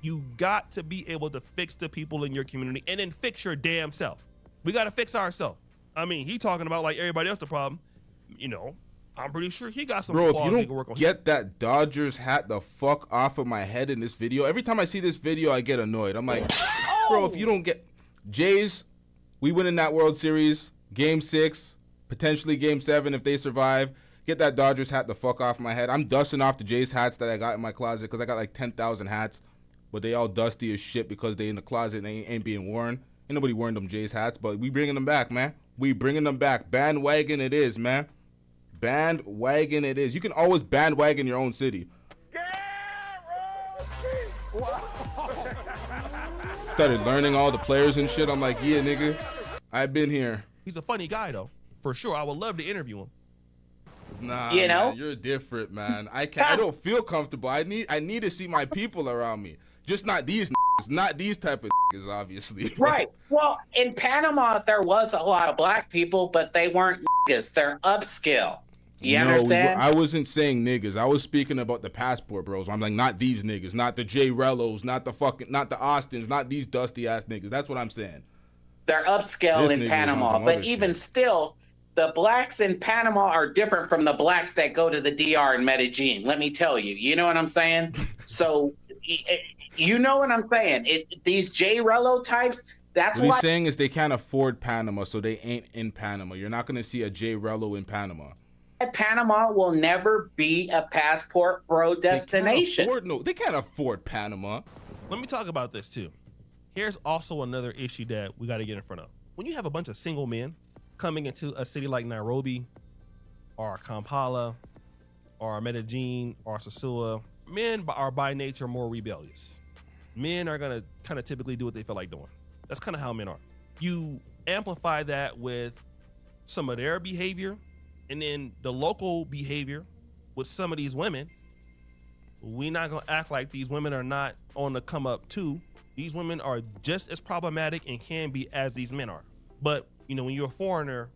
You got to be able to fix the people in your community and then fix your damn self. We gotta fix ourselves. I mean, he talking about like everybody else the problem. You know, I'm pretty sure he got some. Bro, if flaws you he can work don't on. get that Dodgers hat the fuck off of my head in this video, every time I see this video, I get annoyed. I'm like, bro, if you don't get Jays, we win in that World Series, Game 6, potentially Game 7 if they survive. Get that Dodgers hat the fuck off my head. I'm dusting off the Jays hats that I got in my closet because I got like 10,000 hats, but they all dusty as shit because they in the closet and they ain't being worn. Ain't nobody wearing them Jays hats, but we bringing them back, man. We bringing them back. Bandwagon it is, man. Bandwagon it is. You can always bandwagon your own city. Started learning all the players and shit. I'm like, yeah, nigga, I've been here. He's a funny guy though, for sure. I would love to interview him. Nah, You know? man, you're different, man. I don't feel comfortable. I need to see my people around me. Just not these niggas, not these type of niggas, obviously. Right. Well, in Panama, there was a lot of Black people, but they weren't niggas. They're upscale. You understand? I wasn't saying niggas. I was speaking about the passport bros. I'm like, not these niggas, not the J Rellos, not the Austins, not these dusty ass niggas. That's what I'm saying. They're upscale This in nigga was on Panama, some but other even shit. still, the Blacks in Panama are different from the Blacks that go to the DR in Medellin. Let me tell you. You know what I'm saying? So, you know what I'm saying? These J Rello types. That's What why he's saying is they can't afford Panama, so they ain't in Panama. You're not gonna see a J Rello in Panama. Panama will never be a passport bro destination. They can't afford Panama. Let me talk about this too. Here's also another issue that we got to get in front of. When you have a bunch of single men coming into a city like Nairobi or Kampala or Medellin or Sosua, men are by nature more rebellious. Men are going to kind of typically do what they feel like doing. That's kind of how men are. You amplify that with some of their behavior, and then the local behavior with some of these women. We're not gonna act like these women are not on the come up too. These women are just as problematic and can be as these men are. But you know, when you're a foreigner,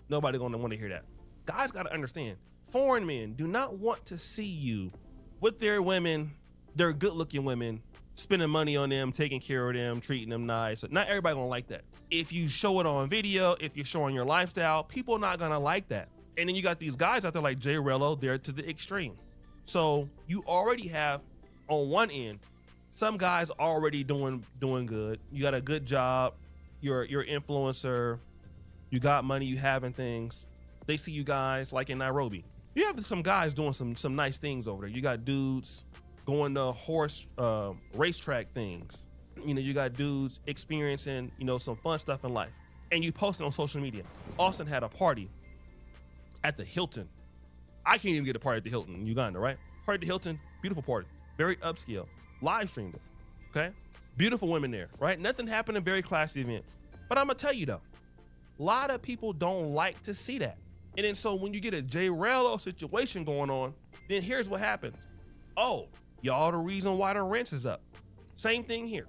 nobody gonna want to hear that. Guys gotta understand, foreign men do not want to see you with their women, their good looking women, spending money on them, taking care of them, treating them nice. Not everybody gonna like that. If you show it on video, if you're showing your lifestyle, people are not gonna like that. And then you got these guys out there like Jay Rello, they're to the extreme. So you already have on one end, some guys already doing good. You got a good job, you're influencer, you got money, you having things. They see you guys like in Nairobi. You have some guys doing some nice things over there. You got dudes going to horse racetrack things. You know, you got dudes experiencing, you know, some fun stuff in life. And you post it on social media. Austin had a party at the Hilton. I can't even get a party at the Hilton in Uganda, right? Party at the Hilton, beautiful party, very upscale. Live streamed it, okay? Beautiful women there, right? Nothing happened, a very classy event. But I'm gonna tell you though, a lot of people don't like to see that. And then so when you get a Jay Rello situation going on, then here's what happens. Oh, y'all the reason why the rent is up. Same thing here.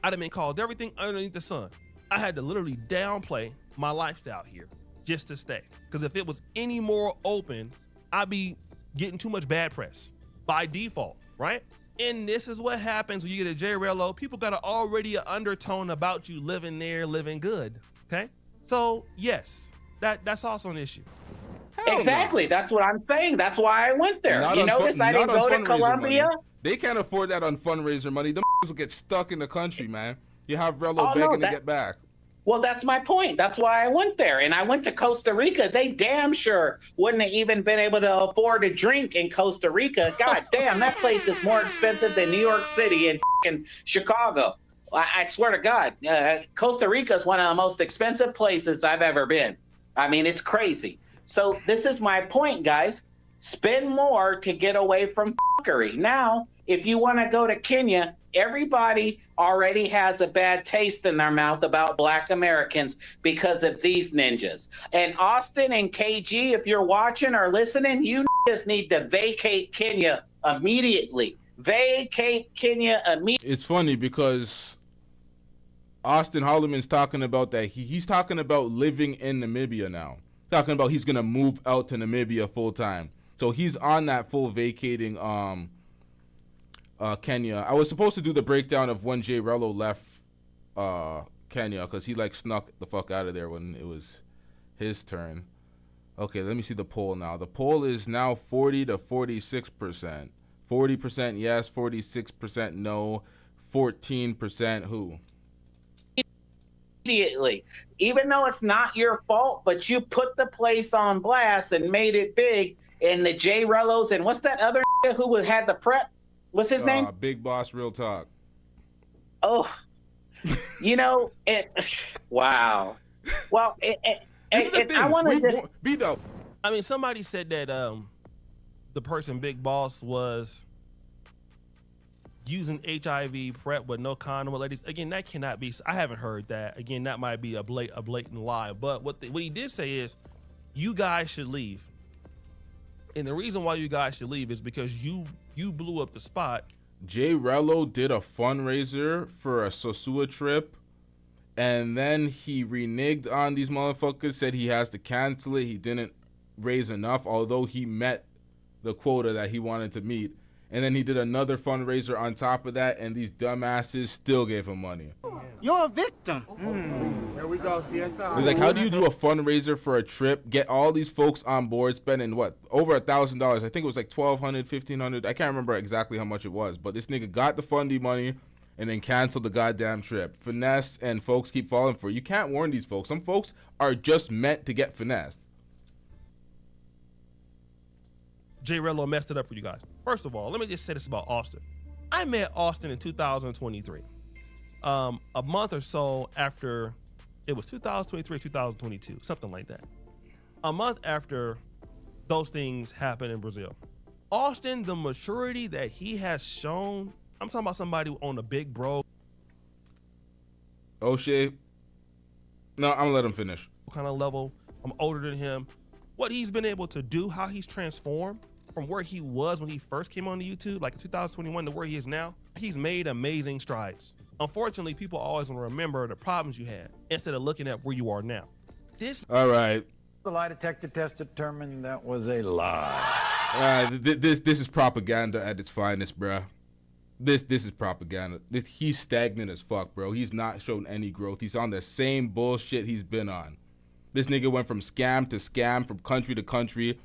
I done been called everything underneath the sun. I had to literally downplay my lifestyle here just to stay. Because if it was any more open, I'd be getting too much bad press by default, right? And this is what happens when you get a Jay Rello. People got already an undertone about you living there, living good, okay? So yes, that's also an issue. Exactly. That's what I'm saying. That's why I went there. Not You on notice I not didn't on go to fundraiser Colombia. money. They can't afford that on fundraiser money. Them will get stuck in the country, man. You have Rello Oh, no, begging to that- get back. Well, that's my point. That's why I went there. And I went to Costa Rica. They damn sure wouldn't have even been able to afford a drink in Costa Rica. God damn, that place is more expensive than New York City and fucking Chicago. I swear to God, Costa Rica is one of the most expensive places I've ever been. I mean, it's crazy. So this is my point, guys. Spend more to get away from fuckery. Now, if you want to go to Kenya, everybody already has a bad taste in their mouth about Black Americans because of these ninjas. And Austin and KG, if you're watching or listening, you just need to vacate Kenya immediately. Vacate Kenya immediately. It's funny because Austin Holloman's talking about that. He's talking about living in Namibia now. Talking about he's gonna move out to Namibia full time. So he's on that full vacating Kenya. I was supposed to do the breakdown of when Jay Rello left Kenya because he like snuck the fuck out of there when it was his turn. Okay, let me see the poll now. The poll is now 40 to 46%. 40% yes, 46% no, 14% who? Immediately, even though it's not your fault, but you put the place on blast and made it big. And the Jay Rellos and what's that other who had the prep? What's his name? Big Boss Real Talk. Oh, you know it. Wow. Well, I want to just Bdub. I mean, somebody said that the person Big Boss was using HIV PrEP with no condom with ladies. Again, that cannot be. I haven't heard that. Again, that might be a blatant lie. But what he did say is, you guys should leave. And the reason why you guys should leave is because you blew up the spot. Jay Rello did a fundraiser for a Sosua trip, and then he reneged on these motherfuckers, said he has to cancel it. He didn't raise enough, although he met the quota that he wanted to meet. And then he did another fundraiser on top of that, and these dumbasses still gave him money. You're a victim. Here we go, CSI. He's like, how do you do a fundraiser for a trip, get all these folks on board, spending what, over $1,000? I think it was like $1,200, $1,500. I can't remember exactly how much it was, but this nigga got the funding money and then canceled the goddamn trip. Finesse and folks keep falling for it. You can't warn these folks. Some folks are just meant to get finessed. Jay Rello messed it up for you guys. First of all, let me just say this about Austin. I met Austin in 2023. A month or so after, it was 2023, 2022, something like that. A month after those things happened in Brazil. Austin, the maturity that he has shown, I'm talking about somebody on a big bro. O'Shea. No, I'm gonna let him finish. What kind of level? I'm older than him. What he's been able to do, how he's transformed from where he was when he first came on the YouTube, like in 2021 to where he is now, he's made amazing strides. Unfortunately, people always want to remember the problems you had instead of looking at where you are now. All right. The lie detector test determined that was a lie. This is propaganda at its finest, bruh. This is propaganda. He's stagnant as fuck, bro. He's not shown any growth. He's on the same bullshit he's been on. This nigga went from scam to scam, from country to country.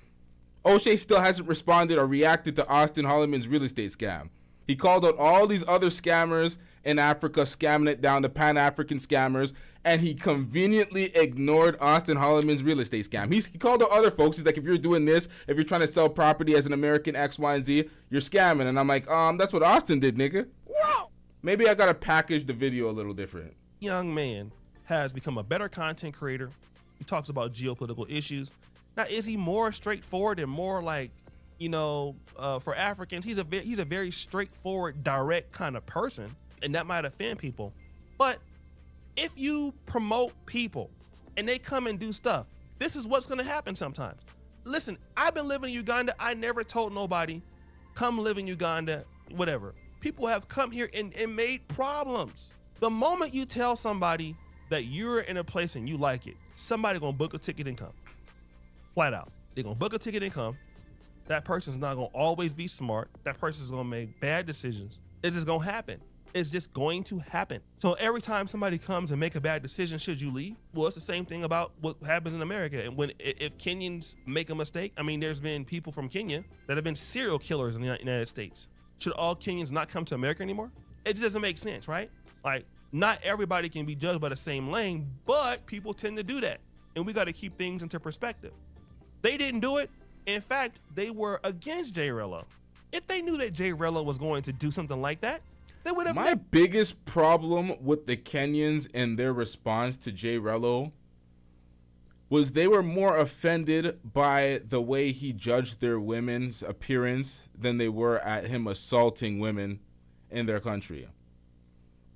O'Shea still hasn't responded or reacted to Austin Holloman's real estate scam. He called out all these other scammers in Africa, scamming it down to Pan-African scammers, and he conveniently ignored Austin Holloman's real estate scam. He called out other folks. He's like, if you're doing this, if you're trying to sell property as an American X, Y, and Z, you're scamming. And I'm like, that's what Austin did, nigga. Whoa. Maybe I gotta package the video a little different. Young man has become a better content creator. He talks about geopolitical issues. Now, is he more straightforward and more like, for Africans? He's a very straightforward, direct kind of person, and that might offend people. But if you promote people and they come and do stuff, this is what's gonna happen sometimes. Listen, I've been living in Uganda. I never told nobody, come live in Uganda, whatever. People have come here and made problems. The moment you tell somebody that you're in a place and you like it, somebody gonna book a ticket and come. Flat out. They're gonna book a ticket and come. That person's not gonna always be smart. That person's gonna make bad decisions. It's just gonna happen. It's just going to happen. So every time somebody comes and make a bad decision, should you leave? Well, it's the same thing about what happens in America. And if Kenyans make a mistake, I mean, there's been people from Kenya that have been serial killers in the United States. Should all Kenyans not come to America anymore? It just doesn't make sense, right? Like, not everybody can be judged by the same lane, but people tend to do that. And we got to keep things into perspective. They didn't do it. In fact, they were against Jay Rello. If they knew that Jay Rello was going to do something like that, they would have. My biggest problem with the Kenyans and their response to Jay Rello was they were more offended by the way he judged their women's appearance than they were at him assaulting women in their country.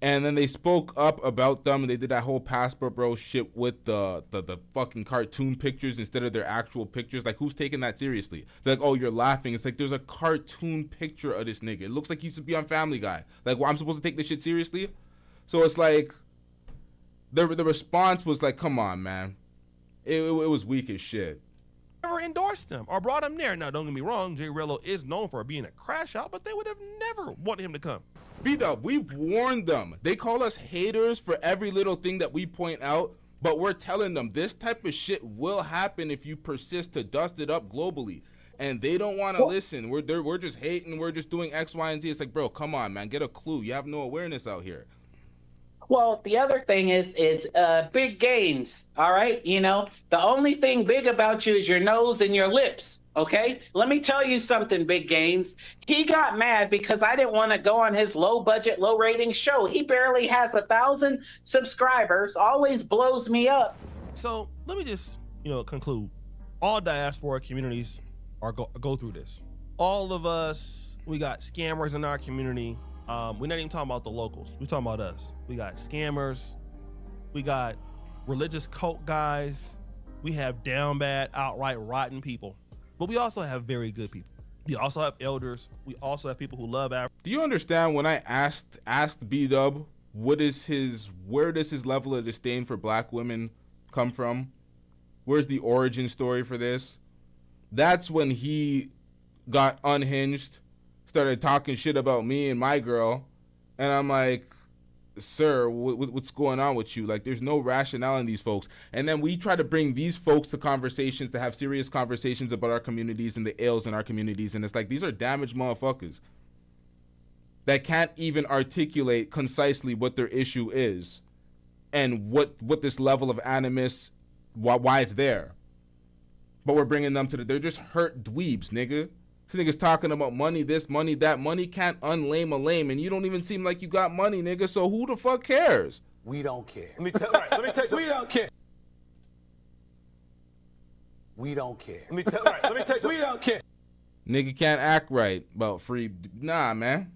And then they spoke up about them, and they did that whole passport bro shit with the fucking cartoon pictures instead of their actual pictures. Like, who's taking that seriously? They're like, oh, you're laughing. It's like, there's a cartoon picture of this nigga. It looks like he should be on Family Guy. Like, well, I'm supposed to take this shit seriously? So it's like, the response was like, come on, man. It was weak as shit. Never endorsed him or brought him there. Now, don't get me wrong, Jay Rello is known for being a crash out, but they would have never wanted him to come. Bdub, we've warned them. They call us haters for every little thing that we point out, but we're telling them this type of shit will happen if you persist to dust it up globally. And they don't want to listen. We're just hating. We're just doing X, Y, and Z. It's like, bro, come on, man. Get a clue. You have no awareness out here. Well, the other thing is big gains, all right? The only thing big about you is your nose and your lips, okay? Let me tell you something, Big Gains. He got mad because I didn't want to go on his low-budget, low-rating show. He barely has 1,000 subscribers, always blows me up. So let me just, conclude. All diaspora communities go through this. All of us, we got scammers in our community. We're not even talking about the locals. We're talking about us. We got scammers. We got religious cult guys. We have down bad, outright rotten people. But we also have very good people. We also have elders. We also have people who love Africa. Do you understand when I asked Bdub where does his level of disdain for black women come from? Where's the origin story for this? That's when he got unhinged, started talking shit about me and my girl, and I'm like, sir, what's going on with you? Like, there's no rationale in these folks. And then we try to bring these folks to conversations, to have serious conversations about our communities and the ills in our communities, and it's like, these are damaged motherfuckers that can't even articulate concisely what their issue is and what this level of animus, why it's there. But we're bringing them to they're just hurt dweebs, nigga. This nigga's talking about money, this, money, that. Money can't unlame a lame, and you don't even seem like you got money, nigga, so who the fuck cares? We don't care. Let me tell you something. We don't care. We don't care. Let me tell you something. We don't care. Nigga can't act right about free. Nah, man.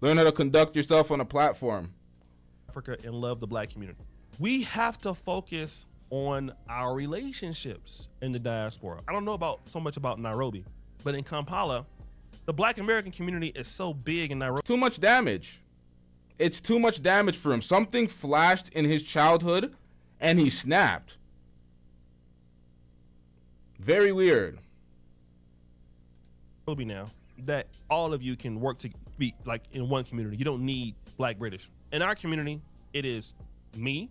Learn how to conduct yourself on a platform. Africa and love the black community. We have to focus on our relationships in the diaspora. I don't know so much about Nairobi, but in Kampala, the black American community is so big in Nairobi. Too much damage. It's too much damage for him. Something flashed in his childhood and he snapped. Very weird. Nairobi now that all of you can work to be like in one community. You don't need black British. In our community, it is me,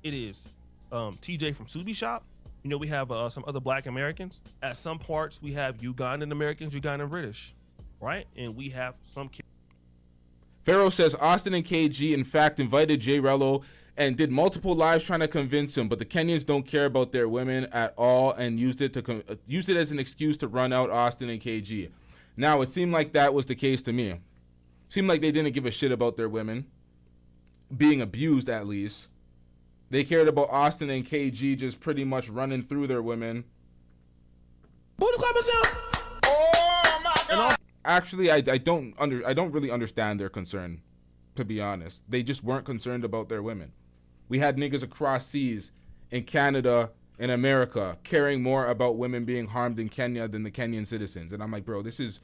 it is TJ from Subi Shop. You know, we have some other black Americans. At some parts, we have Ugandan Americans, Ugandan British, right? And we have some kids. Pharaoh says Austin and KG, in fact, invited Jay Rello and did multiple lives trying to convince him, but the Kenyans don't care about their women at all and used it as an excuse to run out Austin and KG. Now, it seemed like that was the case to me. Seemed like they didn't give a shit about their women being abused, at least. They cared about Austin and KG just pretty much running through their women. Oh my God! Actually, I don't really understand their concern, to be honest. They just weren't concerned about their women. We had niggas across seas in Canada and America caring more about women being harmed in Kenya than the Kenyan citizens. And I'm like, bro, this is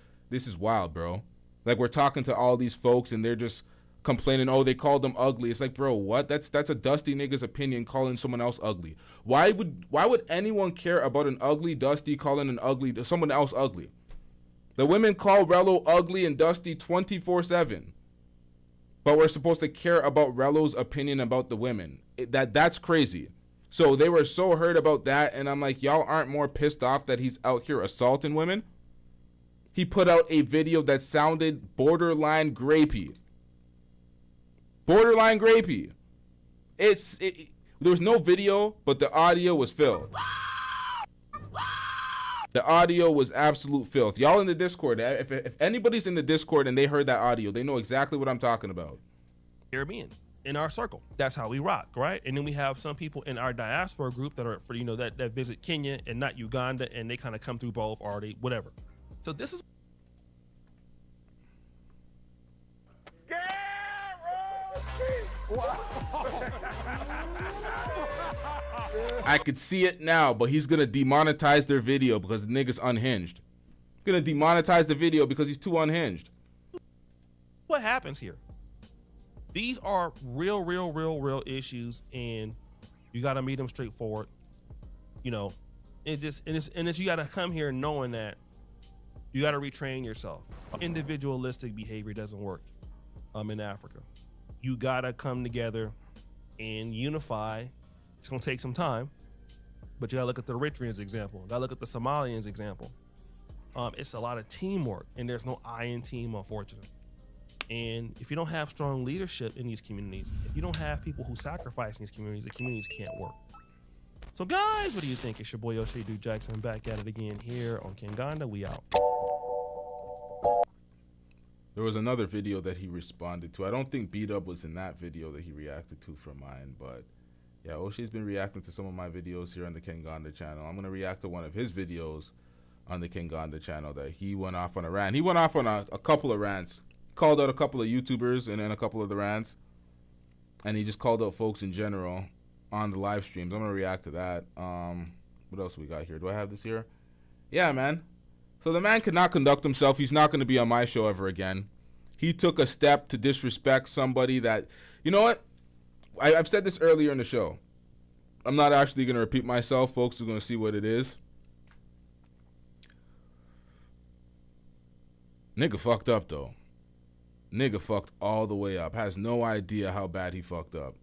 wild, bro. Like, we're talking to all these folks and they're just complaining, oh, they called them ugly. It's like, bro, what? That's a dusty nigga's opinion calling someone else ugly. Why would anyone care about an ugly dusty calling someone else ugly? The women call Rello ugly and dusty 24/7. But we're supposed to care about Rello's opinion about the women. That's crazy. So they were so hurt about that, and I'm like, y'all aren't more pissed off that he's out here assaulting women? He put out a video that sounded borderline grapey. Borderline grapey. There was no video, but the audio was filth. The audio was absolute filth. Y'all in the Discord, if anybody's in the Discord and they heard that audio, they know exactly what I'm talking about. Caribbean in our circle. That's how we rock, right? And then we have some people in our diaspora group that are that visit Kenya and not Uganda, and they kind of come through both or they whatever. So this is I could see it now, but he's gonna demonetize their video because the nigga's unhinged. Gonna demonetize the video because he's too unhinged. what happens here. These are real issues, and you got to meet them straightforward. You know, you got to come here knowing that you got to retrain yourself. Individualistic behavior doesn't work in Africa. You got to come together and unify. It's going to take some time, but you got to look at the Eritreans example. You got to look at the Somalians example. It's a lot of teamwork, and there's no I in team, unfortunately. And if you don't have strong leadership in these communities, if you don't have people who sacrifice in these communities, the communities can't work. So guys, what do you think? It's your boy O'Shea Duke Jackson back at it again here on Kinganda. We out. There was another video that he responded to. I don't think Bdub was in that video that he reacted to from mine, but yeah, O'Shea's been reacting to some of my videos here on the Kinganda channel. I'm gonna react to one of his videos on the Kinganda channel that he went off on a rant. He went off on a couple of rants, called out a couple of YouTubers and then a couple of the rants, and he just called out folks in general on the live streams. I'm gonna react to that. What else we got here? Do I have this here? Yeah, man. So the man could not conduct himself. He's not going to be on my show ever again. He took a step to disrespect somebody that, you know what? I've said this earlier in the show. I'm not actually going to repeat myself. Folks are going to see what it is. Nigga fucked up, though. Nigga fucked all the way up. Has no idea how bad he fucked up.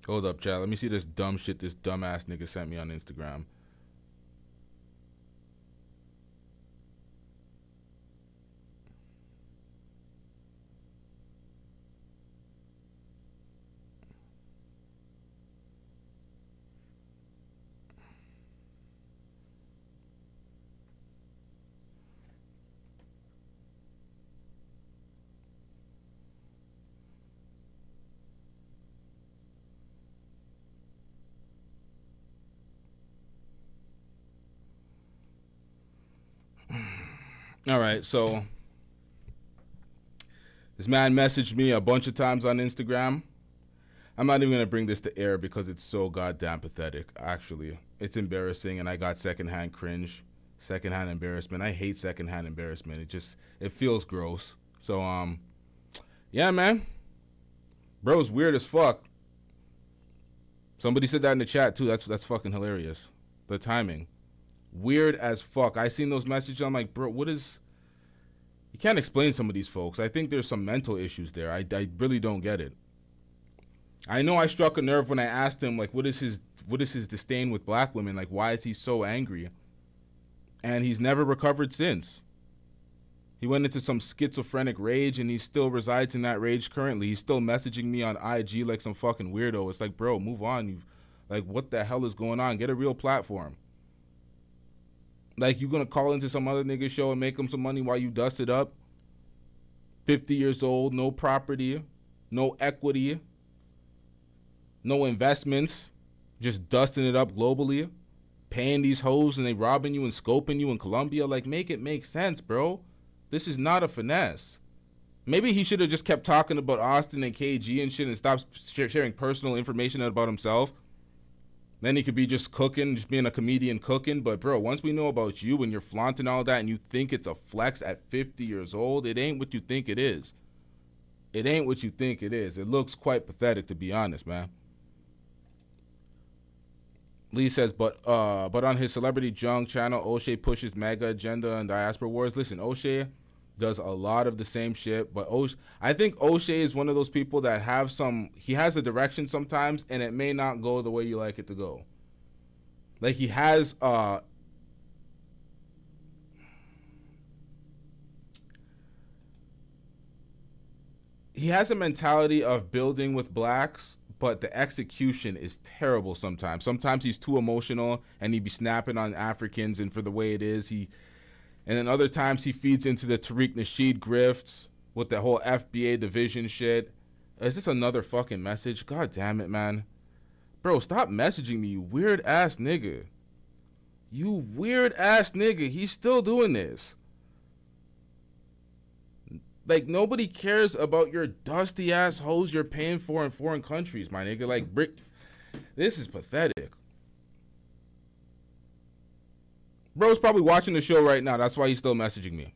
Hold up, chat. Let me see this dumb shit this dumbass nigga sent me on Instagram. All right, so this man messaged me a bunch of times on Instagram. I'm not even going to bring this to air because it's so goddamn pathetic, actually. It's embarrassing, and I got secondhand cringe, secondhand embarrassment. I hate secondhand embarrassment. It feels gross. So, yeah, man. Bro's weird as fuck. Somebody said that in the chat, too. That's fucking hilarious. The timing. Weird as fuck. I seen those messages. I'm like, bro, what is... You can't explain some of these folks. I think there's some mental issues there. I really don't get it. I know I struck a nerve when I asked him, like, what is his disdain with black women? Like, why is he so angry? And he's never recovered since. He went into some schizophrenic rage, and he still resides in that rage currently. He's still messaging me on IG like some fucking weirdo. It's like, bro, move on. Like, what the hell is going on? Get a real platform. Like, you gonna call into some other nigga show and make him some money while you dust it up? 50 years old, no property, no equity, no investments, just dusting it up globally, paying these hoes and they robbing you and scoping you in Colombia. Like, make it make sense, bro. This is not a finesse. Maybe he should have just kept talking about Austin and KG and shit and stopped sharing personal information about himself. Then he could be just cooking, just being a comedian cooking. But, bro, once we know about you and you're flaunting all that and you think it's a flex at 50 years old, it ain't what you think it is. It ain't what you think it is. It looks quite pathetic, to be honest, man. Lee says, but on his Celebrity Junk channel, O'Shea pushes MAGA agenda and diaspora wars. Listen, O'Shea does a lot of the same shit, but I think O'Shea is one of those people that he has a direction sometimes, and it may not go the way you like it to go. Like, he has a mentality of building with blacks, but the execution is terrible sometimes. Sometimes he's too emotional, and he be snapping on Africans, and for the way it is, and then other times he feeds into the Tariq Nasheed grifts with the whole FBA division shit. Is this another fucking message? God damn it, man. Bro, stop messaging me, you weird ass nigga. You weird ass nigga. He's still doing this. Like, nobody cares about your dusty ass hoes you're paying for in foreign countries, my nigga. Like, this is pathetic. Bro's probably watching the show right now. That's why he's still messaging me.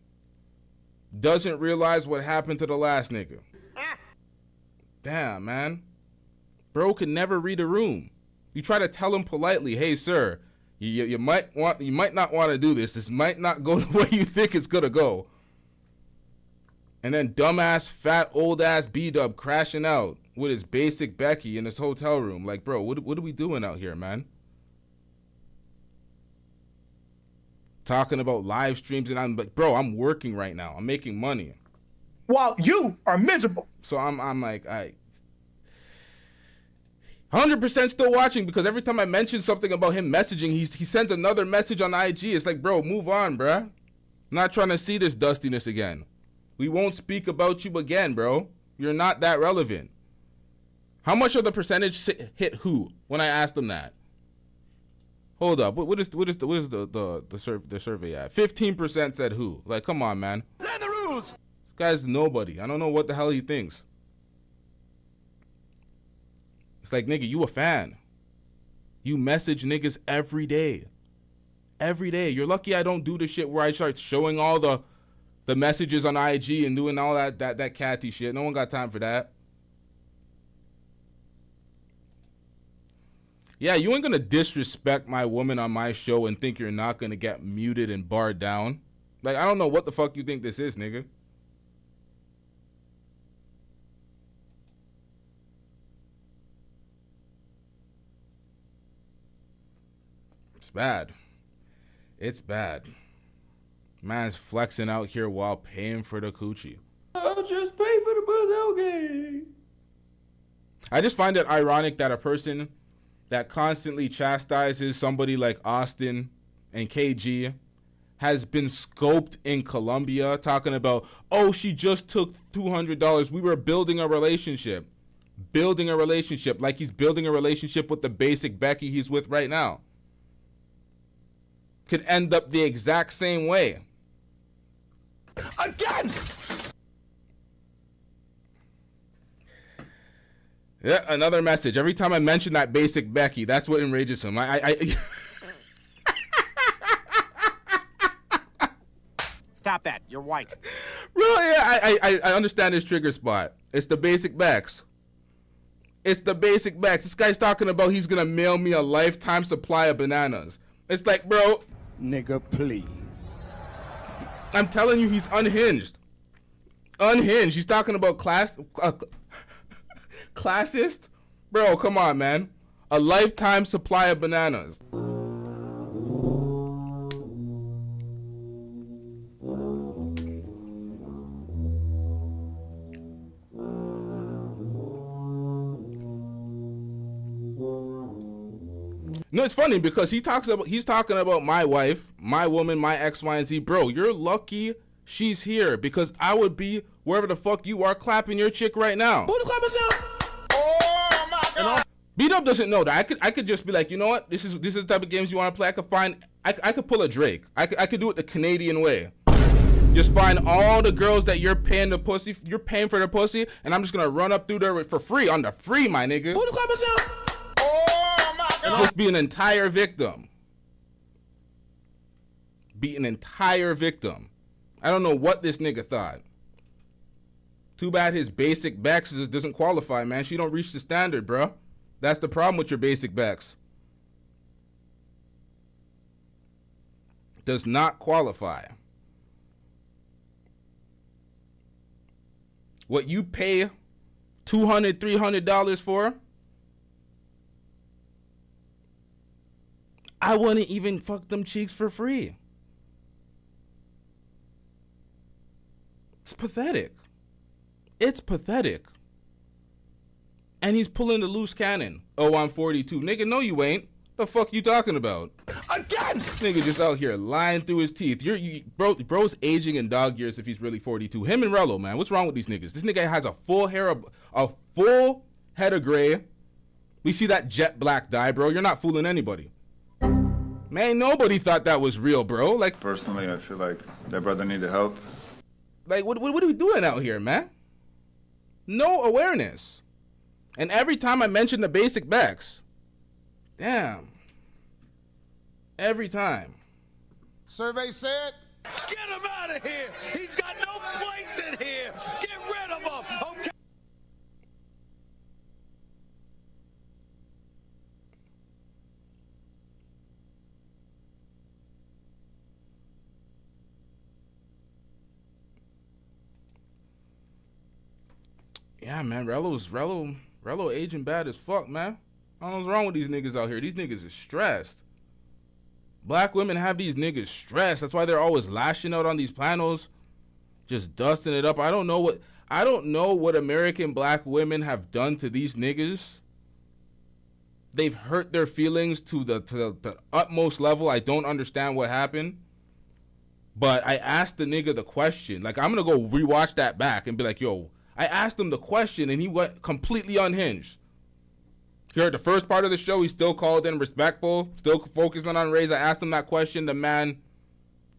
Doesn't realize what happened to the last nigga. Damn, man. Bro can never read a room. You try to tell him politely, hey, sir, you might not want to do this. This might not go the way you think it's gonna go. And then dumbass, fat, old-ass Bdub crashing out with his basic Becky in his hotel room. Like, bro, what are we doing out here, man? Talking about live streams, and I'm like, bro, I'm working right now. I'm making money. While you are miserable. So I'm like, 100% still watching, because every time I mention something about him messaging, he sends another message on IG. It's like, bro, move on, bruh. I'm not trying to see this dustiness again. We won't speak about you again, bro. You're not that relevant. How much of the percentage hit who when I asked them that? Hold up. What is the survey at? 15% said who. Like, come on, man. Learn the rules. This guy's nobody. I don't know what the hell he thinks. It's like, nigga, you a fan. You message niggas every day. Every day. You're lucky I don't do the shit where I start showing all the messages on IG and doing all that catty shit. No one got time for that. Yeah, you ain't gonna disrespect my woman on my show and think you're not gonna get muted and barred down. Like, I don't know what the fuck you think this is, nigga. bad. It's bad. Man's flexing out here while paying for the coochie. I'll just pay for the pussy, okay. I just find it ironic that a person that constantly chastises somebody like Austin and KG has been scoped in Colombia talking about, oh, she just took $200. We were building a relationship. Building a relationship like he's building a relationship with the basic Becky he's with right now. Could end up the exact same way. Again! Yeah, another message. Every time I mention that basic Becky, that's what enrages him. Stop that. You're white. Really? I understand his trigger spot. It's the basic Bex. It's the basic Bex. This guy's talking about he's going to mail me a lifetime supply of bananas. It's like, bro. Nigga, please. I'm telling you, he's unhinged. Unhinged. He's talking about classist? Bro, come on, man. A lifetime supply of bananas. No, it's funny because he's talking about my wife, my woman, my X, Y, and Z. Bro, you're lucky she's here because I would be wherever the fuck you are clapping your chick right now. Who the clap us out? Oh my God. Bdub doesn't know that. I could just be like, you know what? This is the type of games you want to play. I could pull a Drake. I could do it the Canadian way. Just find all the girls that you're paying for the pussy, and I'm just gonna run up through there for free on the free, my nigga. Who the clap us out? And just be an entire victim. Be an entire victim. I don't know what this nigga thought. Too bad his basic Bex doesn't qualify, man. She don't reach the standard, bro. That's the problem with your basic Bex. Does not qualify. What you pay $200, $300 for, I wouldn't even fuck them cheeks for free. It's pathetic. It's pathetic. And he's pulling the loose cannon. Oh, I'm 42. Nigga, no you ain't. The fuck you talking about? Again! Nigga just out here lying through his teeth. Bro's aging in dog years if he's really 42. Him and Rello, man. What's wrong with these niggas? This nigga has a full head of gray. We see that jet black dye, bro. You're not fooling anybody. Man, nobody thought that was real, bro. Like, personally, I feel like that brother needed help. Like, what are we doing out here, man? No awareness. And every time I mention the basic Bex, damn. Every time. Survey said, get him out of here. He's got no place in here. Get rid of him. Okay. Yeah, man, Rello aging bad as fuck, man. I don't know what's wrong with these niggas out here. These niggas is stressed. Black women have these niggas stressed. That's why they're always lashing out on these panels, just dusting it up. I don't know what American black women have done to these niggas. They've hurt their feelings to the utmost level. I don't understand what happened. But I asked the nigga the question. Like, I'm gonna go rewatch that back and be like, yo, I asked him the question and he went completely unhinged. You heard the first part of the show, he still called in respectful, still focusing on Rays. I asked him that question, the man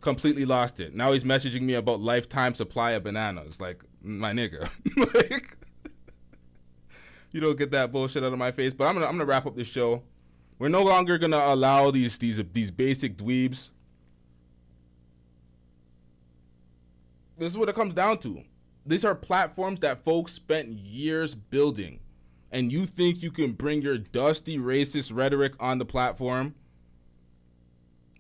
completely lost it. Now he's messaging me about lifetime supply of bananas. Like, my nigga. Like, you don't get that bullshit out of my face. But I'm gonna wrap up this show. We're no longer gonna allow these basic dweebs. This is what it comes down to. These are platforms that folks spent years building. And you think you can bring your dusty racist rhetoric on the platform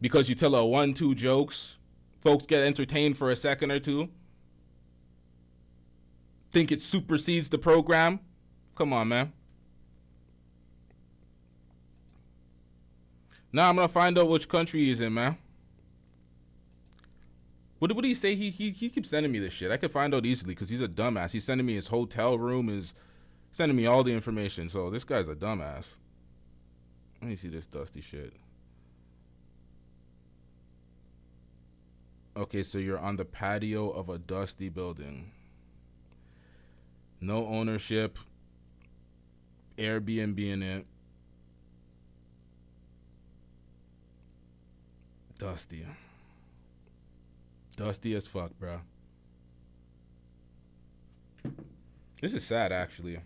because you tell a 1-2 jokes, folks get entertained for a second or two, think it supersedes the program? Come on, man. Now I'm gonna find out which country he's in, man. What did he say? He keeps sending me this shit. I could find out easily because he's a dumbass. He's sending me his hotel room, sending me all the information. So this guy's a dumbass. Let me see this dusty shit. Okay, so you're on the patio of a dusty building. No ownership. Airbnb in it. Dusty. Dusty as fuck, bro. This is sad, actually.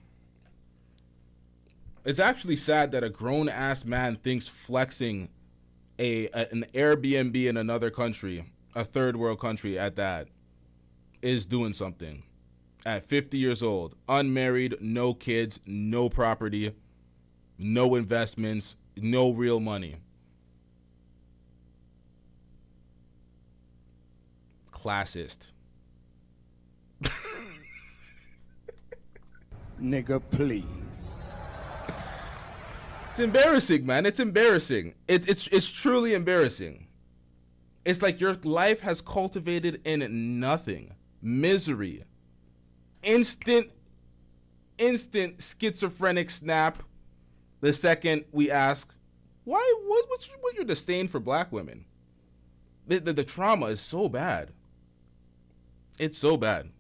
It's actually sad that a grown-ass man thinks flexing an Airbnb in another country, a third world country at that, is doing something. At 50 years old, unmarried, no kids, no property, no investments, no real money. Classist. Nigga, please. It's embarrassing, man. It's embarrassing. It's truly embarrassing. It's like your life has cultivated in nothing. Misery. Instant schizophrenic snap the second we ask, what's your disdain for black women? The trauma is so bad. It's so bad.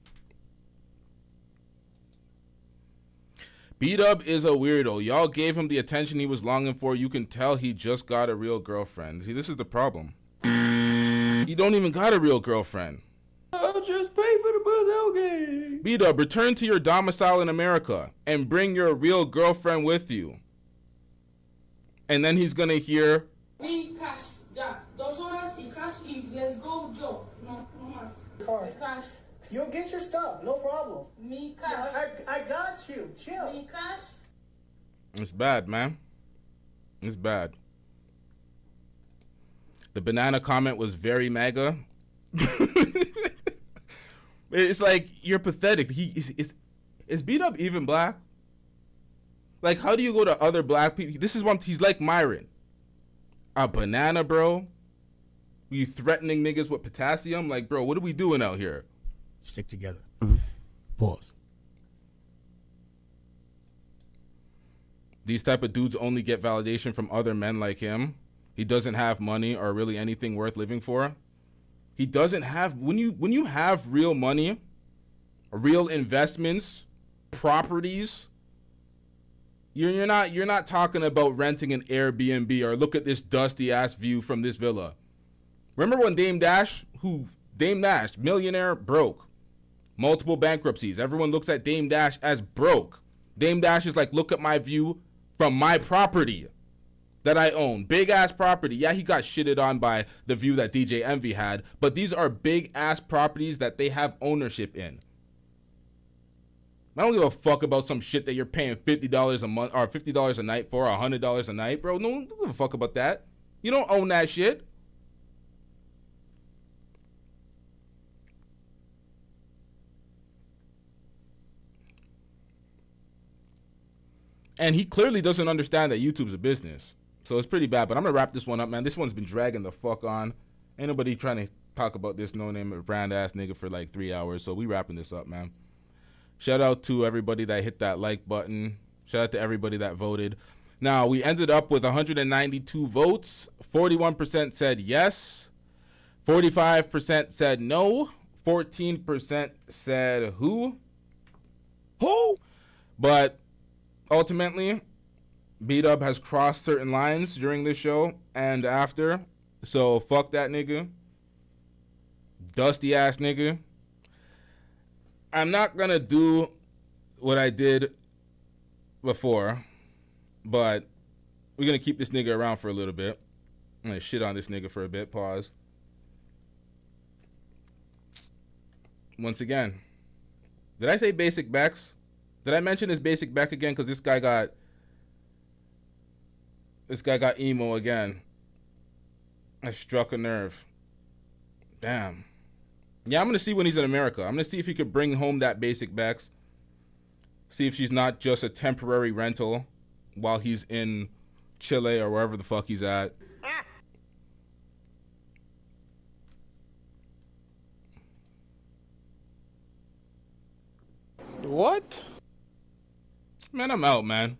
Bdub is a weirdo. Y'all gave him the attention he was longing for. You can tell he just got a real girlfriend. See, this is the problem. He don't even got a real girlfriend. I'll just pay for the Buzz game. Bdub, return to your domicile in America and bring your real girlfriend with you. And then he's gonna hear, Cash, ya, 2 horas y cash y let's go, Joe. No más. Cash. You'll get your stuff, no problem. Me cash. I got you. Chill. Me cash. it's bad, man. It's bad. The banana comment was very MAGA. It's like, you're pathetic. Is Bdub even black? Like, how do you go to other black people? This is one, he's like Myron. A banana, bro? You threatening niggas with potassium? Like, bro, what are we doing out here? Stick together. Pause. These type of dudes only get validation from other men like him. He doesn't have money or really anything worth living for. He doesn't have, when you have real money, real investments, properties, you're not talking about renting an Airbnb or look at this dusty ass view from this villa. Remember when Dame Dash, millionaire, broke, multiple bankruptcies. Everyone looks at Dame Dash as broke. Dame Dash is like, look at my view from my property that I own. Big ass property. Yeah, he got shitted on by the view that DJ Envy had, but these are big ass properties that they have ownership in. I don't give a fuck about some shit that you're paying $50 a month or $50 a night for, or $100 a night, bro. No one don't give a fuck about that. You don't own that shit. And he clearly doesn't understand that YouTube's a business. So it's pretty bad, but I'm going to wrap this one up, man. This one's been dragging the fuck on. Ain't nobody trying to talk about this no-name brand-ass nigga for like 3 hours, so we wrapping this up, man. Shout out to everybody that hit that like button. Shout out to everybody that voted. Now, we ended up with 192 votes. 41% said yes. 45% said no. 14% said who? Who? But ultimately, Bdub has crossed certain lines during this show and after. So fuck that nigga. Dusty ass nigga. I'm not gonna do what I did before, but we're gonna keep this nigga around for a little bit. I'm gonna shit on this nigga for a bit. Pause. Once again, did I say basic Bex? Did I mention his basic Beck again? Because this guy got emo again. I struck a nerve. Damn. Yeah, I'm going to see when he's in America. I'm going to see if he could bring home that basic Bex. See if she's not just a temporary rental while he's in Chile or wherever the fuck he's at. What? Man, I'm out, man.